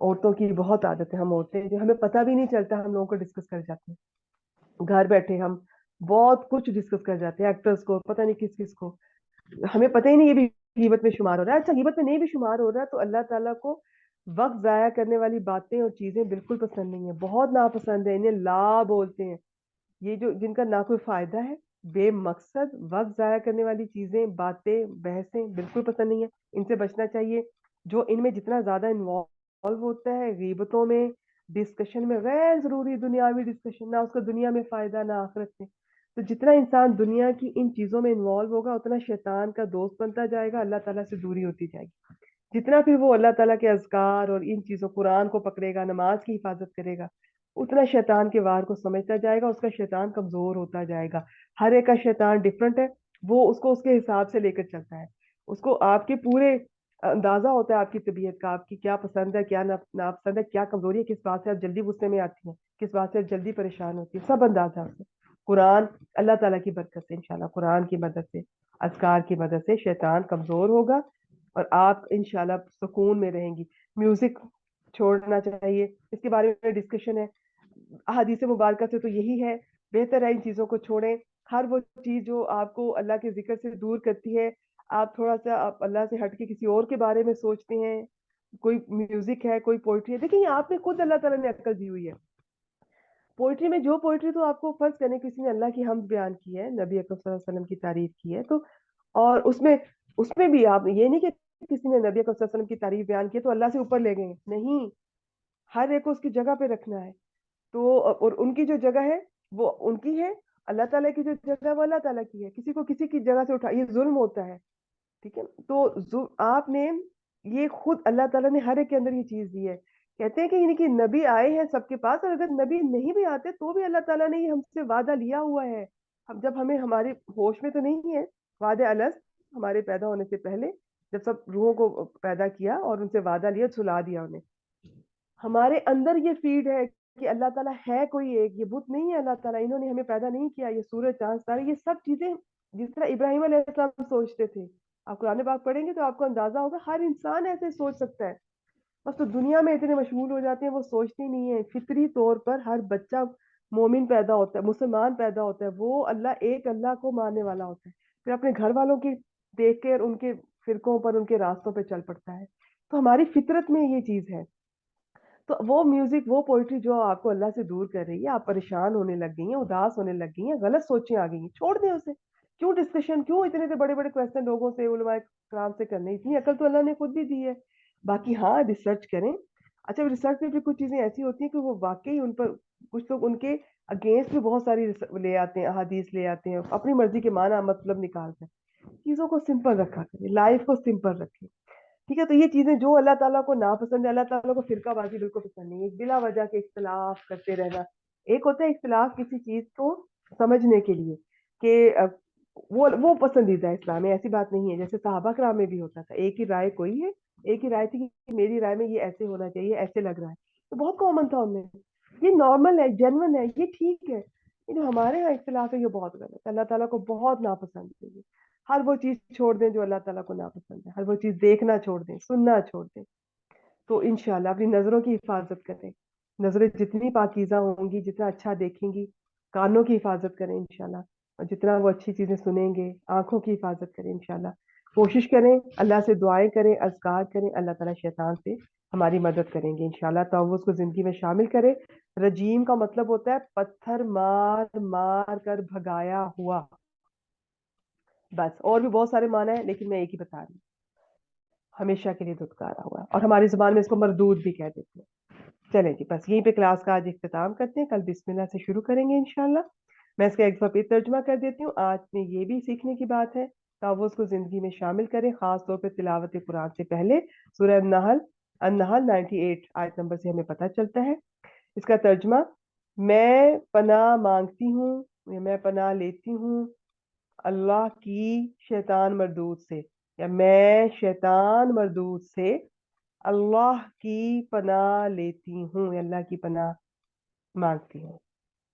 عورتوں کی بہت عادت ہے, ہم عورتیں جو ہمیں پتہ بھی نہیں چلتا, ہم لوگوں کو ڈسکس کر جاتے ہیں گھر بیٹھے, ہم بہت کچھ ڈسکس کر جاتے ہیں, ایکٹرز کو پتہ نہیں کس کس کو, ہمیں پتہ ہی نہیں یہ بھی غیبت میں شمار ہو رہا ہے. اچھا, غیبت میں نہیں بھی شمار ہو رہا ہے تو اللہ تعالیٰ کو وقت ضائع کرنے والی باتیں اور چیزیں بالکل پسند نہیں ہیں, بہت ناپسند ہے. انہیں لا بولتے ہیں, یہ جو جن کا نہ کوئی فائدہ ہے, بے مقصد وقت ضائع کرنے والی چیزیں, باتیں, بحثیں بالکل پسند نہیں ہے. ان سے بچنا چاہیے. جو ان میں جتنا زیادہ انوالو ہوتا ہے غیبتوں میں, ڈسکشن میں, غیر ضروری دنیاوی ڈسکشن, نہ اس کا دنیا میں فائدہ نہ آخرت میں, تو جتنا انسان دنیا کی ان چیزوں میں انوالو ہوگا اتنا شیطان کا دوست بنتا جائے گا, اللہ تعالیٰ سے دوری ہوتی جائے گی. جتنا پھر وہ اللہ تعالیٰ کے اذکار اور ان چیزوں, قرآن کو پکڑے گا, نماز کی حفاظت کرے گا, اتنا شیطان کے وار کو سمجھتا جائے گا, اس کا شیطان کمزور ہوتا جائے گا. ہر ایک کا شیطان ڈفرنٹ ہے, وہ اس کو اس کے حساب سے لے کر چلتا ہے. اس کو آپ کے پورے اندازہ ہوتا ہے آپ کی طبیعت کا, آپ کی کیا پسند ہے, کیا ناپسند ہے, کیا کمزوری ہے, کس بات سے آپ جلدی غصے میں آتی ہیں, کس بات سے آپ جلدی پریشان ہوتی ہیں, سب اندازہ ہوتا ہے. قرآن اللہ تعالیٰ کی برکت سے انشاءاللہ, قرآن کی مدد سے, اذکار کی مدد سے شیطان کمزور ہوگا اور آپ انشاءاللہ سکون میں رہیں گی. میوزک چھوڑنا چاہیے, اس کے بارے میں ڈسکشن ہے احادیث مبارکہ سے, تو یہی ہے بہتر ہے ان چیزوں کو چھوڑیں. ہر وہ چیز جو آپ کو اللہ کے ذکر سے دور کرتی ہے, آپ تھوڑا سا آپ اللہ سے ہٹ کے کسی اور کے بارے میں سوچتے ہیں, کوئی میوزک ہے, کوئی پوئٹری ہے, دیکھیں یہ آپ نے خود اللہ تعالیٰ نے عقل دی ہوئی ہے. پوئٹری میں جو پوئٹری تو آپ کو فرض کرنے کسی نے اللہ کی حمد بیان کی ہے, نبی اکرم صلی اللہ علیہ وسلم کی تعریف کی ہے, تو اور اس میں بھی آپ یہ نہیں کہ کسی نے نبی اکرم صلی اللہ علیہ وسلم کی تعریف بیان کی تو اللہ سے اوپر لے گئے, نہیں, ہر ایک کو اس کی جگہ پہ رکھنا ہے. تو اور ان کی جو جگہ ہے وہ ان کی ہے, اللہ تعالیٰ کی جو جگہ ہے وہ اللہ تعالیٰ کی ہے. کسی کو کسی کی جگہ سے اٹھا, یہ ظلم ہوتا ہے. ٹھیک ہے, تو آپ نے یہ خود اللہ تعالیٰ نے ہر ایک کے اندر یہ چیز دی ہے. کہتے ہیں کہ یعنی کہ نبی آئے ہیں سب کے پاس, اور اگر نبی نہیں بھی آتے تو بھی اللہ تعالیٰ نے یہ ہم سے وعدہ لیا ہوا ہے. اب جب ہمیں ہمارے ہوش میں تو نہیں ہے, وعدہ الست ہمارے پیدا ہونے سے پہلے جب سب روحوں کو پیدا کیا اور ان سے وعدہ لیا, سلا دیا انہیں, ہمارے اندر یہ فیڈ ہے کہ اللہ تعالیٰ ہے کوئی ایک, یہ بت نہیں ہے اللہ تعالیٰ, انہوں نے ہمیں پیدا نہیں کیا, یہ سورج چاند ستارے یہ سب چیزیں جس طرح ابراہیم علیہ السلام سوچتے تھے. آپ قرآن پاک پڑھیں گے تو آپ کو اندازہ ہوگا ہر انسان ایسے سوچ سکتا ہے, بس تو دنیا میں اتنے مشغول ہو جاتے ہیں وہ سوچتے نہیں ہیں. فطری طور پر ہر بچہ مومن پیدا ہوتا ہے, مسلمان پیدا ہوتا ہے, وہ ایک اللہ کو ماننے والا ہوتا ہے, پھر اپنے گھر والوں کی دیکھ کے ان کے فرقوں پر, ان کے راستوں پہ چل پڑتا ہے. تو ہماری فطرت میں یہ چیز ہے. تو وہ میوزک, وہ پوئٹری جو آپ کو اللہ سے دور کر رہی ہے, آپ پریشان ہونے لگ گئی ہیں, اداس ہونے لگ گئی ہیں, غلط سوچیں آ گئی ہیں, چھوڑ دیں اسے. کیوں ڈسکشن, کیوں اتنے بڑے بڑے کوشچن لوگوں سے, علماء کرام سے کرنے, اتنی عقل تو اللہ نے خود بھی دی ہے. باقی ہاں ریسرچ کریں. اچھا, ریسرچ میں بھی کچھ چیزیں ایسی ہوتی ہیں کہ وہ واقعی ان پر کچھ لوگ ان کے اگینسٹ بھی بہت ساری لے آتے ہیں, احادیث لے آتے ہیں, اپنی مرضی کے معنی مطلب نکالتے ہیں. چیزوں کو سمپل رکھا کریں, لائف کو سمپل رکھیں. ٹھیک ہے, تو یہ چیزیں جو اللہ تعالیٰ کو ناپسند ہے, اللہ تعالیٰ کو فرقہ بازی بالکل پسند نہیں ہے, بلا وجہ کے اختلاف کرتے رہنا. ایک ہوتا ہے اختلاف کسی چیز کو سمجھنے کے لیے کہ وہ پسندیدہ ہے اسلام میں, ایسی بات نہیں ہے. جیسے صحابہ کرام میں بھی ہوتا تھا, ایک ہی رائے کوئی ہے, ایک ہی رائے تھی کہ میری رائے میں یہ ایسے ہونا چاہیے, ایسے لگ رہا ہے, تو بہت کامن تھا ان میں. یہ نارمل ہے, جینون ہے, یہ ٹھیک ہے. یہ جو ہمارے یہاں اختلاف ہے یہ بہت غلط ہے, اللہ تعالیٰ کو بہت ناپسند ہے. یہ ہر وہ چیز چھوڑ دیں جو اللہ تعالیٰ کو ناپسند ہے, ہر وہ چیز دیکھنا چھوڑ دیں, سننا چھوڑ دیں. تو انشاءاللہ اپنی نظروں کی حفاظت کریں. نظریں جتنی پاکیزہ ہوں گی, جتنا اچھا دیکھیں گی, کانوں کی حفاظت کریں انشاءاللہ, اور جتنا وہ اچھی چیزیں سنیں گے, آنکھوں کی حفاظت کریں انشاءاللہ. کوشش کریں, اللہ سے دعائیں کریں, اذکار کریں, اللہ تعالیٰ شیطان سے ہماری مدد کریں گے انشاءاللہ. تو وہ اس کو زندگی میں شامل کریں. رجیم کا مطلب ہوتا ہے پتھر مار مار کر بھگایا ہوا, بس. اور بھی بہت سارے معنی ہیں لیکن میں ایک ہی بتا رہی ہوں. हमेशा के लिए धुतकारा हुआ है, और हमारी जुबान में इसको मरदूद भी कह देते हैं। चलें जी, बस यहीं पे क्लास का आज इख्तिताम करते हैं, कल बिस्मिल्लाह से शुरू करेंगे इंशाल्लाह। मैं इसका एक दफा फिर तर्जुमा कर देती हूँ। आज में ये भी सीखने की बात है, तावुज़ को जिंदगी में शामिल करें, खास तौर पर तिलावत कुरान से पहले। सूरह अन्नहल 98 आयत नंबर से हमें पता चलता है। इसका तर्जुमा, मैं पनाह मांगती हूँ या मैं पनाह लेती हूँ अल्लाह की शैतान मरदूद से, या मैं शैतान मरदूद से अल्लाह की पनाह लेती हूँ या अल्लाह की पनाह मांगती हूँ।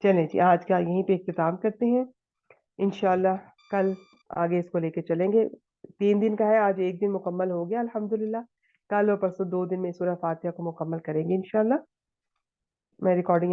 चलें जी, आज का यहीं पे इख्तिताम करते हैं। इंशाल्लाह कल आगे इसको लेके चलेंगे। 3 दिन का है, आज एक दिन मुकम्मल हो गया अल्हम्दुलिल्लाह। कल और परसों 2 दिन में सूरह फातिहा को मुकम्मल करेंगे इंशाल्लाह। मैं रिकॉर्डिंग